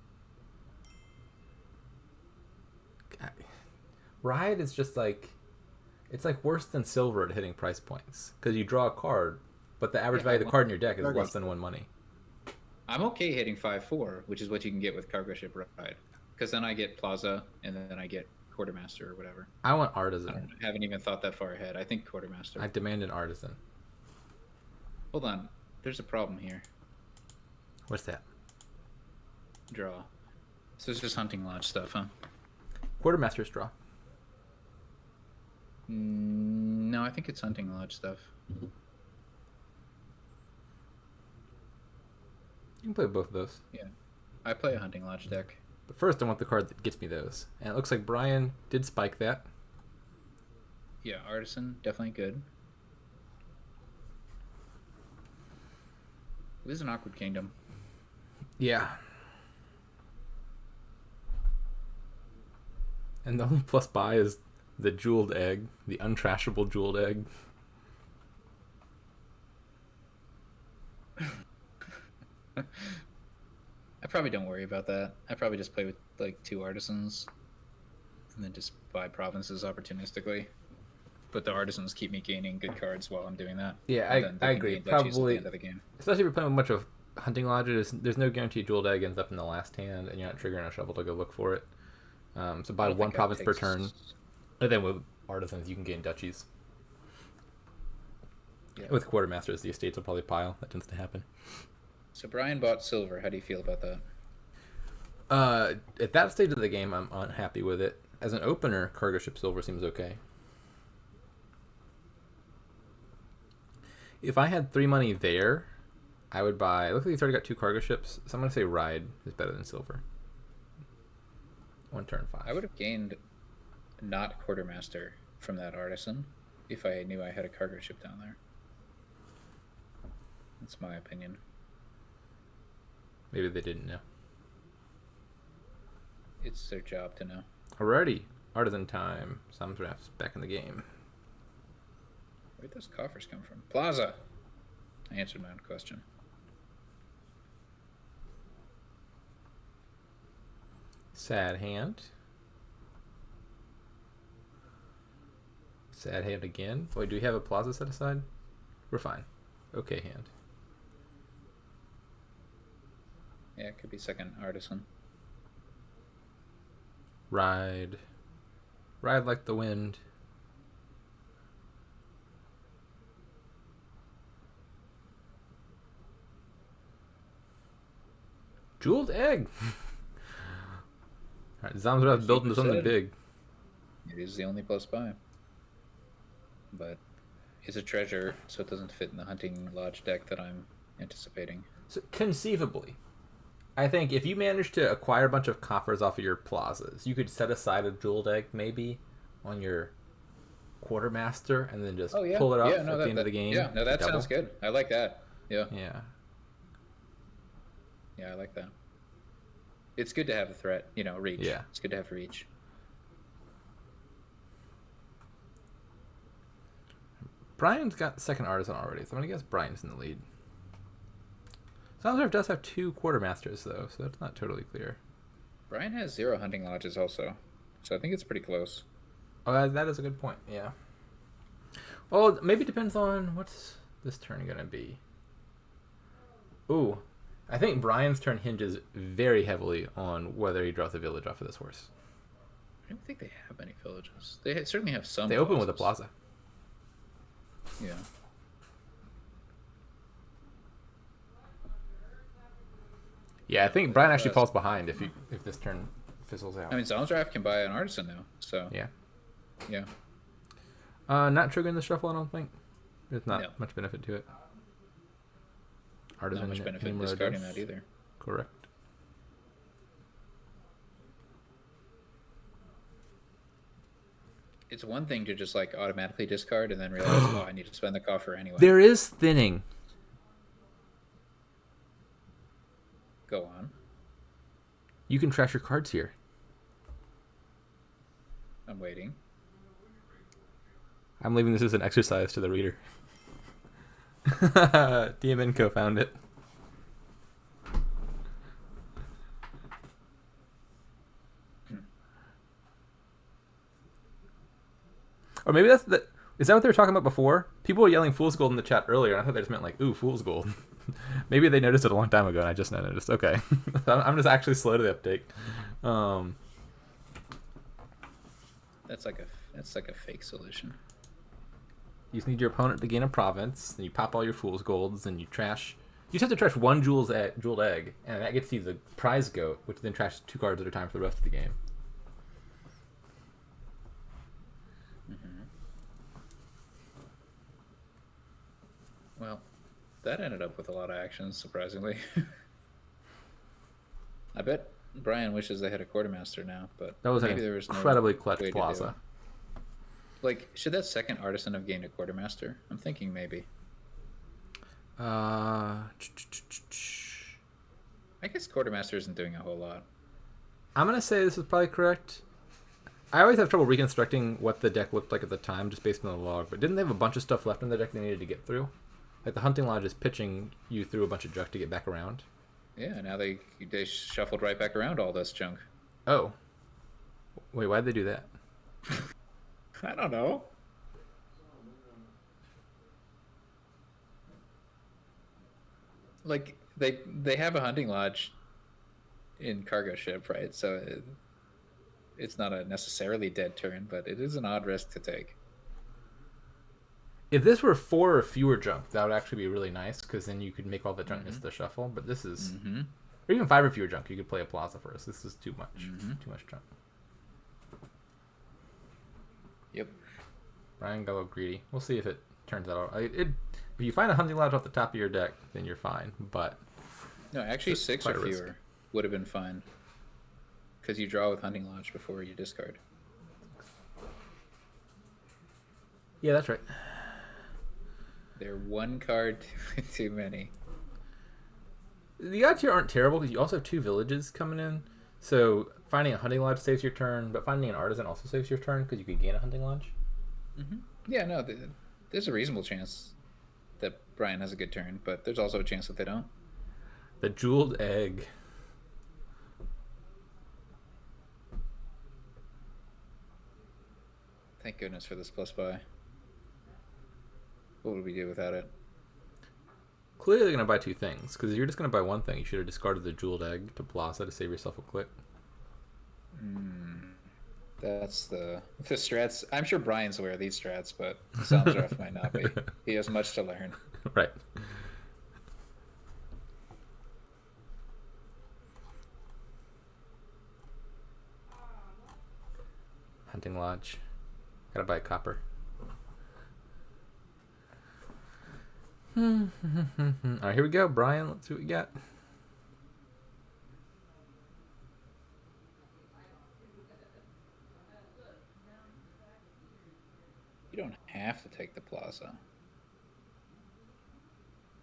Ride is just like, it's like worse than silver at hitting price points because you draw a card, but the average value of the card in your deck is less than one money. I'm okay hitting 5/4, which is what you can get with cargo ship ride, because then I get plaza and then I get quartermaster or whatever. I want artisan. I haven't even thought that far ahead. I think quartermaster. I demand an artisan. Hold on. There's a problem here. What's that? Draw. So it's just hunting lodge stuff, huh? Quartermaster's draw. No, I think it's hunting lodge stuff. You can play both of those. Yeah. I play a hunting lodge deck. But first, I want the card that gets me those. And it looks like Bryan did spike that. Yeah, artisan, definitely good. This is an awkward kingdom. Yeah. And the only plus buy is the jeweled egg, the untrashable jeweled egg. I probably don't worry about that. I probably just play with like 2 artisans and then just buy provinces opportunistically. But the artisans keep me gaining good cards while I'm doing that. Yeah, And then they I can agree. gain duchies at the Probably, end of the game. especially if you're playing with a bunch of hunting lodges, there's no guarantee jeweled egg ends up in the last hand, and you're not triggering a shovel to go look for it. So buy I don't one think that province per takes- turn, and then with artisans you can gain duchies. Yeah. With quartermasters, the estates will probably pile. That tends to happen. So Bryan bought silver. How do you feel about that? At that stage of the game, I'm unhappy with it. As an opener, cargo ship silver seems okay. If I had 3 money there, I would buy. Look like he's already got 2 cargo ships, so I'm gonna say ride is better than silver. 1 turn 5. I would have gained not quartermaster from that artisan if I knew I had a cargo ship down there. That's my opinion. Maybe they didn't know. It's their job to know. Alrighty, artisan time. ZomZraft's back in the game. Where'd those coffers come from? Plaza! I answered my own question. Sad hand. Sad hand again. Wait, do we have a plaza set aside? We're fine. Okay hand. Yeah, it could be second artisan. Ride. Ride like the wind. Jeweled egg. Alright, ZomZraft building something said. big. It is the only plus buy. But it's a treasure, so it doesn't fit in the hunting lodge deck that I'm anticipating. So conceivably, I think if you manage to acquire a bunch of coffers off of your plazas, you could set aside a jeweled egg maybe on your quartermaster and then just pull it up at the end of the game. Yeah, no, that double. sounds good. I like that. Yeah. Yeah. Yeah, I like that. It's good to have a threat, reach. Yeah. It's good to have reach. Bryan's got the second artisan already, so I'm gonna guess Bryan's in the lead. ZomZraft does have 2 quartermasters though, so that's not totally clear. Bryan has 0 hunting lodges also, so I think it's pretty close. Oh, that is a good point. Yeah. Well, maybe it depends on what's this turn gonna be. Ooh, I think Bryan's turn hinges very heavily on whether he draws a village off of this horse. I don't think they have any villages. They certainly have some. They open with a plaza. Yeah. Yeah, I think Bryan actually falls behind if this turn fizzles out. I mean, ZomZraft can buy an artisan now, so Yeah. yeah. Not triggering the shuffle, I don't think. There's not No. much benefit to it. Not Artisan much benefit in numerous. discarding that either. Correct. It's one thing to just like automatically discard and then realize, oh, I need to spend the coffer anyway. There is thinning. Go on. You can trash your cards here. I'm waiting. I'm leaving this as an exercise to the reader. DMNco found it. Or maybe that's the... Is that what they were talking about before? People were yelling Fool's Gold in the chat earlier, and I thought they just meant like, ooh, Fool's Gold. Maybe they noticed it a long time ago, and I just now noticed. Okay. I'm just actually slow to the uptake. That's like a fake solution. You just need your opponent to gain a province, and you pop all your Fool's Golds, and you trash... You just have to trash one jeweled egg, and that gets you the prize goat, which then trashes 2 cards at a time for the rest of the game. Well, that ended up with a lot of actions, surprisingly. I bet Bryan wishes they had a quartermaster now, but That was an maybe there was incredibly no clutch way to do plaza. it. Like, should that second artisan have gained a quartermaster? I'm thinking maybe. I I guess quartermaster isn't doing a whole lot. I'm going to say this is probably correct. I always have trouble reconstructing what the deck looked like at the time just based on the log, but didn't they have a bunch of stuff left in the deck they needed to get through? Like the Hunting Lodge is pitching you through a bunch of junk to get back around. Yeah, now they shuffled right back around all this junk. Oh. Wait, why'd they do that? I don't know. Like they have a hunting lodge in cargo ship, right? So it's not a necessarily dead turn, but it is an odd risk to take. If this were 4 or fewer junk, that would actually be really nice, because then you could make all the junk miss the shuffle. But this is... Or even 5 or fewer junk, you could play a plaza first. This is too much. Too much junk. Yep. Bryan got a little greedy. We'll see if it turns out... If you find a Hunting Lodge off the top of your deck, then you're fine. But... No, actually 6 or fewer would have been fine. Because you draw with Hunting Lodge before you discard. Yeah, that's right. They're 1 card too many. The odds here aren't terrible because you also have 2 villages coming in. So finding a Hunting Lodge saves your turn, but finding an Artisan also saves your turn because you could gain a Hunting Lodge. Yeah, no, there's a reasonable chance that Bryan has a good turn, but there's also a chance that they don't. The Jeweled Egg. Thank goodness for this plus buy. What would we do without it? Clearly they're going to buy 2 things, because if you're just going to buy 1 thing, you should have discarded the Jeweled Egg to Plaza to save yourself a click. That's the strats. I'm sure Bryan's aware of these strats, but ZomZraft might not be. He has much to learn. Right. Hunting Lodge. Gotta buy a copper. Alright, here we go, Bryan. Let's see what we got. You don't have to take the Plaza.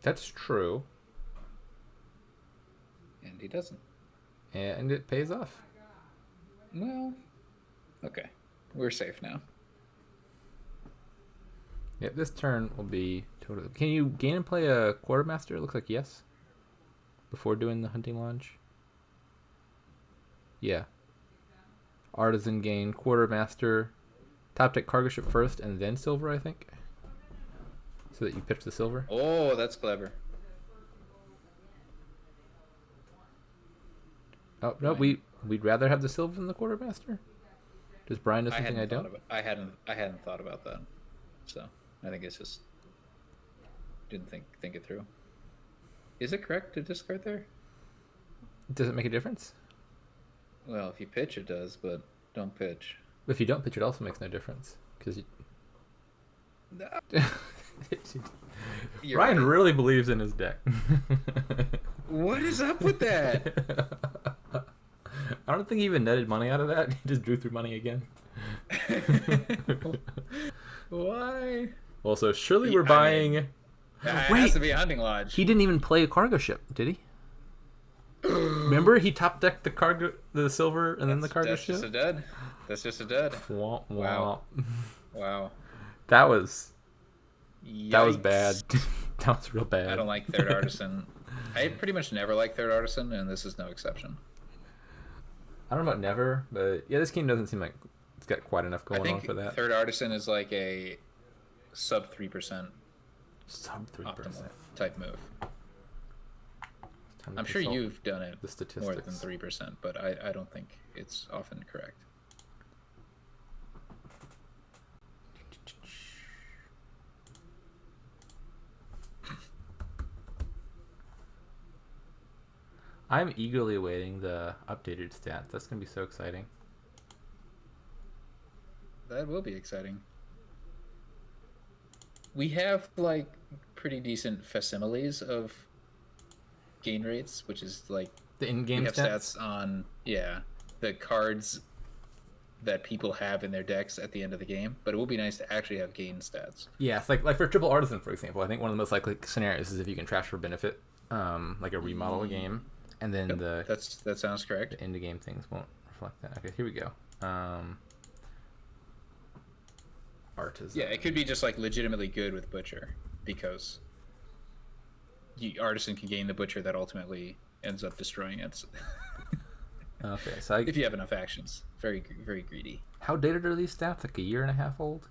That's true. And he doesn't. And it pays off. Well, okay. We're safe now. Yep, this turn will be totally... Can you gain and play a Quartermaster? It looks like yes. Before doing the Hunting Lodge. Yeah. Artisan gain, Quartermaster. Top deck cargo ship first and then silver, I think. So that you pitch the silver. Oh, that's clever. Oh no, we'd rather have the silver than the quartermaster. Does Bryan know something I don't? I hadn't thought about that. So I think it's just didn't think it through. Is it correct to discard there? Does it make a difference? Well, if you pitch, it does, but don't pitch. If you don't pitch, it also makes no difference because you... No. Bryan really believes in his deck. What is up with that? I don't think he even netted money out of that. He just drew through money again. Why? Well, so surely we're buying... it has to be a hunting lodge. He didn't even play a cargo ship, did he? Remember, he top decked the silver, and then the cargo ship. That's just a dud. Wah, wah. Wow. Wow. That was Yikes. bad. That was real bad. I don't like Third Artisan. I pretty much never like Third Artisan, and this is no exception. I don't know about never, but yeah, this game doesn't seem like it's got quite enough going on for that. Third Artisan is like a sub 3%. Sub 3% type move. I'm sure you've done it more than 3%, but I don't think it's often correct. I'm eagerly awaiting the updated stats. That's going to be so exciting. That will be exciting. We have like pretty decent facsimiles of gain rates, which is like the in-game stats on the cards that people have in their decks at the end of the game. But it will be nice to actually have gain stats. Yeah, it's like for Triple Artisan, for example. I think one of the most likely scenarios is if you can trash for benefit, like a remodel game, and then that sounds correct. The end of game things won't reflect that. Okay, here we go. Artisan. Yeah, it could be just like legitimately good with Butcher because Artisan can gain the Butcher that ultimately ends up destroying it. Okay, so if you have enough actions, very very greedy. How dated are these stats? Like a year and a half old?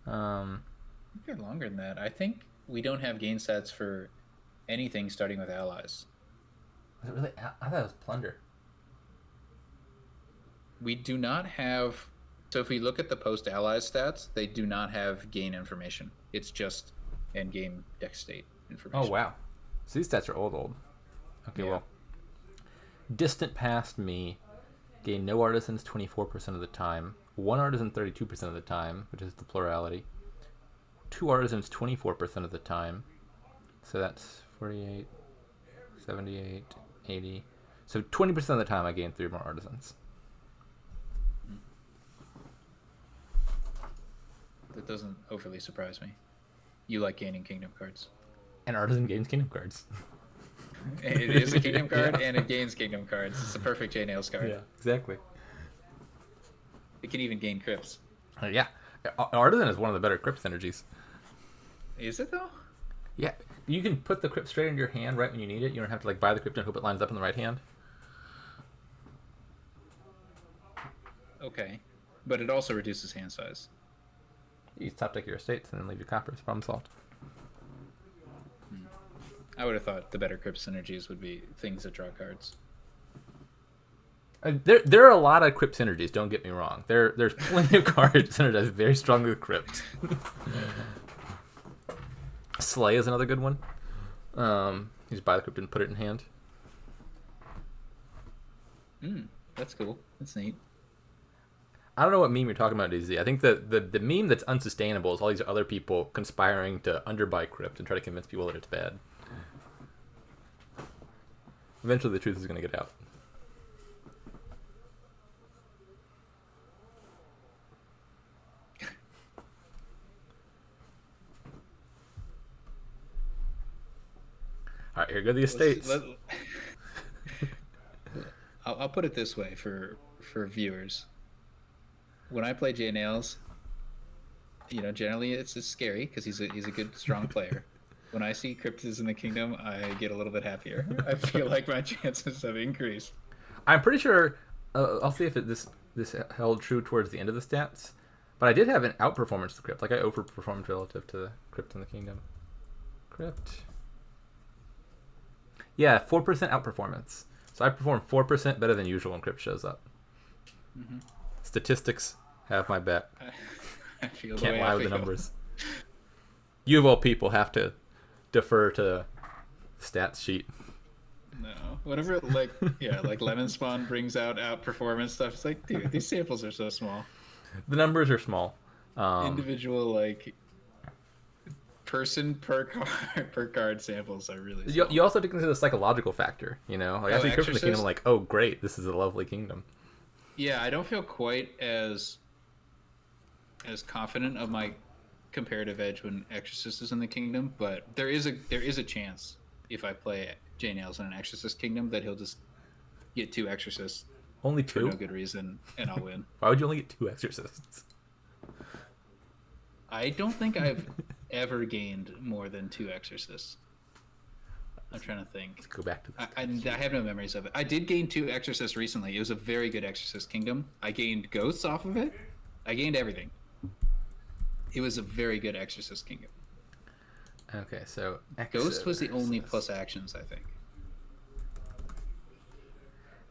They're longer than that. I think we don't have gain stats for anything starting with allies. Was it really? I thought it was plunder. We do not have. So if we look at the post allies stats, they do not have gain information. It's just end game deck state information. Oh wow! So these stats are old. Okay, yeah. Well, distant past me gain no artisans 24% of the time, one artisan 32% of the time, which is the plurality, two artisans 24% of the time, so that's 48, 78, 80. So 20% of the time I gain 3 more artisans. That doesn't overly surprise me. You like gaining kingdom cards. And artisan gains kingdom cards. It is a kingdom card, and it gains kingdom cards. It's a perfect J-Nails card. Yeah, exactly. It can even gain crypts. Yeah. Artisan is one of the better crypt synergies. Is it, though? Yeah. You can put the crypt straight into your hand right when you need it. You don't have to buy the crypt and hope it lines up in the right hand. Okay. But it also reduces hand size. You top deck your estates and then leave your coppers. Problem solved. I would have thought the better crypt synergies would be things that draw cards. There are a lot of crypt synergies, don't get me wrong. There's plenty of cards synergized very strongly with crypt. Slay is another good one. You just buy the crypt and put it in hand. That's cool. That's neat. I don't know what meme you're talking about, DZ. I think the meme that's unsustainable is all these other people conspiring to underbuy crypt and try to convince people that it's bad. Eventually the truth is going to get out. All right, here go the estates. I'll put it this way for viewers. When I play J-Nails, generally it's scary because he's a good, strong player. When I see Cryptids in the Kingdom, I get a little bit happier. I feel like my chances have increased. I'm pretty sure. I'll see if this held true towards the end of the stats. But I did have an outperformance to Crypt. Like I overperformed relative to Crypt in the Kingdom. Crypt. Yeah, 4% outperformance. So I perform 4% better than usual when Crypt shows up. Mm-hmm. Statistics have my bet. I feel the Can't way lie I with the feel. numbers. You of all people have to defer to stats sheet. No, whatever. Like like Lemon Spawn brings out outperformance stuff. It's like, dude, these samples are so small. The numbers are small. Individual like person per card samples are really small. You also have to consider the psychological factor. Like I see Crypt in the Kingdom, I'm like, oh great, this is a lovely kingdom. Yeah, I don't feel quite as confident of my comparative edge when Exorcist is in the kingdom, but there is a chance if I play J Nails in an Exorcist kingdom that he'll just get 2 Exorcists Only for 2? no good reason, and I'll win. Why would you only get 2 Exorcists? I don't think I've ever gained more than 2 Exorcists. I'm trying to think. Let's go back to this. I have no memories of it. I did gain 2 Exorcists recently. It was a very good Exorcist kingdom. I gained ghosts off of it. I gained everything. It was a very good Exorcist kingdom. Okay, so Ghost was the only plus actions, I think.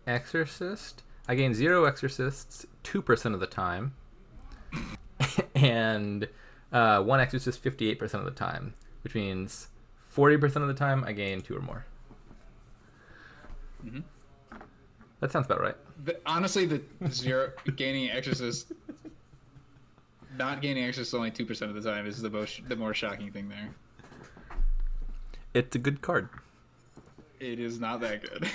Exorcist. I gain 0 Exorcists 2% of the time, and 1 Exorcist 58% of the time, which means 40% of the time I gain 2 or more. Mm-hmm. That sounds about right. Honestly, the 0 gaining Exorcist, not gaining Exorcist only 2% of the time is the more shocking thing there. It's a good card. It is not that good.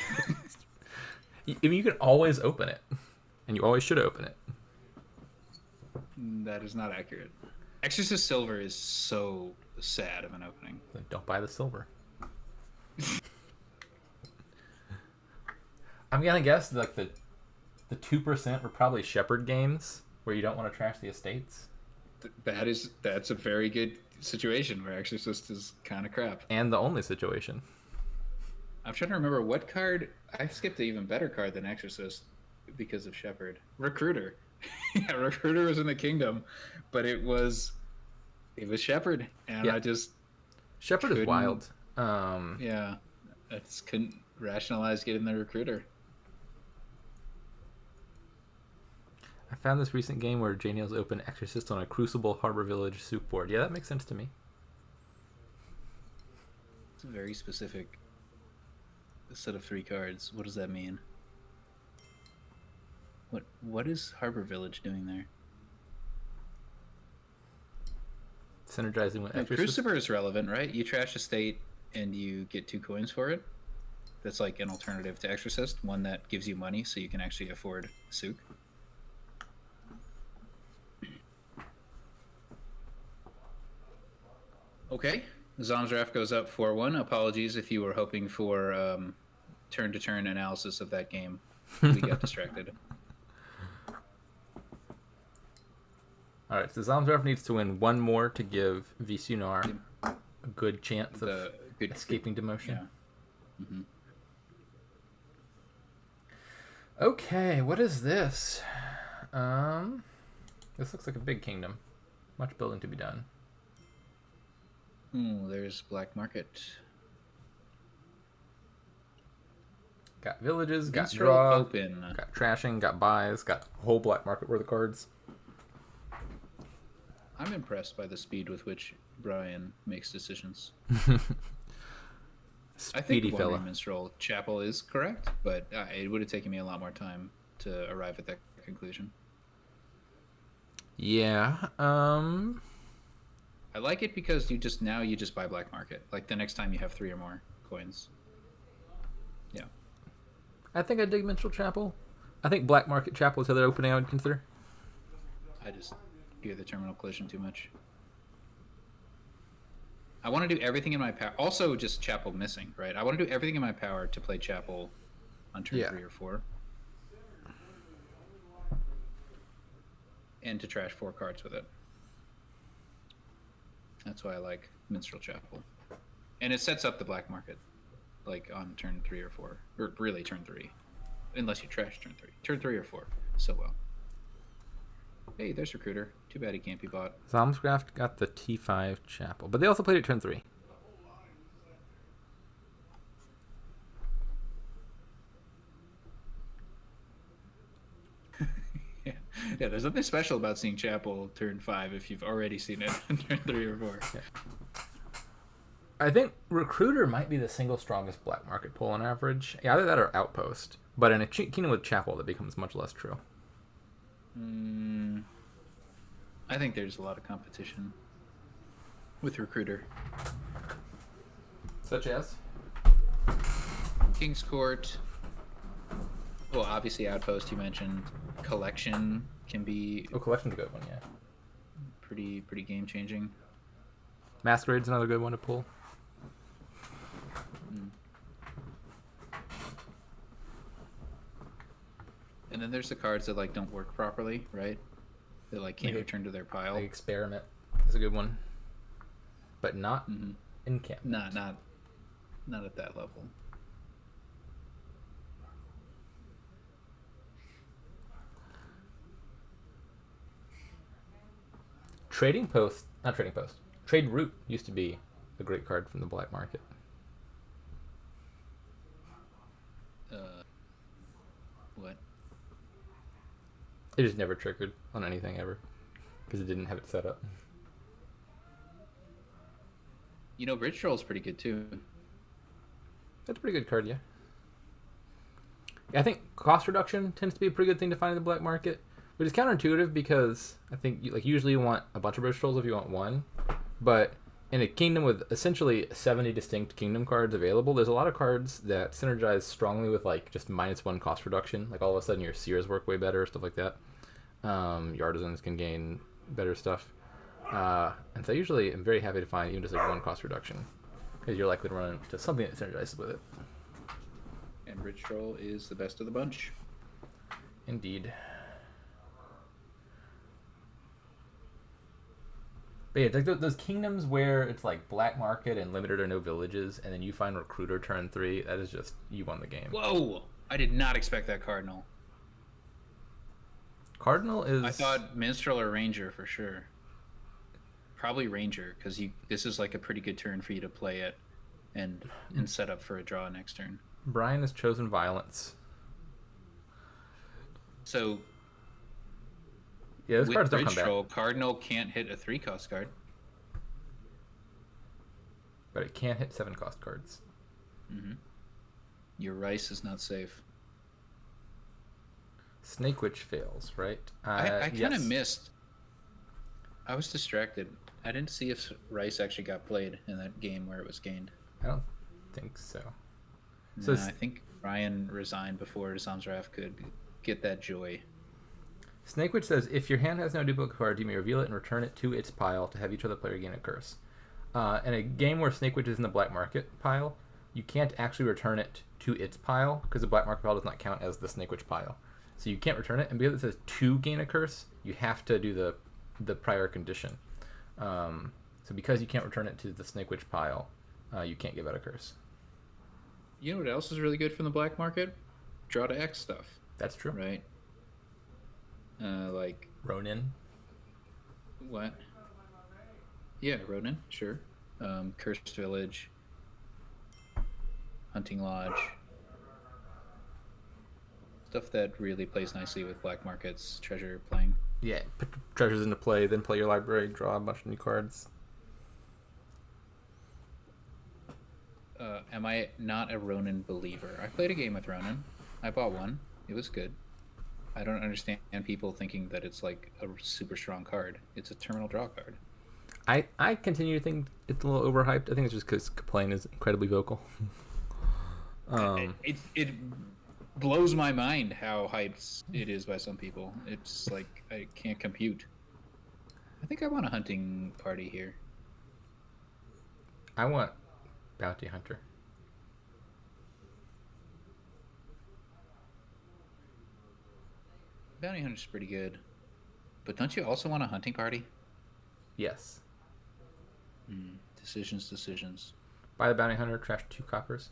You can always open it, and you always should open it. That is not accurate. Exorcist Silver is so sad of an opening. Then don't buy the silver. I'm gonna guess like the 2% were probably Shepherd games where you don't want to trash the estates. That's a very good situation where Exorcist is kind of crap. And the only situation. I'm trying to remember what card. I skipped an even better card than Exorcist because of Shepherd. Recruiter. Yeah, Recruiter was in the kingdom, but it was Shepherd, and Yeah. I just Shepherd is wild. yeah, I just couldn't rationalize getting the Recruiter. I found this recent game where J Nails opened Exorcist on a Crucible Harbor Village soup board. Yeah, that makes sense to me. It's a very specific set of 3 cards. What does that mean? What is Harbor Village doing there? Synergizing with No, Exorcist. Crucible is relevant, right? You trash a state and you get 2 coins for it. That's like an alternative to Exorcist, one that gives you money so you can actually afford Souk. Okay, ZomZraft goes up 4-1. Apologies if you were hoping for turn-to-turn analysis of that game. We got distracted. All right, so ZomZraft needs to win 1 more to give Visunar a good chance of escaping demotion. Yeah. Mm-hmm. Okay, what is this? This looks like a big kingdom. Much building to be done. Ooh, there's Black Market. Got villages, got Minstrel draw, open. got trashing, got buys, got whole black market worth of cards. I'm impressed by the speed with which Bryan makes decisions. I think Speedy fella. Minstrel Chapel is correct, but it would have taken me a lot more time to arrive at that conclusion. Yeah. I like it because you just buy Black Market. Like the next time you have 3 or more coins. Yeah. I think I dig Minstrel Chapel. I think Black Market Chapel is the other opening I would consider. I just fear the terminal collision too much. I want to do everything in my power. Also, just Chapel missing, right? I want to do everything in my power to play Chapel on turn 3 or 4. And to trash 4 cards with it. That's why I like Minstrel Chapel. And it sets up the Black Market, like on turn 3 or 4. Or really turn 3. Unless you trash turn 3. Turn 3 or 4. So well. Hey, there's Recruiter. Too bad he can't be bought. ZomZraft got the T5 Chapel, but they also played it turn 3. Yeah, there's nothing special about seeing Chapel turn 5 if you've already seen it on turn 3 or 4. Yeah. I think Recruiter might be the single strongest black market pull on average. Yeah, either that or Outpost. But in a Kingdom with Chapel, that becomes much less true. I think there's a lot of competition with Recruiter. Such as? King's Court. Well, obviously Outpost you mentioned. Collection can be Collection's a good one, yeah. pretty game changing. Masquerade's another good one to pull. And then there's the cards that like don't work properly, right? That like can't return to their pile. Like Experiment is a good one, but not in camp. Not at that level. Trade Route used to be a great card from the black market. What? It just never triggered on anything ever because it didn't have it set up. You know, Bridge Troll's pretty good too. That's a pretty good card, yeah. I think cost reduction tends to be a pretty good thing to find in the black market, which is counterintuitive because I think usually you want a bunch of Bridge Trolls if you want one, but in a kingdom with essentially 70 distinct kingdom cards available, there's a lot of cards that synergize strongly with like just -1 cost reduction. Like all of a sudden your Seers work way better, stuff like that. Your Artisans can gain better stuff. And so I usually am very happy to find even just like 1 cost reduction because you're likely to run into something that synergizes with it. And Bridge Troll is the best of the bunch. Indeed. But yeah, like those kingdoms where it's like black market and limited or no villages, and then you find Recruiter turn 3, that is just, you won the game. Whoa! I did not expect that Cardinal. Cardinal is... I thought Minstrel or Ranger for sure. Probably Ranger, because this is like a pretty good turn for you to play it and set up for a draw next turn. Bryan has chosen Violence. So... yeah, those with cards don't Bridge come Troll, back. Cardinal can't hit a 3-cost card. But it can't hit 7-cost cards. Mm-hmm. Your Rice is not safe. Snake Witch fails, right? I kind of missed. I was distracted. I didn't see if Rice actually got played in that game where it was gained. I don't think so. No, I think Bryan resigned before ZomZraft could get that joy. Snake Witch says, if your hand has no duplicate card, you may reveal it and return it to its pile to have each other player gain a curse. In a game where Snake Witch is in the black market pile, you can't actually return it to its pile because the black market pile does not count as the Snake Witch pile. So you can't return it, and because it says to gain a curse, you have to do the prior condition. So because you can't return it to the Snake Witch pile, you can't give out a curse. You know what else is really good from the black market? Draw to X stuff. That's true. Right. Like Ronin. What? Yeah, Ronin, sure. Cursed Village. Hunting Lodge. Stuff that really plays nicely with black markets, treasure playing. Yeah, put treasures into play, then play your library, draw a bunch of new cards. Am I not a Ronin believer? I played a game with Ronin. I bought one. It was good. I don't understand people thinking that it's like a super strong card. It's a terminal draw card. I continue to think it's a little overhyped. I think it's just because Kaplane is incredibly vocal. It blows my mind how hyped it is by some people. It's like I can't compute. I think I want a hunting party here. I want Bounty Hunter. Bounty Hunter's pretty good. But don't you also want a hunting party? Yes. Decisions. Buy the Bounty Hunter, trash 2 coppers.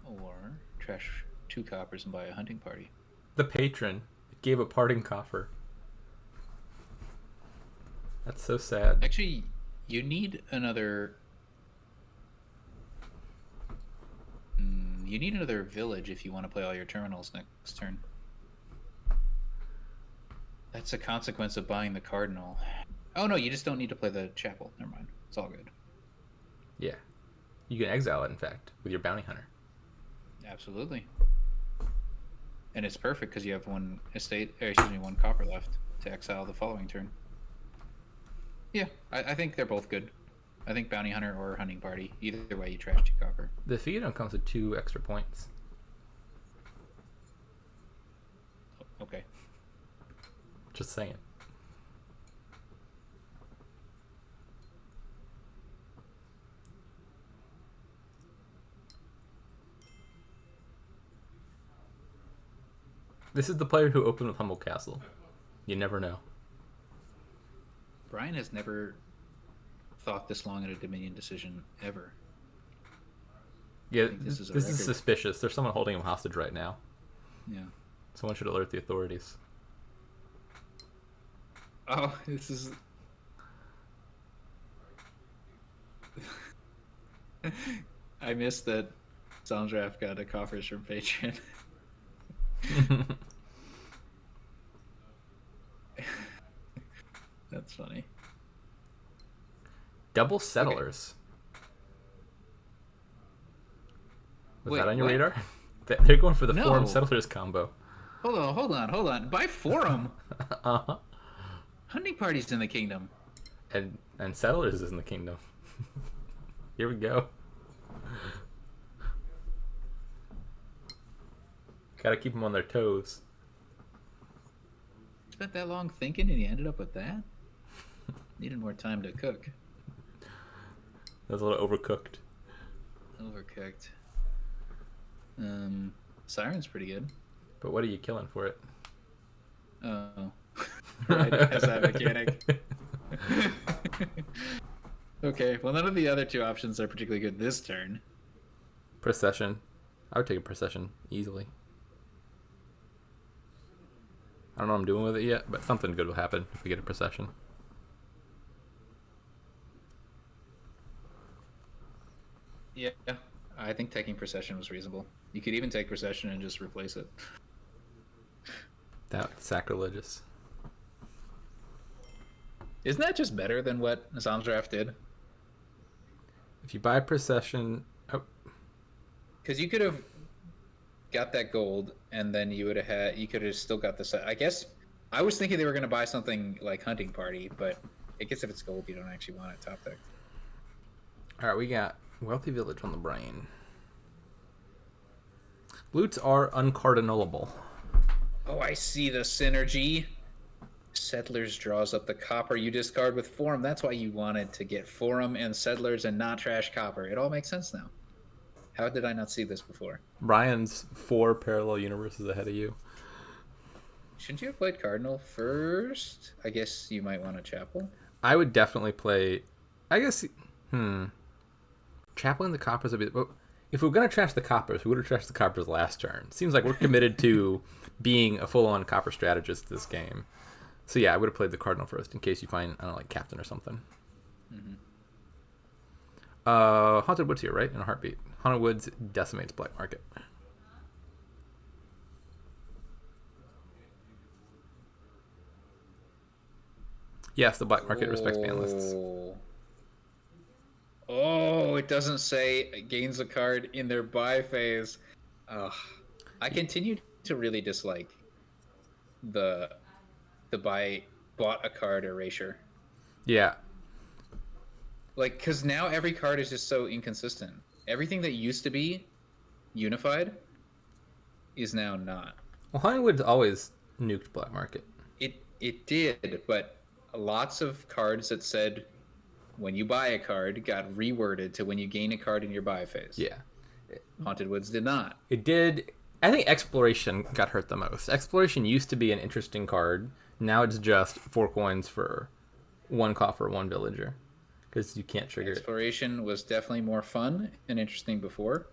Or trash 2 coppers and buy a hunting party. The Patron gave a parting coffer. That's so sad. Actually, you need another... you need another village if you want to play all your terminals next turn. That's a consequence of buying the Cardinal. Oh no, you just don't need to play the Chapel. Never mind. It's all good. Yeah. You can exile it, in fact, with your bounty hunter. Absolutely. And it's perfect because you have one estate, or excuse me, one copper left to exile the following turn. Yeah, I think they're both good. I think bounty hunter or hunting party. Either way, you trash 2 copper. The Theodon comes with 2 extra points. Okay. Just saying. This is the player who opened with Humble Castle. You never know. Bryan has never thought this long at a Dominion decision ever. Yeah, this is suspicious. There's someone holding him hostage right now. Yeah. Someone should alert the authorities. Oh, this is... I missed that ZomZraft got a coffers from Patreon. That's funny. Double Settlers. Okay. Was that on your radar? They're going for the Forum Settlers combo. Hold on. By Forum? Uh-huh. Hunting Party's in the kingdom. And Settlers is in the kingdom. Here we go. Gotta keep them on their toes. Spent that long thinking and you ended up with that? Needed more time to cook. That was a little overcooked. Overcooked. Siren's pretty good. But what are you killing for it? Oh. Right, as that mechanic. Okay, well none of the other 2 options are particularly good this turn. Procession. I would take a procession easily. I don't know what I'm doing with it yet, but something good will happen if we get a procession. Yeah, I think taking procession was reasonable. You could even take procession and just replace it. That's sacrilegious. Isn't that just better than what ZomZraft did? If you buy procession... Oh. Because you could have got that gold, and then you would have had... You could have still got the set. I guess... I was thinking they were going to buy something like Hunting Party, but I guess if it's gold, you don't actually want it top decked. Alright, we got Wealthy Village on the Bryan. Loots are uncardinalable. Oh, I see the synergy. Settlers draws up the copper you discard with Forum. That's why you wanted to get Forum and Settlers and not trash copper. It all makes sense now. How did I not see this before? Bryan's 4 parallel universes ahead of you. Shouldn't you have played Cardinal first? I guess you might want a Chapel. I would definitely play... I guess... Chapel and the coppers would be... Well, if we were going to trash the coppers, we would have trashed the coppers last turn. Seems like we're committed to being a full-on copper strategist this game. So yeah, I would have played the Cardinal first in case you find, I don't know, like Captain or something. Mm-hmm. Haunted Woods here, right? In a heartbeat. Haunted Woods decimates Black Market. Yes, the Black Market respects ban lists. Oh, it doesn't say gains a card in their buy phase. I continue to really dislike the bought a card erasure. Yeah. Like, because now every card is just so inconsistent. Everything that used to be unified is now not. Well, Hollywood's always nuked Black Market. It did, but lots of cards that said when you buy a card got reworded to when you gain a card in your buy phase. Yeah. Haunted Woods did not. It did. I think Exploration got hurt the most. Exploration used to be an interesting card. Now it's just 4 coins for 1 coffer, 1 villager. Because you can't trigger Exploration was definitely more fun and interesting before.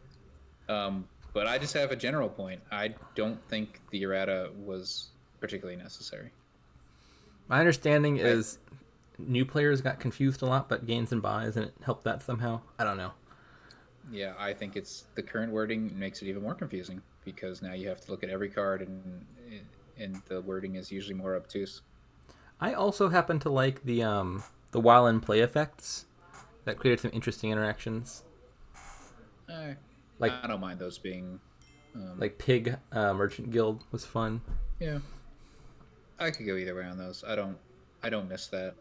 But I just have a general point. I don't think the errata was particularly necessary. My understanding is new players got confused a lot, but gains and buys, and it helped that somehow. I don't know. Yeah, I think it's the current wording makes it even more confusing because now you have to look at every card and the wording is usually more obtuse. I also happen to like the while in play effects that created some interesting interactions. Eh, Like I don't mind those being. Pig Merchant Guild was fun. Yeah, I could go either way on those. I don't miss that,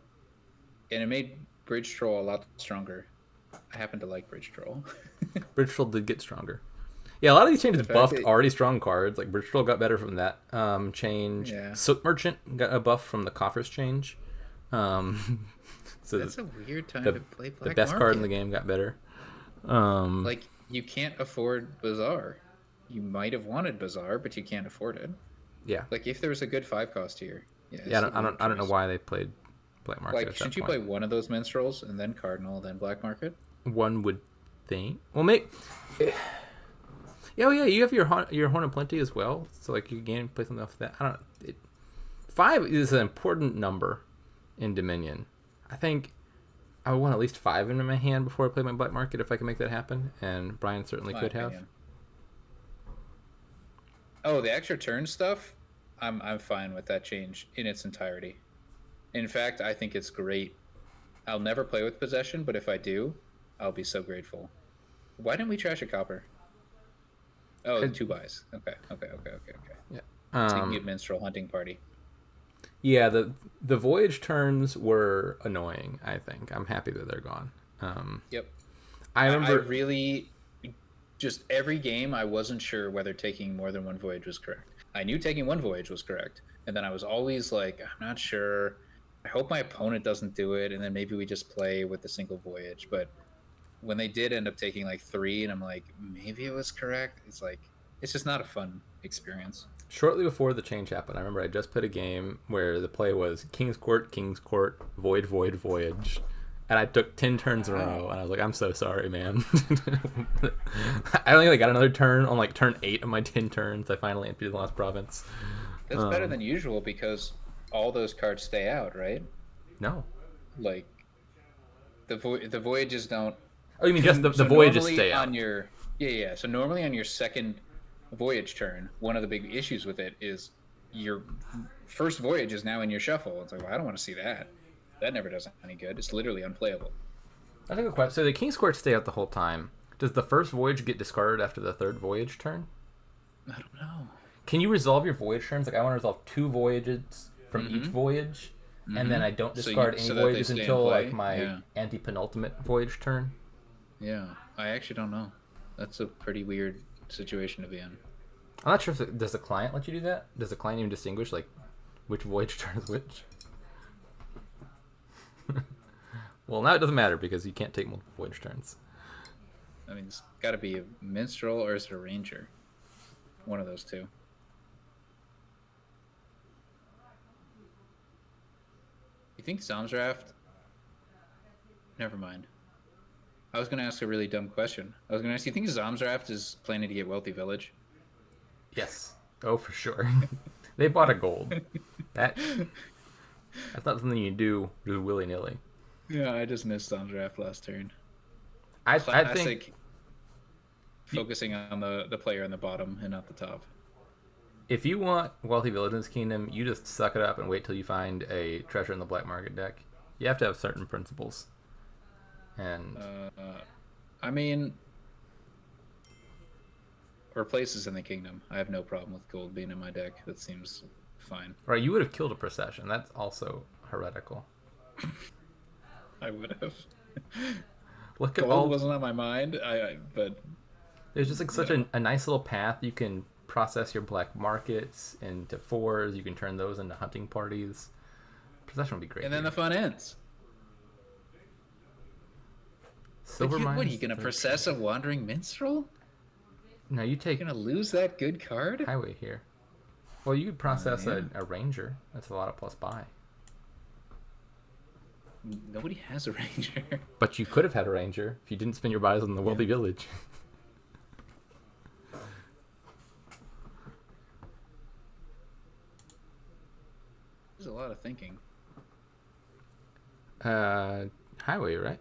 and it made Bridge Troll a lot stronger. I happen to like Bridge Troll. Bridge Troll did get stronger. Yeah, a lot of these changes The fact buffed that already strong cards. Like Bridge Troll got better from that change. yeah, Soot Merchant got a buff from the Coffers change. So that's a weird time the to play the Black best card in the Market. game got better. Like you can't afford Bazaar. You might have wanted Bazaar, but you can't afford it. Yeah, Like if there was a good 5 cost here, yeah, yeah. it's a weird I don't know choice. why they played Black Market Like, at that shouldn't you point. play one of those minstrels and then Cardinal, then Black Market? One would think. Well, maybe. Yeah, oh yeah, you have your Horn of Plenty as well. So like you can gain play something off that. I don't. 5 is an important number in Dominion. I think I would want at least 5 in my hand before I play my Black Market if I can make that happen. And Bryan certainly My could have. opinion. Oh, the extra turn stuff, I'm fine with that change in its entirety. In fact, I think it's great. I'll never play with possession, but if I do, I'll be so grateful. Why didn't we trash a copper? Oh, I, 2 buys. Okay. yeah. So you can get minstrel hunting party. Yeah. The voyage turns were annoying. I think I'm happy that they're gone. Yep. I I remember. really just every game I wasn't sure whether taking more than one voyage was correct. I knew taking one voyage was correct, and then I was always like, I'm not sure. I hope my opponent doesn't do it, and then maybe we just play with the single voyage. But when they did end up taking like 3, and I'm like, maybe it was correct. It's like it's just not a fun experience. Shortly before the change happened, I remember I just played a game where the play was King's Court, Void, Voyage. And I took 10 turns in a row, and I was like, I'm so sorry, man. I only got another turn on like turn 8 of my 10 turns. I finally emptied the last province. That's better than usual because all those cards stay out, right? No. Like the voyages don't. Oh, you mean just the So voyages normally stay out? on your yeah. So normally on your second voyage turn, one of the big issues with it is your first voyage is now in your shuffle. It's like, well, I don't want to see that. That never does any good. It's literally unplayable. That's a good question. So the King's Court stay out the whole time. Does the first voyage get discarded after the third voyage turn? I don't know. Can you resolve your voyage turns? Like I want to resolve 2 voyages from each voyage, and then I don't discard any so that they voyages stay in until play? like my Yeah. anti-penultimate voyage turn. Yeah, I actually don't know. That's a pretty weird situation to be in. I'm not sure if does the client let you do that? Does the client even distinguish like which voyage turn is which? Well, now it doesn't matter because you can't take multiple voyage turns. I mean, it's got to be a minstrel or is it a ranger? One of those two. You think ZomZraft? Never mind. I was going to ask a really dumb question. I was going to ask, you think ZomZraft is planning to get Wealthy Village? Yes. Oh, for sure. They bought a gold. That's not something you do just willy nilly. Yeah, I just missed ZomZraft last turn. I Classic think focusing on the player in the bottom and not the top. if you want Wealthy Village in this kingdom, you just suck it up and wait till you find a treasure in the black market deck. You have to have certain principles. And I mean, or places in the kingdom. I have no problem with gold being in my deck. That seems fine. right, you would have killed a procession. That's also heretical. I would have. Look at Gold all. wasn't on my mind. But There's just like such a nice little path. You can process your black markets into 4s. You can turn those into hunting parties. Procession would be great. and then the fun ends. Silver What are mines. you gonna process a wandering minstrel? No, you take You're gonna lose that good card? highway here. Well, you could process yeah. a ranger. That's a lot of plus buy. Nobody has a ranger. But you could have had a ranger if you didn't spend your buys on the wealthy village. There's a lot of thinking. Highway, right?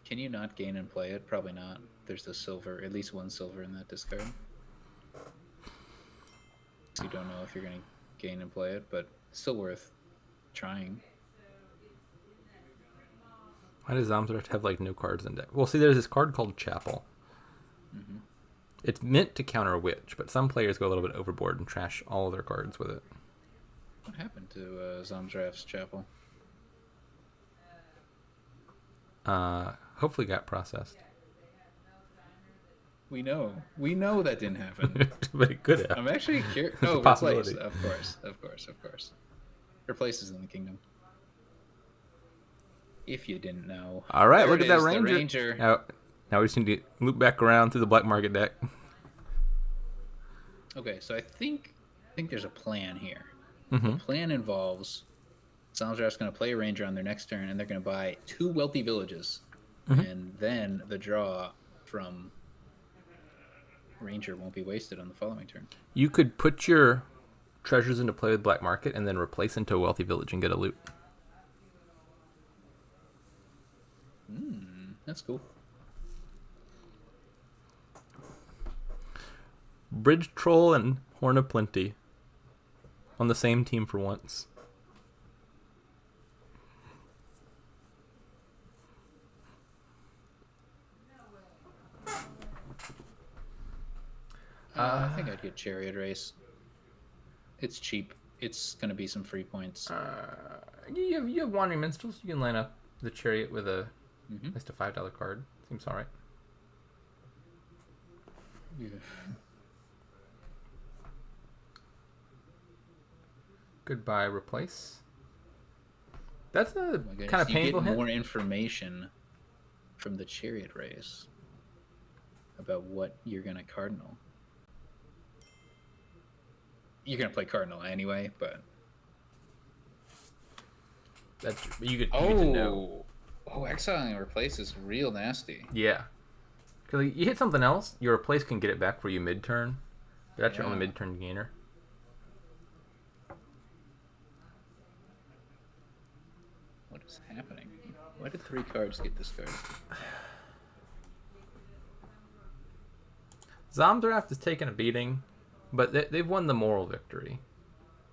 Can you not gain and play it? Probably not. There's the silver, at least 1 silver in that discard. You don't know if you're going to gain and play it, but still worth trying. Why does ZomZraft have like no cards in deck? Well, see, there's this card called Chapel. Mm-hmm. It's meant to counter Witch, but some players go a little bit overboard and trash all of their cards with it. What happened to ZomZraft's Chapel? Hopefully got processed. We know that didn't happen. But it could have. I'm actually curious. It's a Oh, possibility. replace. Of course. Replace is in the kingdom. If you didn't know. All right, There look it at that is, the Ranger. Ranger. Now we just need to loop back around through the black market deck. Okay, so I think there's a plan here. Mm-hmm. The plan involves ZomZraft's going to play a Ranger on their next turn, and they're going to buy 2 wealthy villages. Mm-hmm. And then the draw from Ranger won't be wasted on the following turn. You could put your treasures into play with black market and then replace into a wealthy village and get a loot. That's cool. Bridge Troll and Horn of Plenty on the same team for once. I think I'd get Chariot Race. It's cheap. It's going to be some free points. You have Wandering Minstrels. You can line up the Chariot with a just a $5 card. Seems all right. Yeah. Goodbye, replace. That's a Oh my goodness, kind of you painful get hit. more information from the Chariot Race about what you're going to cardinal. You're going to play cardinal anyway, but... That's you get to know. Oh, exiling and replace is real nasty. Yeah. Because you hit something else, your replace can get it back for you mid-turn. But that's your only mid-turn gainer. What is happening? Why did 3 cards get discarded? ZomZraft is taking a beating, but they've won the moral victory.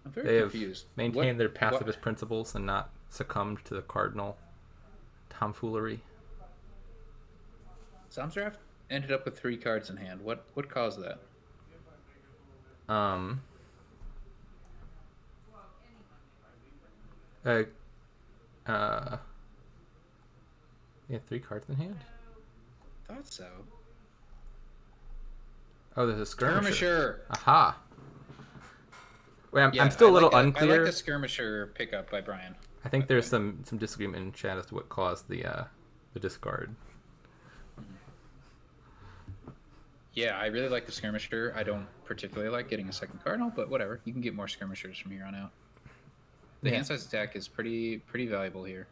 I'm very They have confused. maintained their pacifist principles and not succumbed to the cardinal tomfoolery. ZomZraft ended up with 3 cards in hand. What caused that? You have 3 cards in hand? Thought so. Oh, there's a skirmisher. Skirmisher. Aha. Wait, Yeah, I'm still a little I unclear. like the skirmisher pickup by Bryan. I think there's some disagreement in chat as to what caused the discard. Yeah, I really like the skirmisher. I don't particularly like getting a second cardinal, but whatever. You can get more skirmishers from here on out. The hand size attack is pretty valuable here.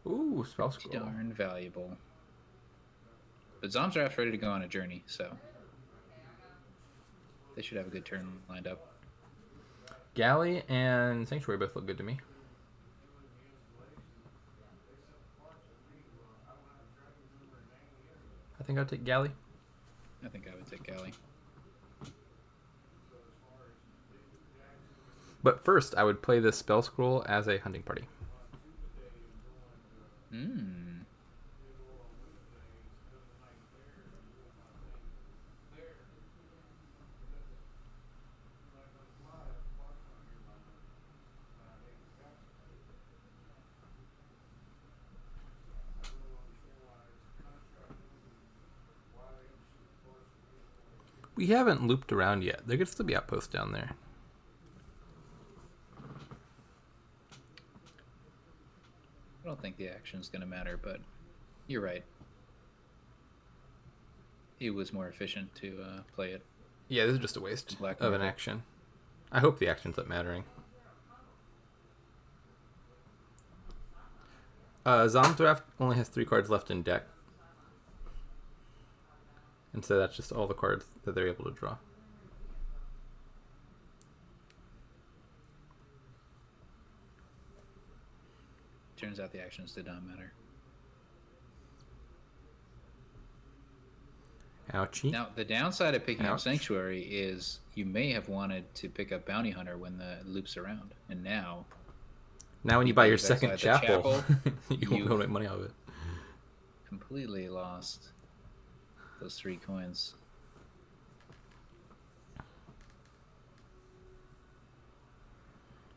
Ooh, spell scroll. Darn valuable. But ZomZraft's ready to go on a journey, so they should have a good turn lined up. Galley and Sanctuary both look good to me. I think I'll take Galley. I think I would take Galley. But first, I would play this spell scroll as a hunting party. We haven't looped around yet. There could still be outposts down there. I don't think the action's going to matter, but you're right. It was more efficient to play it. Yeah, this is just a waste Black of an market. action. I hope the action's up mattering. ZomZraft only has 3 cards left in deck. And so that's just all the cards that they're able to draw. Turns out the actions did not matter. Ouchie. Now, the downside of picking up Ouch. Sanctuary is you may have wanted to pick up Bounty Hunter when the loop's around. And now Now when you buy your second the chapel, you won't be able to you've make money off it. completely lost those 3 coins.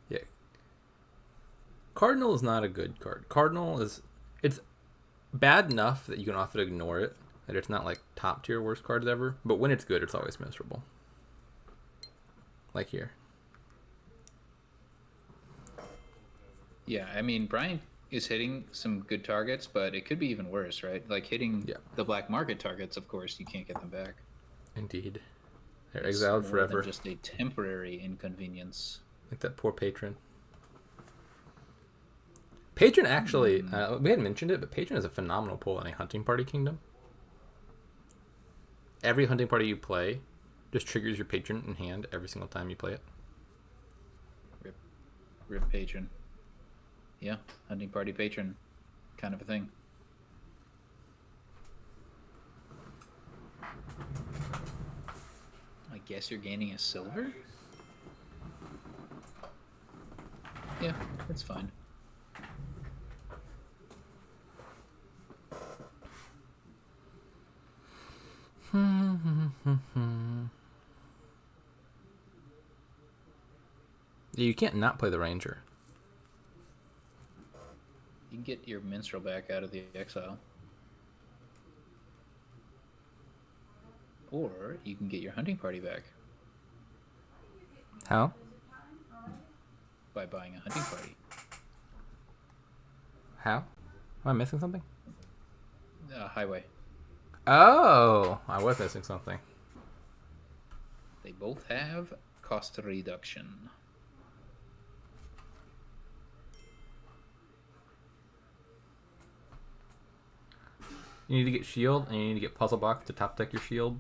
Yeah. Cardinal is not a good card. Cardinal is... It's bad enough that you can often ignore it. That it's not like top tier worst cards ever. But when it's good, it's always miserable. Like here. Yeah, I mean, Bryan is hitting some good targets, but it could be even worse, right? Like hitting the black market targets, of course, you can't get them back. Indeed. They're It's exiled more forever. than just a temporary inconvenience. Like that poor patron. Patron actually, we hadn't mentioned it, but Patron is a phenomenal pull in a hunting party kingdom. Every hunting party you play just triggers your Patron in hand every single time you play it. Rip patron. Yeah, hunting party patron kind of a thing. I guess you're gaining a silver? Yeah, that's fine. You can't not play the Ranger. You can get your minstrel back out of the exile. Or you can get your hunting party back How? by buying a hunting party. How? Am I missing something? Highway. Oh, I was missing something. They both have cost reduction. You need to get shield, and you need to get puzzle box to top deck your shield.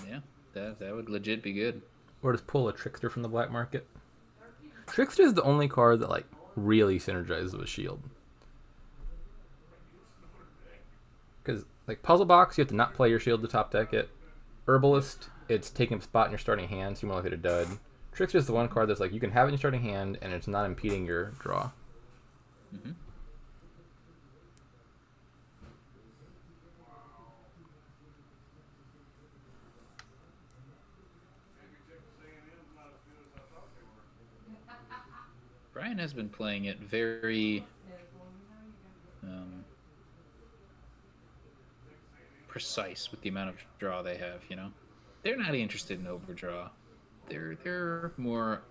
Yeah, that would legit be good. Or just pull a trickster from the black market. Trickster is the only card that like really synergizes with shield. Because like puzzle box, you have to not play your shield to top deck it. Herbalist, it's taking up spot in your starting hand, so you won't hit a dud. Trickster is the one card that's like you can have it in your starting hand, and it's not impeding your draw. Mm-hmm. Bryan has been playing it very precise with the amount of draw they have, you know? They're not interested in overdraw. They're more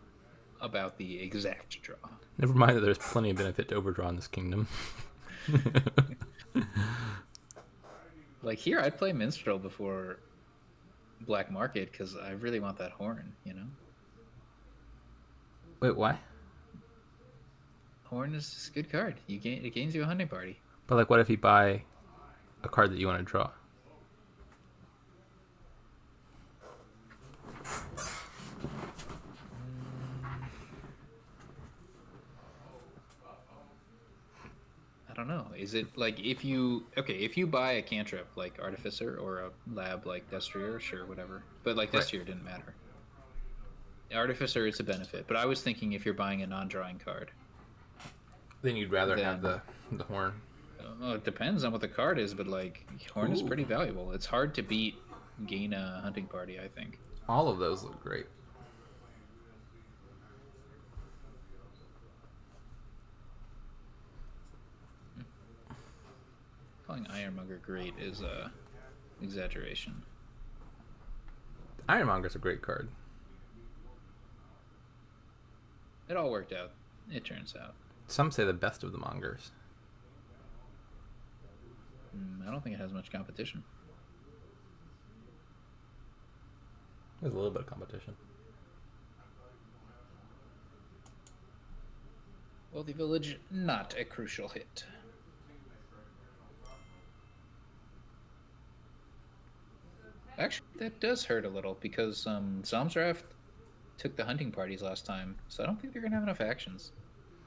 about the exact draw. Never mind that there's plenty of benefit to overdraw in this kingdom. Like here, I'd play Minstrel before Black Market because I really want that horn, you know? Wait, why? Horn is just a good card. It gains you a hunting party. But like, what if you buy a card that you want to draw? I don't know. Is it like if you buy a cantrip like Artificer or a lab like Destrier, sure, whatever. But like Destrier didn't matter. Artificer is a benefit, but I was thinking if you're buying a non-drawing card, then you'd rather have the horn. Well, it depends on what the card is, but like horn is pretty valuable. It's hard to beat gain a hunting party, I think. All of those look great. Calling Ironmonger great is a exaggeration. Ironmonger's a great card. It all worked out. It turns out. Some say the best of the mongers. I don't think it has much competition. There's a little bit of competition. Well, the village, not a crucial hit. Actually, that does hurt a little because ZomZraft took the hunting parties last time, so I don't think they're going to have enough actions.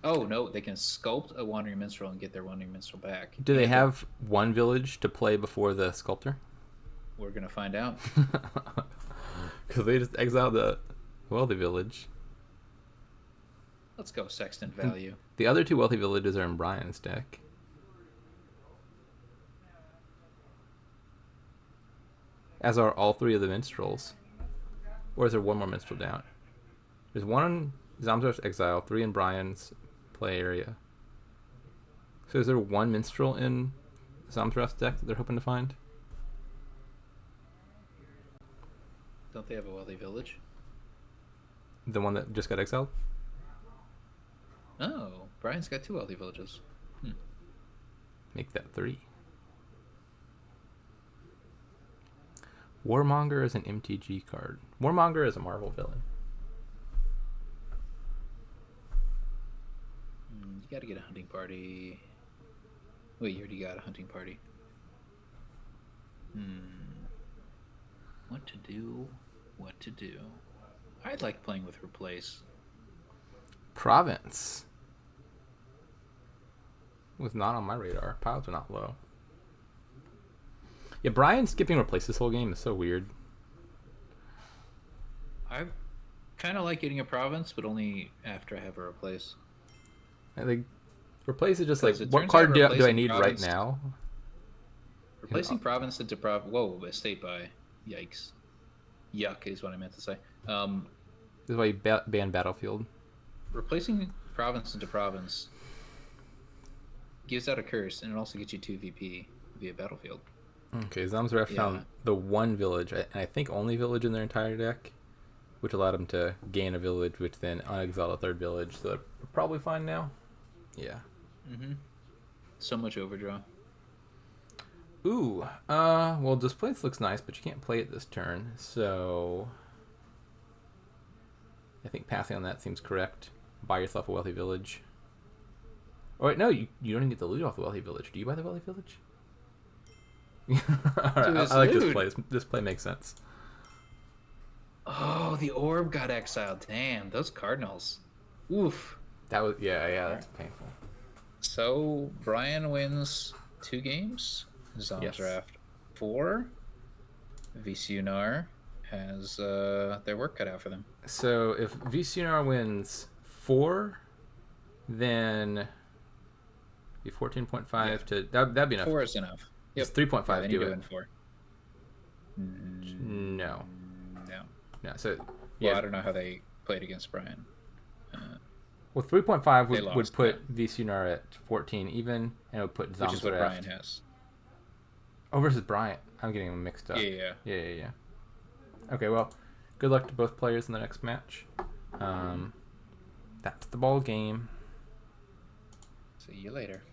Oh, no, they can sculpt a Wandering Minstrel and get their Wandering Minstrel back. Do they have one village to play before the sculptor? We're going to find out. Because they just exiled the wealthy village. Let's go Sextant value. The other 2 wealthy villages are in Bryan's deck. As are all 3 of the minstrels. Or is there one more minstrel down? There's 1 in ZomZraft's exile, 3 in Bryan's play area. So is there 1 minstrel in ZomZraft's deck that they're hoping to find? Don't they have a wealthy village? The one that just got exiled? Oh, Bryan's got 2 wealthy villages. Make that 3. Warmonger is an MTG card. Warmonger is a Marvel villain. You gotta get a hunting party. Wait, you already got a hunting party. What to do? What to do? I like playing with Replace. Province was not on my radar. Piles are not low. Yeah, Bryan skipping Replace this whole game is so weird. I kind of like getting a province, but only after I have a Replace. I think Replace is just like, Because it what turns card out do I replacing need right province- now? Replacing province into whoa, estate by. Yikes. Yuck is what I meant to say. This is why you ban Battlefield. Replacing province into province gives out a curse, and it also gets you 2 VP via Battlefield. Okay, ZomZraft found the 1 village, and I think only village in their entire deck, which allowed them to gain a village, which then unexile a 3rd village, so they're probably fine now. Yeah. So much overdraw. Ooh, well, Displace looks nice, but you can't play it this turn, so I think passing on that seems correct. Buy yourself a wealthy village. Oh, wait, no, you don't even get the loot off the wealthy village. Do you buy the wealthy village? Alright, I like this play. This play makes sense. Oh, the orb got exiled. Damn, those Cardinals. Oof. That was, yeah, that's painful. So, Bryan wins 2 games. ZomZraft 4. VCUNAR has their work cut out for them. So, if VCNR wins 4, then be 14.5 to... That'd be enough. 4 is enough. Yep. It's 3.5 Yeah, they need do to it. win 4. No. No. So, Well, yeah. I don't know how they played against Bryan. Well, 3.5 They would lost, put VCNR at 14 even, and it would put ZomZraft... Which is what Bryan has. Oh, versus Bryan. I'm getting them mixed up. Yeah. Okay, well, good luck to both players in the next match. That's the ball game. See you later.